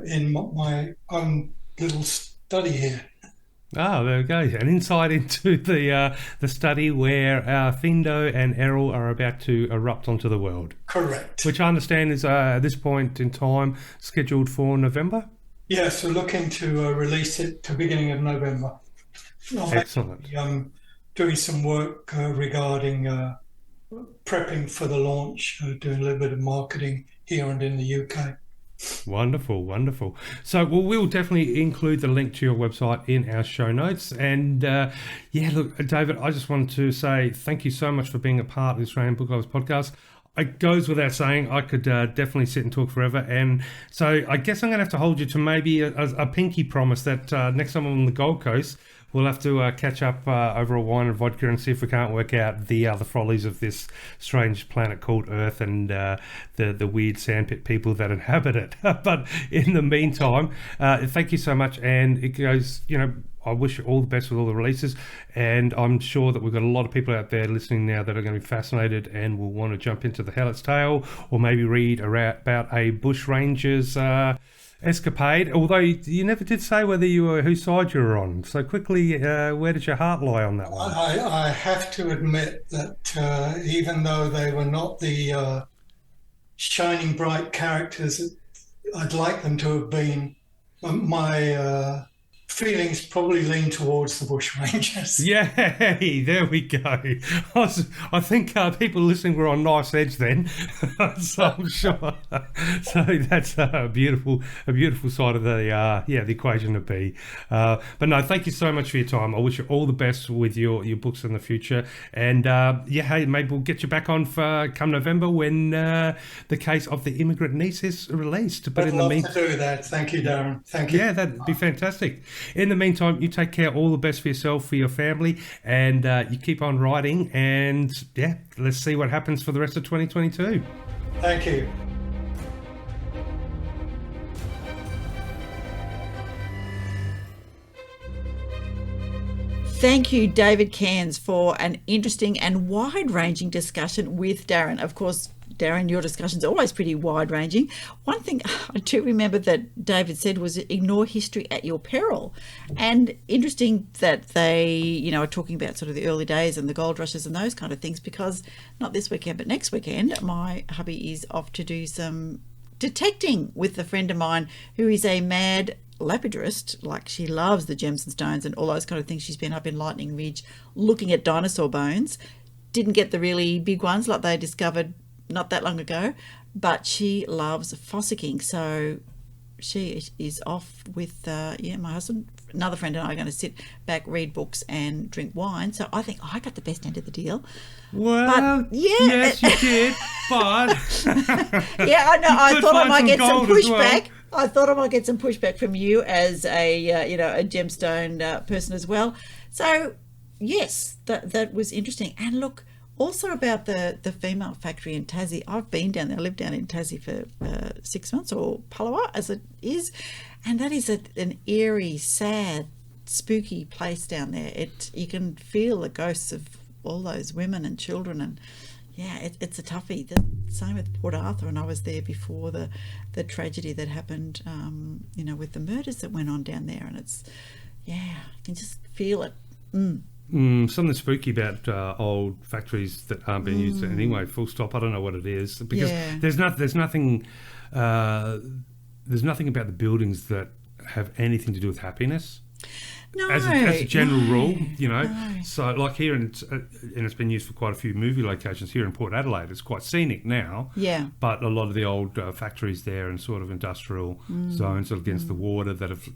in my own little study here. Oh, there we go. An insight into the study where Findo and Errol are about to erupt onto the world. Correct. Which I understand is at this point in time scheduled for November? Yeah, so looking to release it to beginning of November. Excellent. I'm doing some work regarding prepping for the launch, doing a little bit of marketing here and in the UK. Wonderful, wonderful. So we'll definitely include the link to your website in our show notes. And look, David, I just wanted to say thank you so much for being a part of the Australian Book Lovers podcast. It goes without saying, I could definitely sit and talk forever. And so I guess I'm going to have to hold you to maybe a pinky promise that next time I'm on the Gold Coast, we'll have to catch up over a wine and vodka and see if we can't work out the follies of this strange planet called Earth and the weird sandpit people that inhabit it. But in the meantime, thank you so much. And it goes, I wish you all the best with all the releases. And I'm sure that we've got a lot of people out there listening now that are going to be fascinated and will want to jump into the Helots Tale or maybe read about a bushranger's escapade, although you never did say whether you were whose side you were on. So quickly, where did your heart lie on that one? I have to admit that even though they were not the shining bright characters I'd like them to have been, my feelings probably lean towards the bushrangers. Yay! There we go. I think people listening were on knife's edge then, so I'm sure. So that's a beautiful side of the equation to be. But no, thank you so much for your time. I wish you all the best with your books in the future. And hey, maybe we'll get you back on for come November when the case of the immigrant niece is released. But I'd love to do that. Thank you, Darren. Thank you. Yeah, that'd be fantastic. In the meantime, you take care. All the best for yourself, for your family, and you keep on writing. And let's see what happens for the rest of 2022. Thank you. Thank you, David Cairns, for an interesting and wide-ranging discussion with Darren. Of course, Darren, your discussion's always pretty wide-ranging. One thing I do remember that David said was ignore history at your peril. And interesting that they, are talking about sort of the early days and the gold rushes and those kind of things, because not this weekend, but next weekend, my hubby is off to do some detecting with a friend of mine who is a mad lapidarist. Like, she loves the gems and stones and all those kind of things. She's been up in Lightning Ridge looking at dinosaur bones. Didn't get the really big ones like they discovered not that long ago, but she loves fossicking. So she is off with my husband. Another friend and I are going to sit back, read books and drink wine. So I think I got the best end of the deal. Well, yes, you did, but yeah, I know. I thought I might get some pushback. Well. I thought I might get some pushback from you as a a gemstone person as well. So yes, that was interesting. And look, also about the female factory in Tassie. I've been down there. I lived down in Tassie for 6 months, or Palawa as it is, and that is an eerie, sad, spooky place down there. You can feel the ghosts of all those women and children, and it's a toughie. The same with Port Arthur, and I was there before the tragedy that happened, with the murders that went on down there, and you can just feel it. Something spooky about old factories that aren't being used anyway. Full stop. I don't know what it is, because there's nothing about the buildings that have anything to do with happiness. No, as a general rule, No. So like here, and it's been used for quite a few movie locations here in Port Adelaide. It's quite scenic now. Yeah. But a lot of the old factories there and sort of industrial zones against the water that have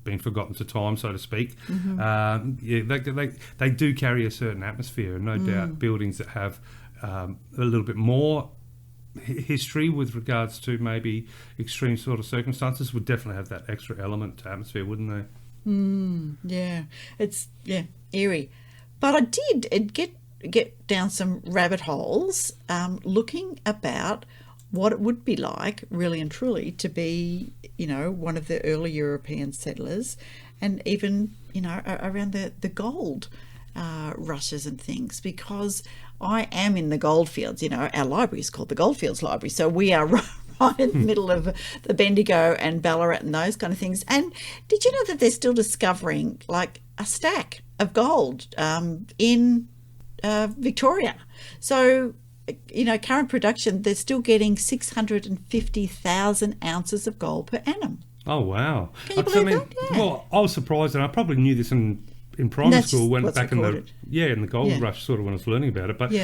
been forgotten to time, so to speak. They do carry a certain atmosphere, and no doubt buildings that have a little bit more history with regards to maybe extreme sort of circumstances would definitely have that extra element to atmosphere, wouldn't they? Yeah, it's eerie. But I did get down some rabbit holes looking about what it would be like, really and truly, to be, one of the early European settlers, and even, around the gold rushes and things, because I am in the goldfields. Our library is called the Goldfields Library, so we are right in the middle of the Bendigo and Ballarat and those kind of things. And did you know that they're still discovering like a stack of gold in Victoria? So, current production, they're still getting 650,000 ounces of gold per annum. Oh, wow. Can you believe that? Yeah. Well, I was surprised, and I probably knew this in primary school, when what's back recorded. in the gold rush, sort of, when I was learning about it. But back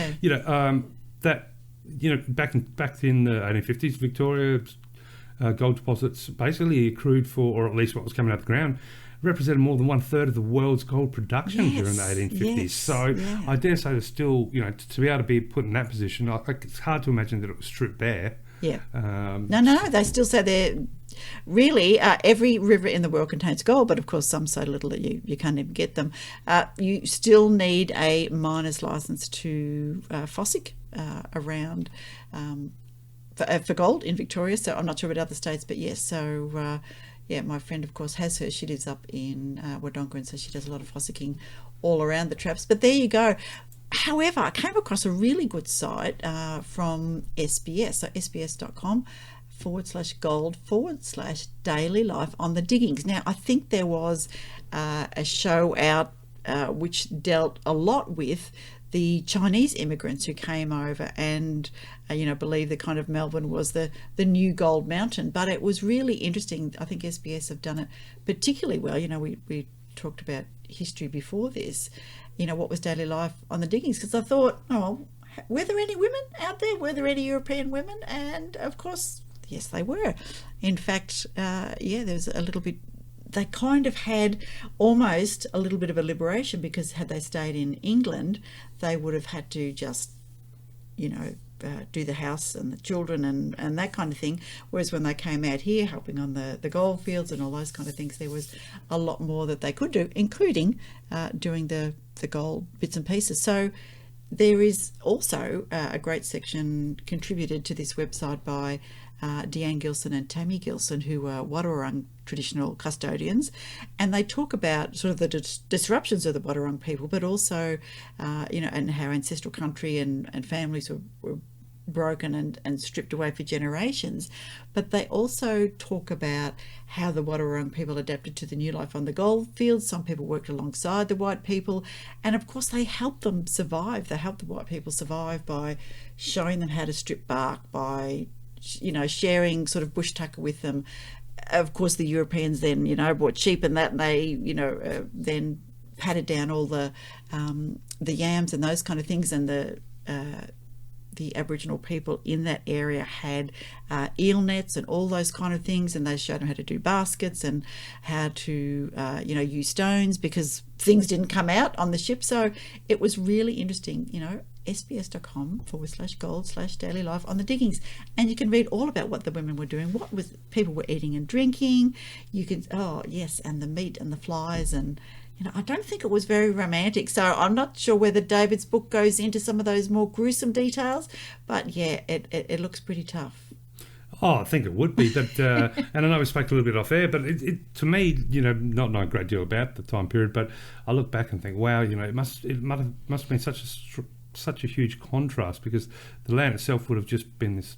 in the 1850s, Victoria's gold deposits basically accrued for, or at least what was coming out of the ground, represented more than 1/3 of the world's gold production during the 1850s. Yes, so I dare say there's still, to be able to be put in that position, it's hard to imagine that it was stripped bare. Yeah. No, they still say they're really every river in the world contains gold, but of course some so little that you can't even get them. You still need a miner's license to fossick around for gold in Victoria. So I'm not sure about other states, but yes. So my friend of course has her. She lives up in Wodonga, and so she does a lot of fossicking all around the traps. But there you go. However, I came across a really good site from SBS, so sbs.com/gold/daily life on the diggings. Now, I think there was a show out which dealt a lot with the Chinese immigrants who came over and, believed that kind of Melbourne was the new gold mountain. But it was really interesting. I think SBS have done it particularly well. We talked about history before this. What was daily life on the diggings? Because I thought, were there any women out there? Were there any European women? And of course, yes, they were. In fact, there was a little bit, they kind of had almost a little bit of a liberation, because had they stayed in England, they would have had to just, do the house and the children and that kind of thing. Whereas when they came out here helping on the gold fields and all those kind of things, there was a lot more that they could do, including doing the gold bits and pieces. So there is also a great section contributed to this website by Deanne Gilson and Tammy Gilson, who are Wadawurrung traditional custodians, and they talk about sort of the disruptions of the Wadawurrung people, but also and how ancestral country and families were broken and stripped away for generations. But they also talk about how the Wadawurrung people adapted to the new life on the gold fields. Some people worked alongside the white people, and of course they helped them survive. They helped the white people survive by showing them how to strip bark, by sharing sort of bush tucker with them. Of course the Europeans then bought sheep and that, and they then patted down all the yams and those kind of things, and the Aboriginal people in that area had eel nets and all those kind of things, and they showed them how to do baskets and how to use stones, because things didn't come out on the ship. So it was really interesting. sbs.com/gold/daily life on the diggings, and you can read all about what the women were doing, what was people were eating and drinking. You can and the meat and the flies, and I don't think it was very romantic. So I'm not sure whether David's book goes into some of those more gruesome details, but it looks pretty tough. Oh, I think it would be, but and I know we spoke a little bit off air, but it to me, not knowing a great deal about the time period, but I look back and think, wow, it must have been such a huge contrast, because the land itself would have just been this,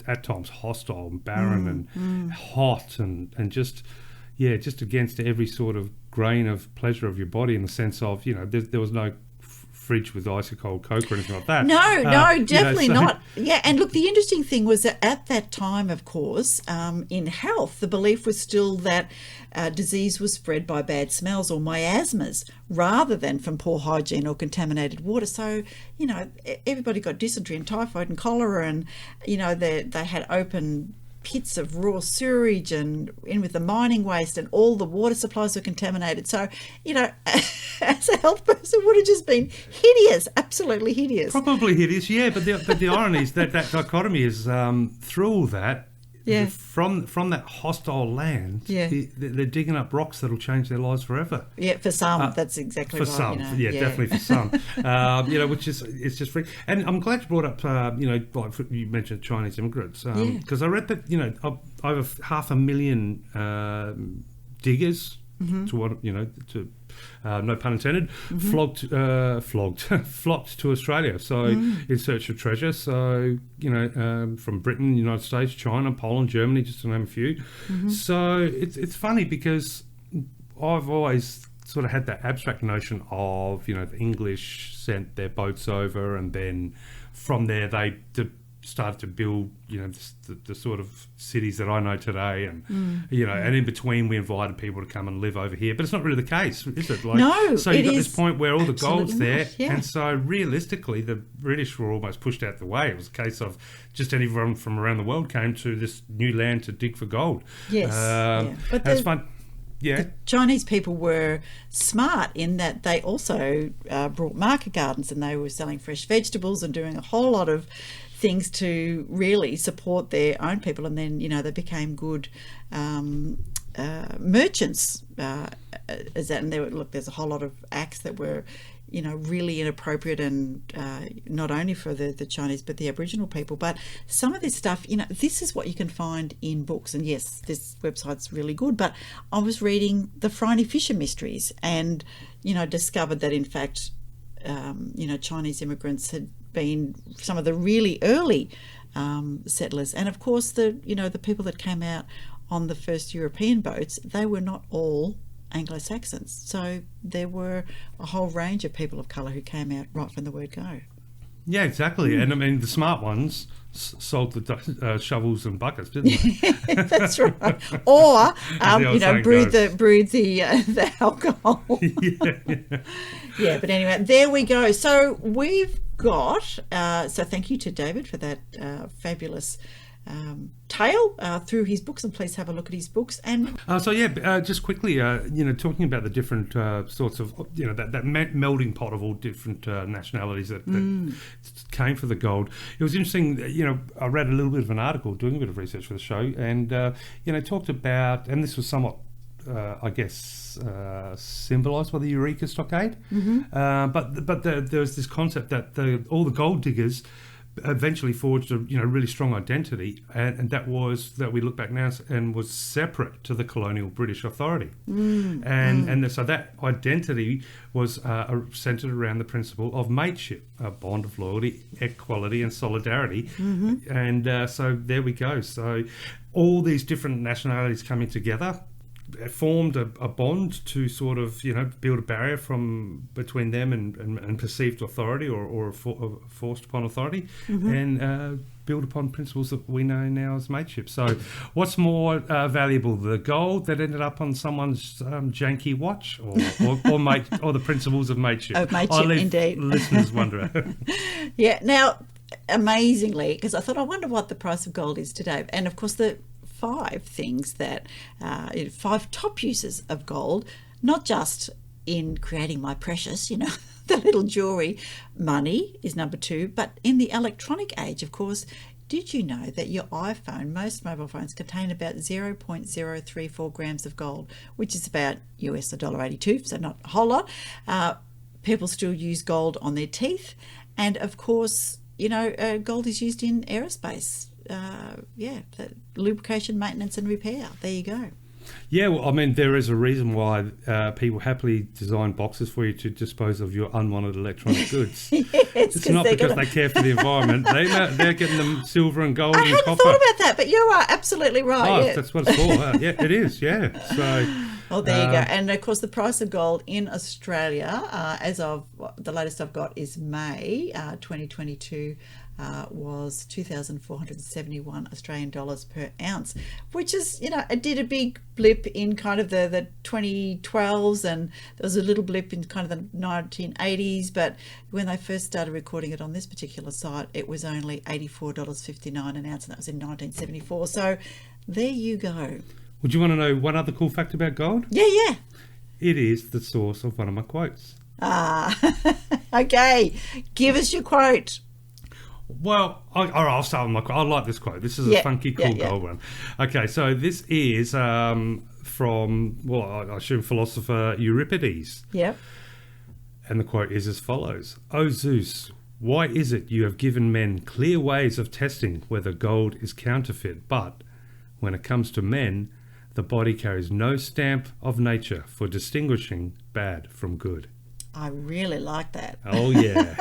at times hostile and barren and hot and just against every sort of grain of pleasure of your body, in the sense of, there was no fridge with icy cold Coke or anything like that. No, definitely not. Yeah, and look, the interesting thing was that at that time, of course, in health, the belief was still that disease was spread by bad smells or miasmas rather than from poor hygiene or contaminated water. So, everybody got dysentery and typhoid and cholera, and, they had open pits of raw sewage and in with the mining waste, and all the water supplies were contaminated. So, as a health person, would have just been hideous, absolutely hideous. Probably hideous, yeah. But the irony is that dichotomy is through all that, Yeah. From that hostile land, Yeah. they're digging up rocks that'll change their lives forever. Yeah, for some, that's exactly For right. some, definitely for some. Which is, it's just free. And I'm glad you brought up, like you mentioned Chinese immigrants, because I read that, over 500,000 diggers, to what, to no pun intended, flocked to Australia. So in search of treasure. So from Britain, United States, China, Poland, Germany, just to name a few. So it's funny because I've always sort of had that abstract notion of the English sent their boats over, and then from there they started to build the sort of cities that I know today, and and in between we invited people to come and live over here, but it's not really the case, is it? No, so you've got this point where all the gold's there, not, yeah. and so realistically the British were almost pushed out the way. It was a case of just anyone from around the world came to this new land to dig for gold. Yes, but it's fun. Yeah. The Chinese people were smart in that they also brought market gardens, and they were selling fresh vegetables and doing a whole lot of things to really support their own people, and then they became good merchants. And there's a whole lot of acts that were really inappropriate, and not only for the Chinese but the Aboriginal people. But some of this stuff, this is what you can find in books. And yes, this website's really good, but I was reading the Phryne Fisher mysteries and discovered that in fact Chinese immigrants had been some of the really early settlers, and of course the people that came out on the first European boats, they were not all Anglo-Saxons, so there were a whole range of people of colour who came out right from the word go. Yeah, exactly. And I mean the smart ones sold the shovels and buckets, didn't they? That's right. Or brewed goes. the alcohol. Yeah. Yeah, but anyway, there we go. So we've got so thank you to David for that fabulous tale through his books, and please have a look at his books. And just quickly, talking about the different sorts of that melding pot of all different nationalities that came for the gold. It was interesting. I read a little bit of an article doing a bit of research for the show, and talked about, and this was somewhat symbolised by the Eureka Stockade. But there was this concept that all the gold diggers eventually forged a really strong identity, and that we look back now and was separate to the colonial British authority, so that identity was centred around the principle of mateship, a bond of loyalty, equality and solidarity, and so there we go. So all these different nationalities coming together formed a bond to sort of build a barrier between them and perceived authority or forced upon authority, and build upon principles that we know now as mateship. So what's more valuable, the gold that ended up on someone's janky watch, or the principles of mateship? Of mateship, indeed. Listeners wonder. Yeah. Now, amazingly, because I thought, I wonder what the price of gold is today, and of course the 5 things that 5 top uses of gold, not just in creating my precious, the little jewelry. Money is number 2, but in the electronic age, of course. Did you know that your iPhone, most mobile phones, contain about 0.034 grams of gold, which is about US $1.82, so not a whole lot. People still use gold on their teeth, and of course, gold is used in aerospace. The lubrication, maintenance and repair. There you go. Yeah, well, I mean, there is a reason why people happily design boxes for you to dispose of your unwanted electronic goods. Yes, it's not because they care for the environment. They're getting them silver and gold and copper. I hadn't thought about that, but you are absolutely right. Oh, that's what it's for. Yeah, it is, yeah. So... Oh, there you go. And of course, the price of gold in Australia, as of the latest I've got is May 2022, was 2,471 Australian dollars per ounce, which is, it did a big blip in kind of the 2012s, and there was a little blip in kind of the 1980s. But when they first started recording it on this particular site, it was only $84.59 an ounce, and that was in 1974. So there you go. Would you want to know one other cool fact about gold? Yeah. It is the source of one of my quotes. Okay. Give us your quote. Well, I'll start with my quote. I like this quote. This is a funky, cool gold one. Okay, so this is from, well, I assume philosopher Euripides. Yep. And the quote is as follows. O Zeus, why is it you have given men clear ways of testing whether gold is counterfeit, but when it comes to men, the body carries no stamp of nature for distinguishing bad from good? I really like that. Oh, yeah.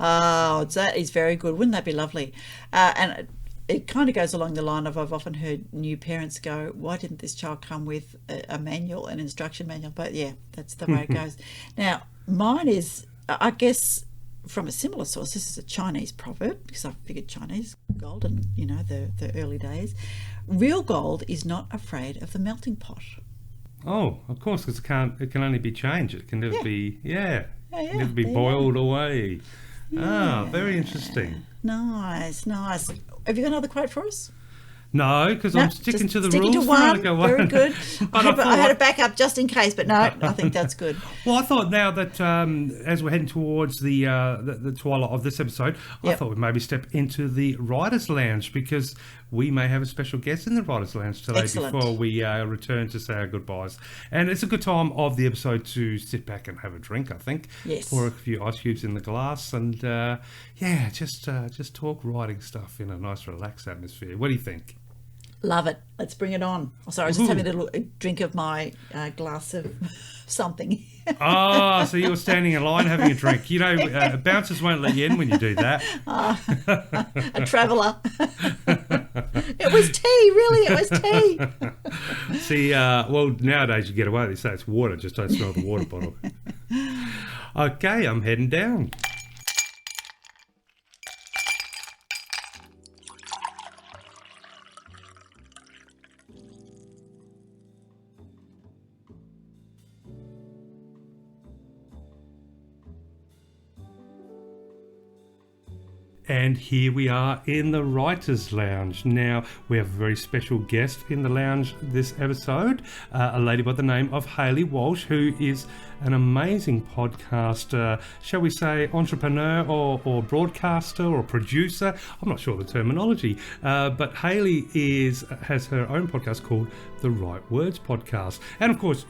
Oh, that is very good. Wouldn't that be lovely? And it kind of goes along the line of, I've often heard new parents go, why didn't this child come with a manual, an instruction manual? But yeah, that's the way it goes. Now, mine is, I guess, from a similar source. This is a Chinese proverb, because I figured Chinese gold and, you know, the early days. Real gold is not afraid of the melting pot. Oh, of course, because it can only be changed. It can never be, never be there boiled away. Yeah. Ah, very interesting. Nice. Have you got another quote for us? No, because I'm sticking to the sticking rules. to one. Veronica, one. Very good. But I had a backup just in case, but no, I think that's good. Well, I thought now that as we're heading towards the twilight of this episode, I thought we'd maybe step into the Writers' Lounge, because we may have a special guest in the Writers' Lounge today. Excellent. Before we return to say our goodbyes. And it's a good time of the episode to sit back and have a drink, I think. Yes. Pour a few ice cubes in the glass and, just talk writing stuff in a nice, relaxed atmosphere. What do you think? Love it. Let's bring it on. Oh, sorry, I was just having a little drink of my glass of something. So you're standing in line having a drink. You know, bouncers won't let you in when you do that. A traveller. It was tea, really. It was tea. See, well, nowadays you get away. They say it's water. Just don't smell the water bottle. Okay, I'm heading down. And here we are in the Writers' Lounge. Now, we have a very special guest in the lounge this episode, a lady by the name of Hayley Walsh, who is an amazing podcast, shall we say, entrepreneur or broadcaster or producer. I'm not sure of the terminology, but Hayley has her own podcast called the Right Words Podcast. And of course,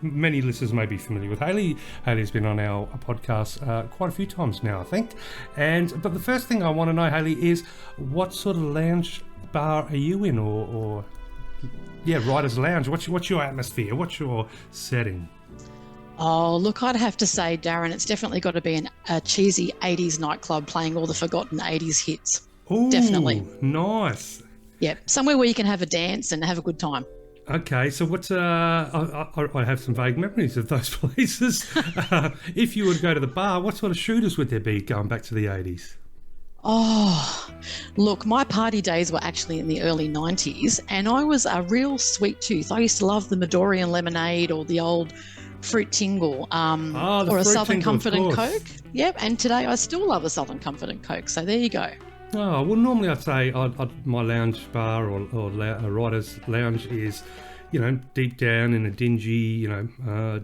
many listeners may be familiar with Hayley. Hayley's been on our podcast quite a few times now, I think. But the first thing I want to know, Hayley, is what sort of lounge bar are you in, or Writers' Lounge? What's your atmosphere? What's your setting? Oh, look, I'd have to say, Darren, it's definitely got to be a cheesy 80s nightclub playing all the forgotten 80s hits. Ooh, definitely. Nice. Yep, somewhere where you can have a dance and have a good time. Okay, so what's I have some vague memories of those places. If you were to go to the bar, what sort of shooters would there be going back to the 80s? Oh, look, my party days were actually in the early 90s, and I was a real sweet tooth. I used to love the Midorian lemonade or the old fruit tingle, or a Southern Comfort and Coke. Yep, and today I still love a Southern Comfort and Coke, so there you go. Oh, well, normally I'd say my lounge bar or a writer's lounge is, deep down in a dingy,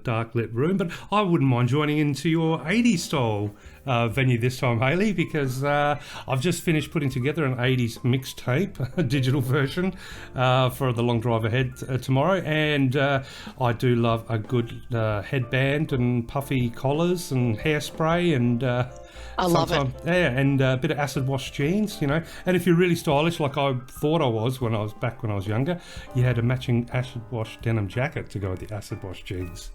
dark lit room. But I wouldn't mind joining into your 80s style venue this time, Hayley, because I've just finished putting together an 80s mixtape, a digital version, for the long drive ahead tomorrow. And I do love a good headband and puffy collars and hairspray and... I love it. Yeah, and a bit of acid wash jeans, And if you're really stylish, like I thought I was when I was younger, you had a matching acid wash denim jacket to go with the acid wash jeans.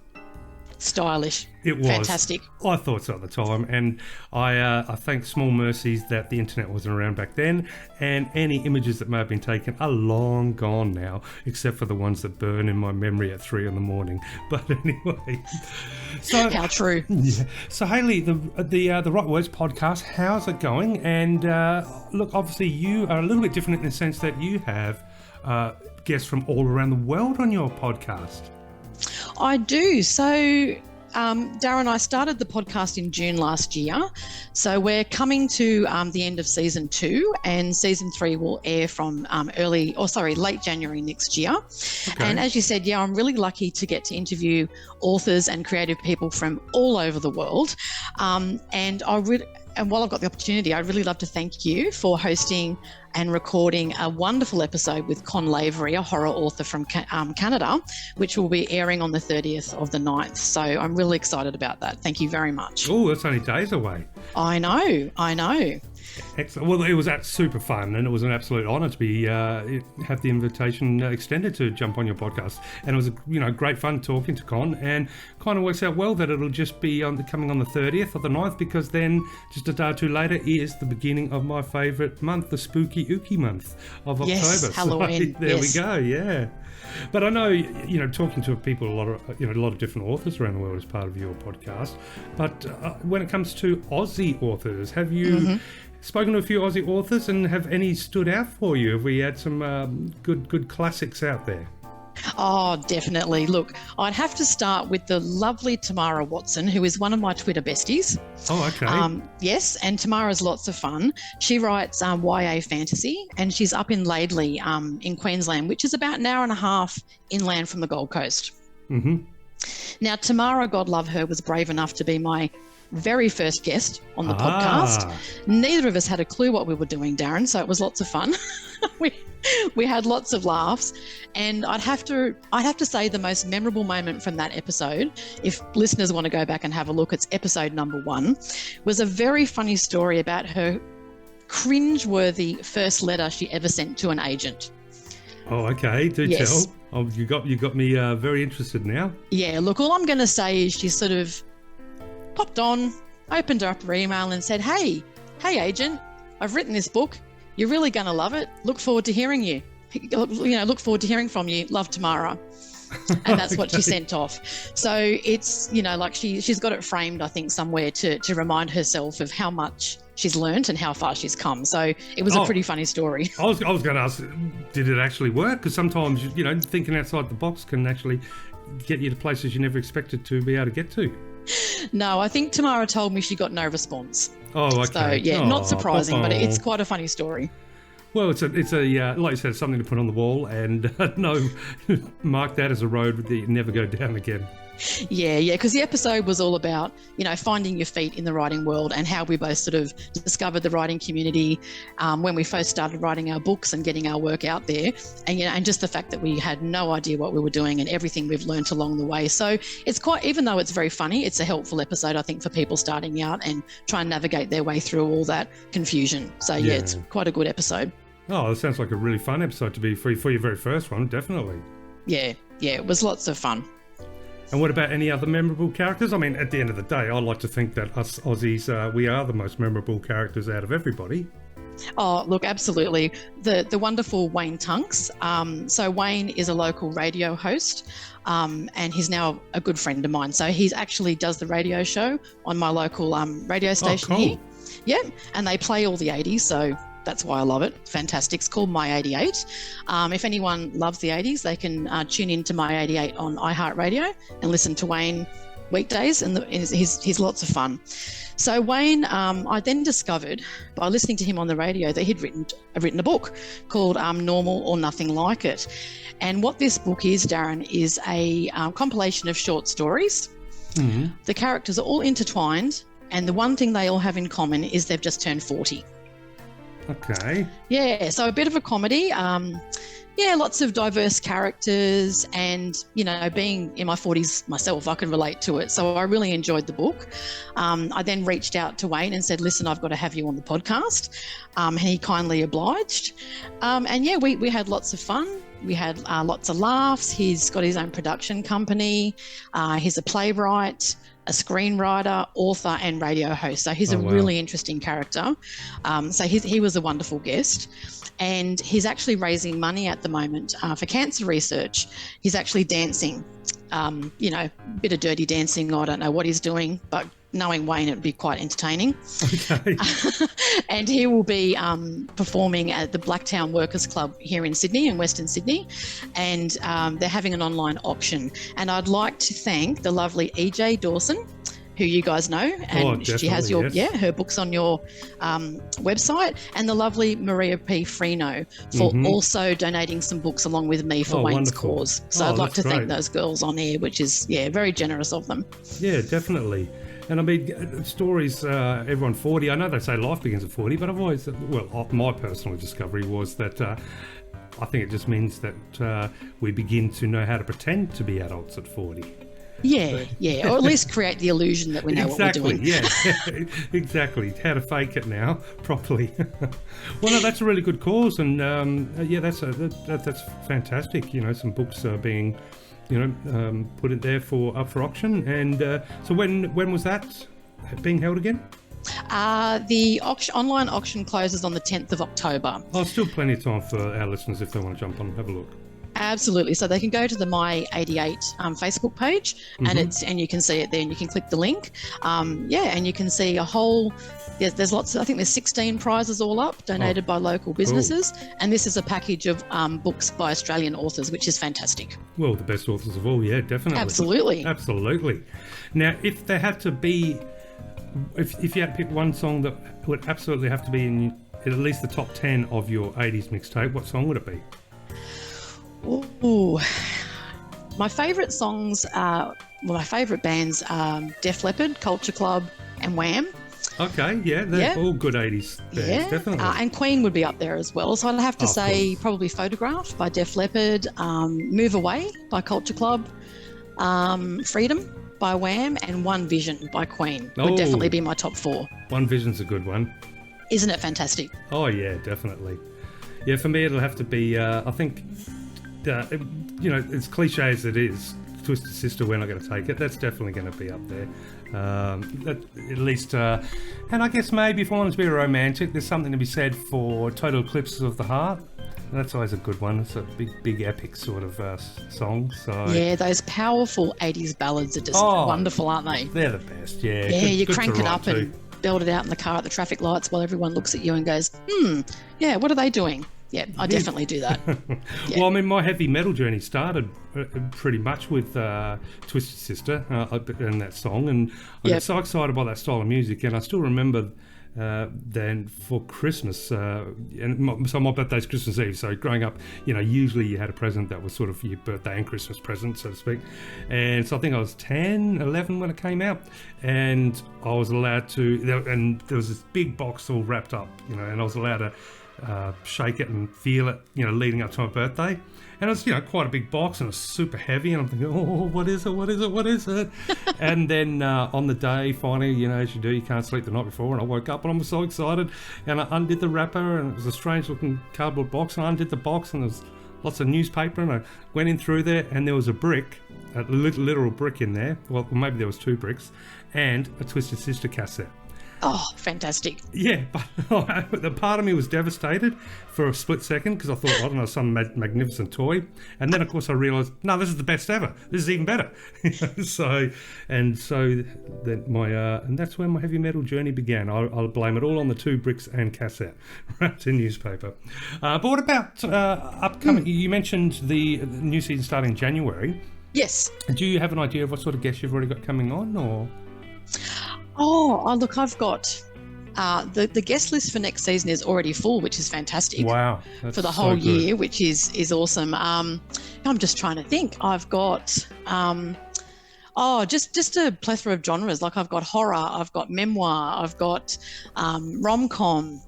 Stylish. It was fantastic. I thought so at the time, and I thank small mercies that the internet wasn't around back then, and any images that may have been taken are long gone now, except for the ones that burn in my memory at 3 a.m. But anyway, so how true. Yeah. So Hayley, the Right Words podcast, how's it going? And look, obviously you are a little bit different in the sense that you have guests from all around the world on your podcast. I do. So, Darren, I started the podcast in June last year. So we're coming to the end of season 2, and season 3 will air from late January next year. Okay. And as you said, I'm really lucky to get to interview authors and creative people from all over the world. And and while I've got the opportunity, I'd really love to thank you for hosting and recording a wonderful episode with Con Lavery, a horror author from Canada, which will be airing on the 30th of the 9th. So I'm really excited about that. Thank you very much. Oh, that's only days away. I know. Excellent. Well, it was super fun, and it was an absolute honour to be have the invitation extended to jump on your podcast. And it was great fun talking to Con, and kind of works out well that it'll just be coming on the 30th or the 9th, because then just a day or two later is the beginning of my favourite month, the spooky ooky month of October. Yes, Halloween. So, there we go. Yeah. But I know, talking to people, a lot of different authors around the world is part of your podcast. But when it comes to Aussie authors, have you spoken to a few Aussie authors, and have any stood out for you? Have we had some good classics out there? Oh, definitely. Look, I'd have to start with the lovely Tamara Watson, who is one of my Twitter besties. Oh, okay. Yes, and Tamara's lots of fun. She writes YA fantasy, and she's up in Laidley in Queensland, which is about an hour and a half inland from the Gold Coast. Mm-hmm. Now, Tamara, God love her, was brave enough to be my very first guest on the podcast. Neither of us had a clue what we were doing, Darren, so it was lots of fun. we had lots of laughs, and I'd have to say the most memorable moment from that episode, if listeners want to go back and have a look, it's episode number 1, was a very funny story about her cringe-worthy first letter she ever sent to an agent. Oh, okay. Do yes. tell. Oh, you got me very interested now. Yeah, look, all I'm going to say is she sort of popped on, opened up her email and said, hey agent, I've written this book. You're really going to love it. Look forward to hearing you. Look forward to hearing from you. Love, Tamara. And that's what she sent off. So it's, like she's got it framed, I think, somewhere to remind herself of how much she's learnt and how far she's come. So it was a pretty funny story. I was going to ask, did it actually work? Because sometimes, thinking outside the box can actually get you to places you never expected to be able to get to. No, I think Tamara told me she got no response. Oh, okay. So, yeah, not surprising, but it's quite a funny story. Well, it's a like you said, something to put on the wall, and mark that as a road that you never go down again. Yeah, because the episode was all about, finding your feet in the writing world, and how we both sort of discovered the writing community when we first started writing our books and getting our work out there, and just the fact that we had no idea what we were doing and everything we've learnt along the way. So it's quite, even though it's very funny, it's a helpful episode, I think, for people starting out and try and navigate their way through all that confusion. So yeah, it's quite a good episode. Oh, it sounds like a really fun episode to be for your very first one, definitely. Yeah, it was lots of fun. And what about any other memorable characters? I mean, at the end of the day, I like to think that us Aussies, we are the most memorable characters out of everybody. Oh, look, absolutely. The wonderful Wayne Tunks. So Wayne is a local radio host, and he's now a good friend of mine. So he actually does the radio show on my local radio station here. Yeah, and they play all the 80s, so that's why I love it. Fantastic. It's called My 88. If anyone loves the 80s, they can tune in to My 88 on iHeartRadio and listen to Wayne weekdays, and he's lots of fun. So Wayne, I then discovered by listening to him on the radio that he'd written a book called Normal or Nothing Like It. And what this book is, Darren, is a compilation of short stories. Mm-hmm. The characters are all intertwined, and the one thing they all have in common is they've just turned 40. Okay. Yeah, so a bit of a comedy. Lots of diverse characters, and, being in my 40s myself, I could relate to it. So I really enjoyed the book. I then reached out to Wayne and said, listen, I've got to have you on the podcast. And he kindly obliged. We had lots of fun. We had lots of laughs. He's got his own production company. He's a playwright, a screenwriter, author, and radio host. So he's really interesting character. So he was a wonderful guest. And he's actually raising money at the moment for cancer research. He's actually dancing, bit of dirty dancing. I don't know what he's doing, but knowing Wayne, it would be quite entertaining. Okay. And he will be performing at the Blacktown Workers Club here in Sydney, in Western Sydney. And they're having an online auction. And I'd like to thank the lovely EJ Dawson, who you guys know, and she has her books on your website, and the lovely Maria P. Freno for also donating some books along with me for Wayne's cause. So I'd like to thank those girls on air, which is very generous of them. Yeah, definitely. And I mean, stories, everyone 40, I know they say life begins at 40, but I've always, my personal discovery was that I think it just means that we begin to know how to pretend to be adults at 40. Yeah, or at least create the illusion that we know what we're doing. Exactly, yeah, exactly. How to fake it now properly. Well, no, that's a really good cause, and that's fantastic. You know, some books are being, put in there up for auction. And so when was that being held again? The online auction closes on the 10th of October. Oh, still plenty of time for our listeners if they want to jump on and have a look. Absolutely. So they can go to the My 88 Facebook page, and you can see it there, and you can click the link. And you can see a whole. There's lots. I think there's 16 prizes all up, donated by local businesses, and this is a package of books by Australian authors, which is fantastic. Well, the best authors of all, yeah, definitely. Absolutely. Now, if there had to be, if you had to pick one song that would absolutely have to be in at least the top 10 of your 80s mixtape, what song would it be? Ooh, my favourite songs my favourite bands are Def Leppard, Culture Club, and Wham. Okay, yeah, they're all good 80s bands, definitely. And Queen would be up there as well. So I'd have to say probably Photograph by Def Leppard, Move Away by Culture Club, Freedom by Wham, and One Vision by Queen would definitely be my top 4. One Vision's a good one. Isn't it fantastic? Oh, yeah, definitely. Yeah, for me it'll have to be, I think... as cliche as it is, Twisted Sister, We're Not Going to Take It, that's definitely going to be up there. At least, and I guess maybe if I wanted to be romantic, there's something to be said for Total Eclipse of the Heart. That's always a good one. It's a big epic sort of song. So yeah, those powerful 80s ballads are just wonderful, aren't they? They're the best, yeah. Yeah, you crank it up and belt it out in the car at the traffic lights while everyone looks at you and goes, what are they doing? Yeah, I definitely do that. Well, I mean, my heavy metal journey started pretty much with Twisted Sister and that song, and I got so excited by that style of music, and I still remember then for Christmas, so my birthday's Christmas Eve, so growing up, usually you had a present that was sort of your birthday and Christmas present, so to speak, and so I think I was 10, 11 when it came out, and I was allowed to, and there was this big box all wrapped up, and I was allowed to shake it and feel it, leading up to my birthday. And it was, quite a big box, and it was super heavy, and I'm thinking, what is it? And then on the day, finally, as you do, you can't sleep the night before, and I woke up and I was so excited, and I undid the wrapper, and it was a strange looking cardboard box, and I undid the box, and there was lots of newspaper, and I went in through there, and there was a brick, a literal brick in there, well, maybe there was 2 bricks, and a Twisted Sister cassette. Oh, fantastic. Yeah, but the part of me was devastated for a split second because I thought, I don't know, some magnificent toy. And then, of course, I realised, no, this is the best ever. This is even better. So then and that's where my heavy metal journey began. I'll blame it all on the 2 bricks and cassette wrapped in newspaper. But what about upcoming? You mentioned the new season starting in January. Yes. Do you have an idea of what sort of guests you've already got coming on, or...? Oh, look, I've got the guest list for next season is already full, which is fantastic. Wow. For the whole year, which is awesome. I'm just trying to think. I've got just a plethora of genres. Like I've got horror, I've got memoir, I've got rom-com.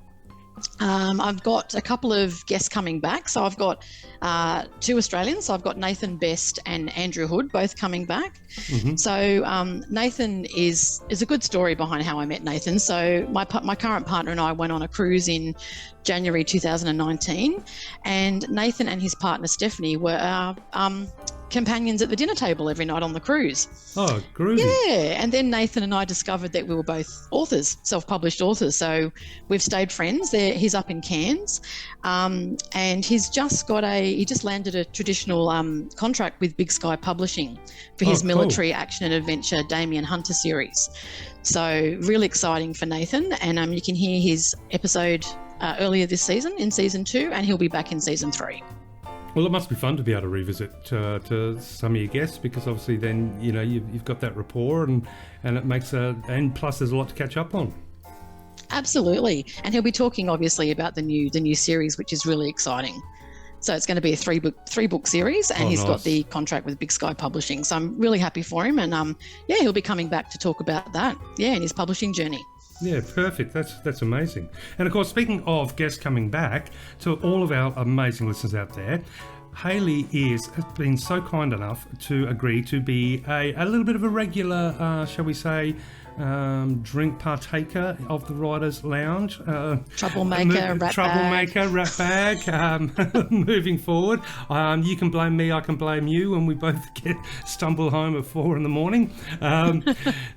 I've got a couple of guests coming back. So I've got 2 Australians. So I've got Nathan Best and Andrew Hood both coming back. Mm-hmm. So Nathan is a good story behind how I met Nathan. So my current partner and I went on a cruise in January 2019, and Nathan and his partner Stephanie were our companions at the dinner table every night on the cruise. Oh, groovy. Yeah, and then Nathan and I discovered that we were both authors, self-published authors, so we've stayed friends. He's up in Cairns, and he just landed a traditional contract with Big Sky Publishing for his military action and adventure Damien Hunter series. So really exciting for Nathan, and you can hear his episode earlier this season in season 2, and he'll be back in season 3. Well, it must be fun to be able to revisit to some of your guests, because obviously then you've got that rapport, and it makes and plus there's a lot to catch up on. Absolutely, and he'll be talking obviously about the new series, which is really exciting. So it's going to be a three book series, and he's got the contract with Big Sky Publishing. So I'm really happy for him, and he'll be coming back to talk about that, and his publishing journey. Yeah, perfect. That's amazing. And of course, speaking of guests coming back, to all of our amazing listeners out there, Hayley has been so kind enough to agree to be a little bit of a regular, shall we say, drink partaker of the Writers' Lounge. Troublemaker, rat bag. Moving forward, you can blame me, I can blame you, and we both stumble home at 4 a.m.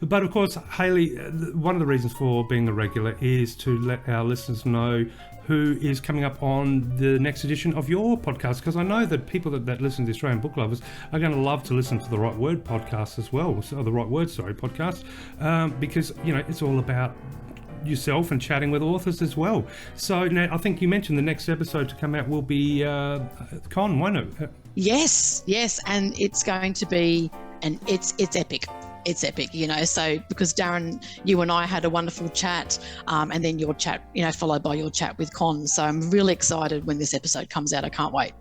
But of course, Hayley, one of the reasons for being a regular is to let our listeners know who is coming up on the next edition of your podcast, because I know that people that listen to the Australian Book Lovers are going to love to listen to the Right Word podcast as well, the Right Word, podcast, because, it's all about yourself and chatting with authors as well. So now I think you mentioned the next episode to come out will be Con, won't it? Yes, and it's going to be, and it's epic. It's epic, so because Darren, you and I had a wonderful chat, and then your chat, followed by your chat with Con. So I'm really excited when this episode comes out. I can't wait.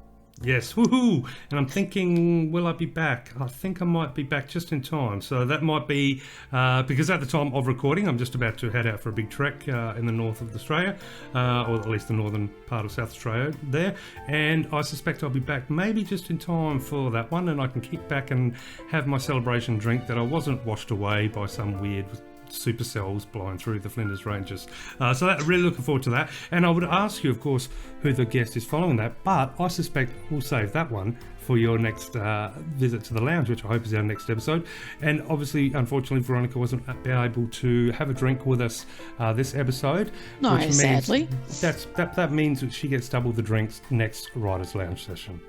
Yes, woohoo! And I'm thinking, will I be back? I think I might be back just in time. So that might be, because at the time of recording, I'm just about to head out for a big trek in the north of Australia, or at least the northern part of South Australia there. And I suspect I'll be back maybe just in time for that one, and I can kick back and have my celebration drink that I wasn't washed away by some weird supercells blowing through the Flinders Ranges. So that, really looking forward to that. And I would ask you, of course, who the guest is following that, but I suspect we'll save that one for your next visit to the lounge, which I hope is our next episode. And obviously, unfortunately, Veronica wasn't able to have a drink with us this episode. No, which means sadly. That means that she gets double the drinks next Writers' Lounge session.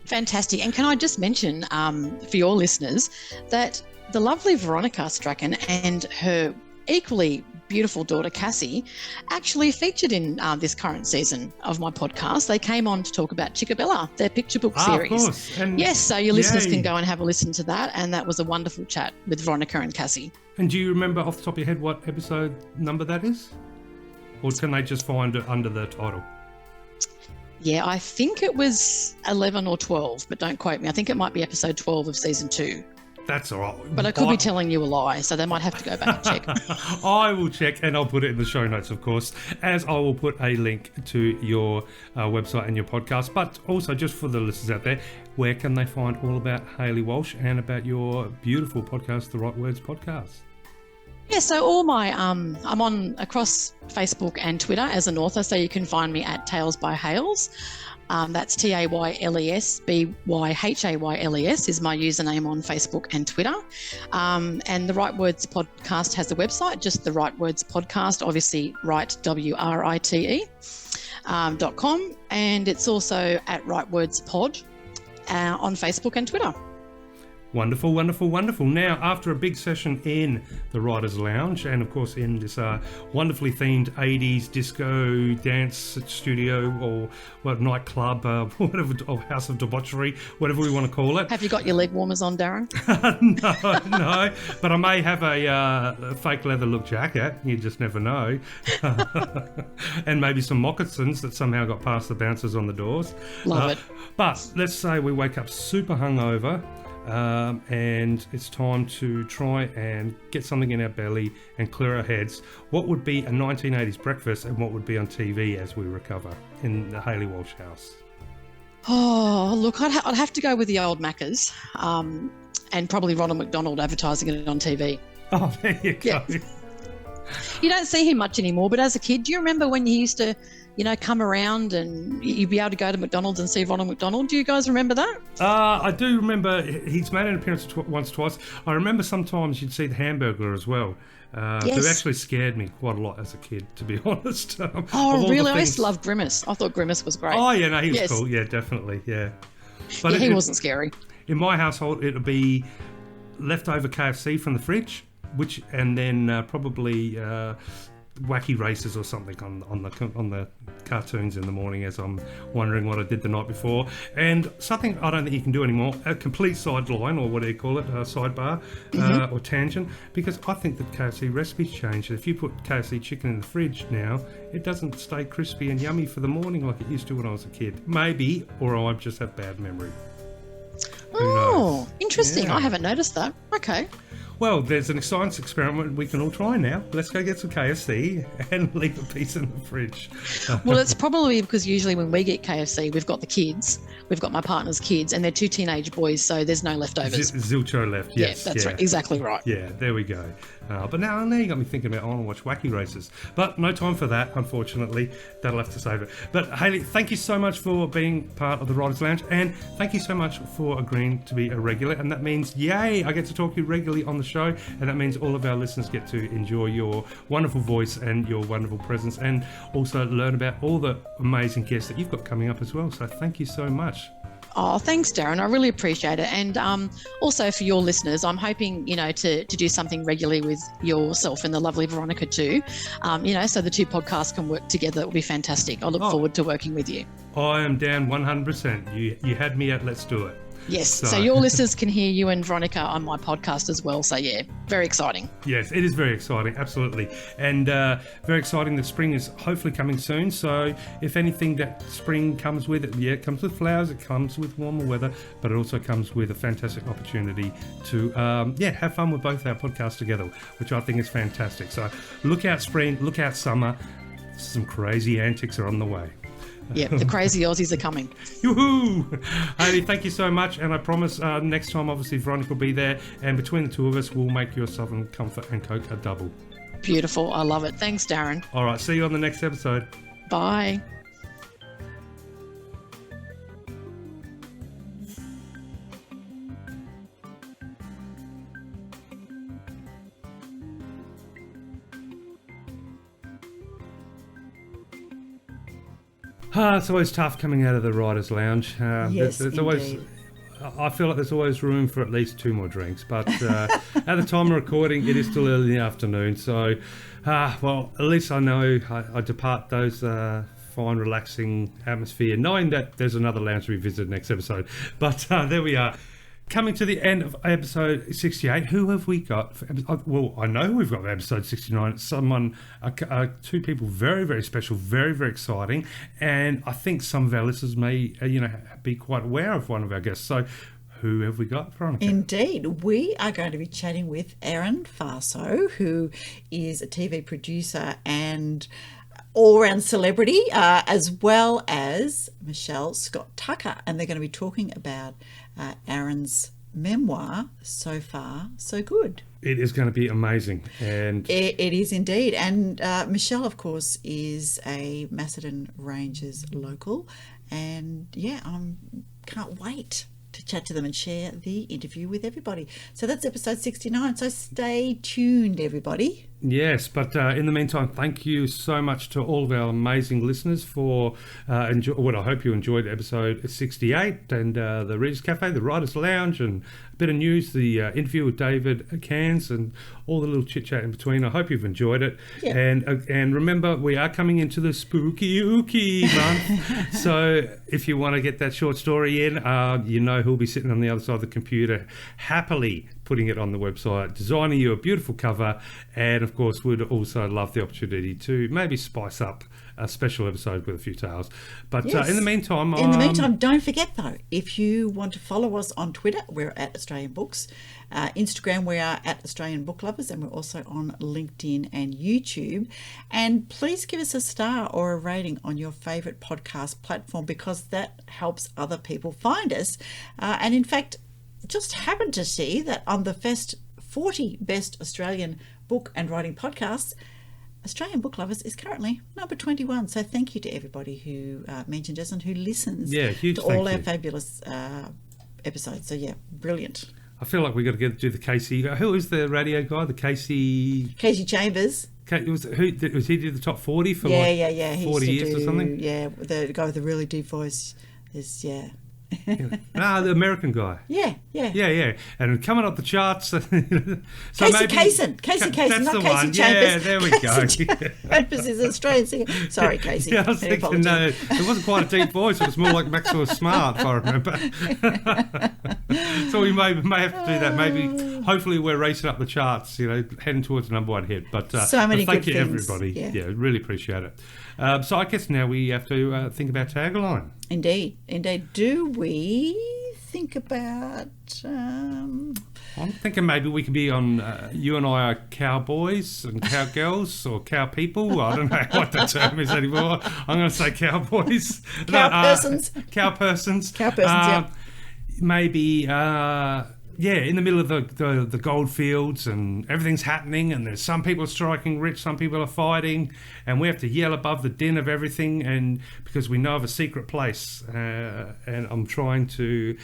Fantastic. And can I just mention for your listeners that the lovely Veronica Strachan and her equally beautiful daughter Cassie actually featured in this current season of my podcast. They came on to talk about Chickabella, their picture book series. Of course. And yes, so your listeners can go and have a listen to that, and that was a wonderful chat with Veronica and Cassie. And do you remember off the top of your head what episode number that is? Or can they just find it under the title? Yeah, I think it was 11 or 12, but don't quote me. I think it might be episode 12 of season 2. That's all right. But I could be telling you a lie, so they might have to go back and check. I will check, and I'll put it in the show notes, of course, as I will put a link to your website and your podcast. But also, just for the listeners out there, where can they find all about Hayley Walsh and about your beautiful podcast, the Right Words podcast? Yeah, so all my I'm on across Facebook and Twitter as an author, so you can find me at Tales by Hales. That's TAYLES BYHAYLES is my username on Facebook and Twitter. And the Right Words podcast has a website, just the Right Words podcast, obviously Write WRITE.com, and it's also at Right Words Pod on Facebook and Twitter. Wonderful, wonderful, wonderful. Now, after a big session in the Writers' Lounge, and of course in this wonderfully themed 80s disco dance studio or nightclub, whatever, or house of debauchery, whatever we want to call it. Have you got your leg warmers on, Darren? No, but I may have a fake leather look jacket. You just never know. And maybe some moccasins that somehow got past the bouncers on the doors. Love it. But let's say we wake up super hungover. And it's time to try and get something in our belly and clear our heads. What would be a 1980s breakfast and what would be on TV as we recover in the Hayley Walsh house? Oh, look, I'd have to go with the old Maccas and probably Ronald McDonald advertising it on TV. Oh, there you go. Yeah. You don't see him much anymore, but as a kid, do you remember when he used to, come around and you'd be able to go to McDonald's and see Ronald McDonald? Do you guys remember that? I do remember he's made an appearance once, twice. I remember sometimes you'd see the Hamburglar as well. Yes. Who actually scared me quite a lot as a kid, to be honest. Oh, really? I used to love Grimace. I thought Grimace was great. Oh, yeah, no, he was cool. Yeah, definitely, yeah. But he wasn't scary. In my household, it'll be leftover KFC from the fridge, and then probably wacky races or something on the cartoons in the morning as I'm wondering what I did the night before. And something I don't think you can do anymore, a complete sideline, or what do you call it, a sidebar or tangent, because I think that KFC recipes changed. If you put KFC chicken in the fridge now, it doesn't stay crispy and yummy for the morning like it used to when I was a kid. Maybe, or I just have bad memory. Oh, interesting. Yeah. I haven't noticed that. Okay. Well, there's an science experiment we can all try now. Let's go get some KFC and leave a piece in the fridge. Well, it's probably because usually when we get KFC, we've got the kids. We've got my partner's kids, and they're 2 teenage boys, so there's no leftovers. Zilcho left, yes. Yeah, that's right. Exactly right. Yeah, there we go. But now you got me thinking about I want to watch Wacky Races. But no time for that, unfortunately. That'll have to save it. But Hayley, thank you so much for being part of the Writers' Lounge, and thank you so much for agreeing to be a regular. And that means, yay, I get to talk to you regularly on the show, and that means all of our listeners get to enjoy your wonderful voice and your wonderful presence, and also learn about all the amazing guests that you've got coming up as well. So thank you so much. Oh, thanks, Darren. I really appreciate it. And also for your listeners, I'm hoping, to do something regularly with yourself and the lovely Veronica too, so the 2 podcasts can work together. It will be fantastic. I look forward to working with you. I am down 100%. You had me at let's do it. Yes, so your listeners can hear you and Veronica on my podcast as well. So, yeah, very exciting. Yes, it is very exciting, absolutely. And very exciting that spring is hopefully coming soon. So if anything that spring comes with it, it comes with flowers, it comes with warmer weather, but it also comes with a fantastic opportunity to, have fun with both our podcasts together, which I think is fantastic. So look out spring, look out summer. Some crazy antics are on the way. Yeah, the crazy Aussies are coming. Yoo-hoo! Hayley, thank you so much, and I promise next time, obviously, Veronica will be there, and between the 2 of us, we'll make your Southern Comfort and Coke a double. Beautiful. I love it. Thanks, Darren. All right, see you on the next episode. Bye. It's always tough coming out of the Writers' Lounge. Yes, there's always. I feel like there's always room for at least 2 more drinks, but at the time of recording, it is still early in the afternoon. So, well, at least I know I depart those fine, relaxing atmosphere, knowing that there's another lounge to revisit next episode. But there we are. Coming to the end of episode 68, who have we got? Well, I know we've got episode 69. Someone, 2 people very, very special, very, very exciting. And I think some of our listeners may, be quite aware of one of our guests. So who have we got, Veronica? Indeed. We are going to be chatting with Aaron Farso, who is a TV producer and all-round celebrity, as well as Michelle Scott Tucker. And they're going to be talking about Aaron's memoir, So Far, So Good. It is going to be amazing. And it is indeed. And Michelle, of course, is a Macedon Rangers local. And yeah, I can't wait to chat to them and share the interview with everybody. So that's episode 69. So stay tuned, everybody. Yes, but in the meantime, thank you so much to all of our amazing listeners for I hope you enjoyed episode 68 and the Readers Cafe, the Writers Lounge, and a bit of news, the interview with David Cairns, and all the little chit-chat in between. I hope you've enjoyed it. Yeah. And remember, we are coming into the spooky-ooky month. So if you want to get that short story in, who'll be sitting on the other side of the computer happily putting it on the website, designing you a beautiful cover, and of course we'd also love the opportunity to maybe spice up a special episode with a few tales. But Yes. in the meantime, don't forget though, if you want to follow us on Twitter, we're at Australian Books. Instagram, we are at Australian Book Lovers, and we're also on LinkedIn and YouTube. And please give us a star or a rating on your favourite podcast platform, because that helps other people find us. And in fact, just happened to see that on the 40 best Australian book and writing podcasts, Australian Book Lovers is currently number 21. So thank you to everybody who mentioned us and who listens huge to all thank our you. fabulous episodes. So yeah, brilliant. I feel like we've got to do the Casey. Who was the radio guy? The Casey Chambers. Was he did the top 40 for Yeah. like He 40 used to years or something? Yeah, the guy with the really deep voice is No, the American guy. Yeah. Yeah. And coming up the charts. So Casey Kasem. Casey Kasem, that's not the Casey one. Chambers. Yeah, there we go. Chambers is an Australian singer. Sorry, Casey. Yeah, I was I thinking, apologise. no, it wasn't quite a deep voice. It was more like Maxwell Smart, if I remember. So we may have to do that. Maybe, hopefully, we're racing up the charts, heading towards the number one hit. But so many thank good you, things. everybody. Yeah. Really appreciate it. So I guess now we have to think about tagline. Indeed. Do we think about... I'm thinking maybe we could be on, you and I are cowboys and cowgirls or cow people. I don't know what the term is anymore. I'm going to say cowboys. Cow-persons. Cow-persons. Yeah. Maybe, in the middle of the gold fields and everything's happening and there's some people striking rich, some people are fighting, and we have to yell above the din of everything, and because we know of a secret place, and we're trying to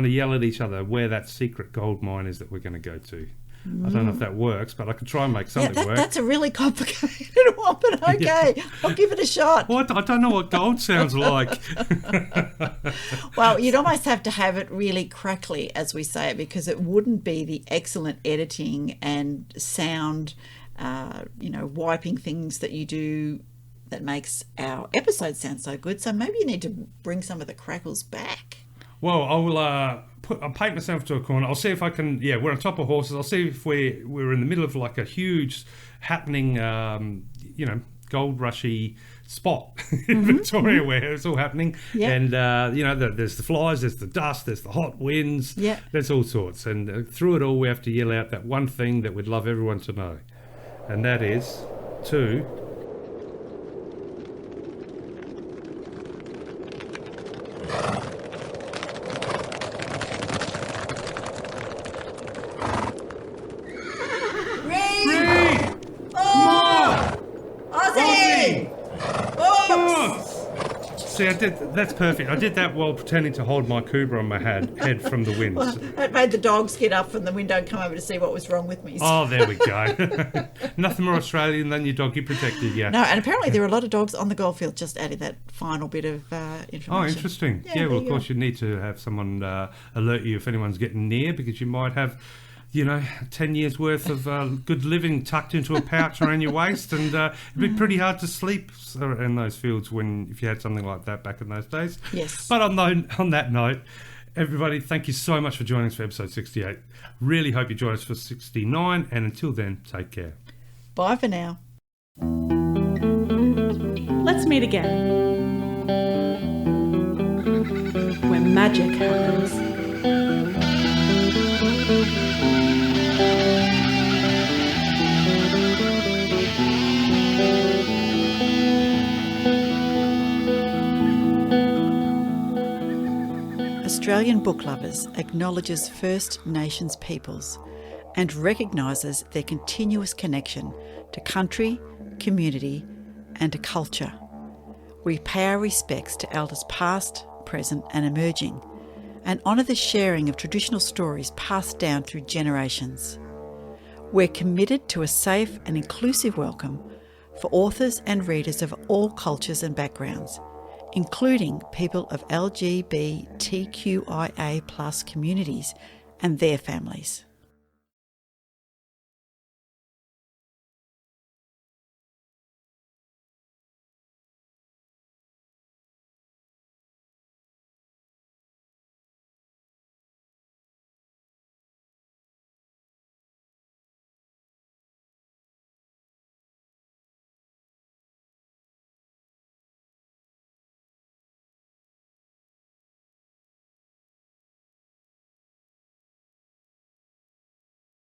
yell at each other where that secret gold mine is that we're going to go to. I don't know if that works, but I could try and make something work. That's a really complicated one, but okay, I'll give it a shot. Well, I don't know what gold sounds like. Well, you'd almost have to have it really crackly, as we say it, because it wouldn't be the excellent editing and sound, wiping things that you do that makes our episode sound so good. So maybe you need to bring some of the crackles back. Well, I'll paint myself to a corner. I'll see if I can. Yeah, we're on top of horses. I'll see if we're in the middle of like a huge happening, gold rushy spot in Victoria where it's all happening. Yeah. And there's the flies, there's the dust, there's the hot winds. Yeah. There's all sorts. And through it all, we have to yell out that one thing that we'd love everyone to know, and that is to. See, that's perfect. I did that while pretending to hold my cougar on my head from the wind. Well, it made the dogs get up from the window and come over to see what was wrong with me. Oh, there we go. Nothing more Australian than your doggy protected you. No, and apparently there are a lot of dogs on the goldfield. Just added that final bit of information. Oh, interesting. Yeah, well, of course, you need to have someone alert you if anyone's getting near, because you might have 10 years worth of good living tucked into a pouch around your waist, and it'd be pretty hard to sleep in those fields if you had something like that back in those days. Yes. But on that note, everybody, thank you so much for joining us for episode 68. Really hope you join us for 69, and until then, take care. Bye for now. Let's meet again, where magic happens. Australian Book Lovers acknowledges First Nations peoples and recognises their continuous connection to country, community and to culture. We pay our respects to elders past, present and emerging, and honour the sharing of traditional stories passed down through generations. We're committed to a safe and inclusive welcome for authors and readers of all cultures and backgrounds, including people of LGBTQIA+ communities and their families.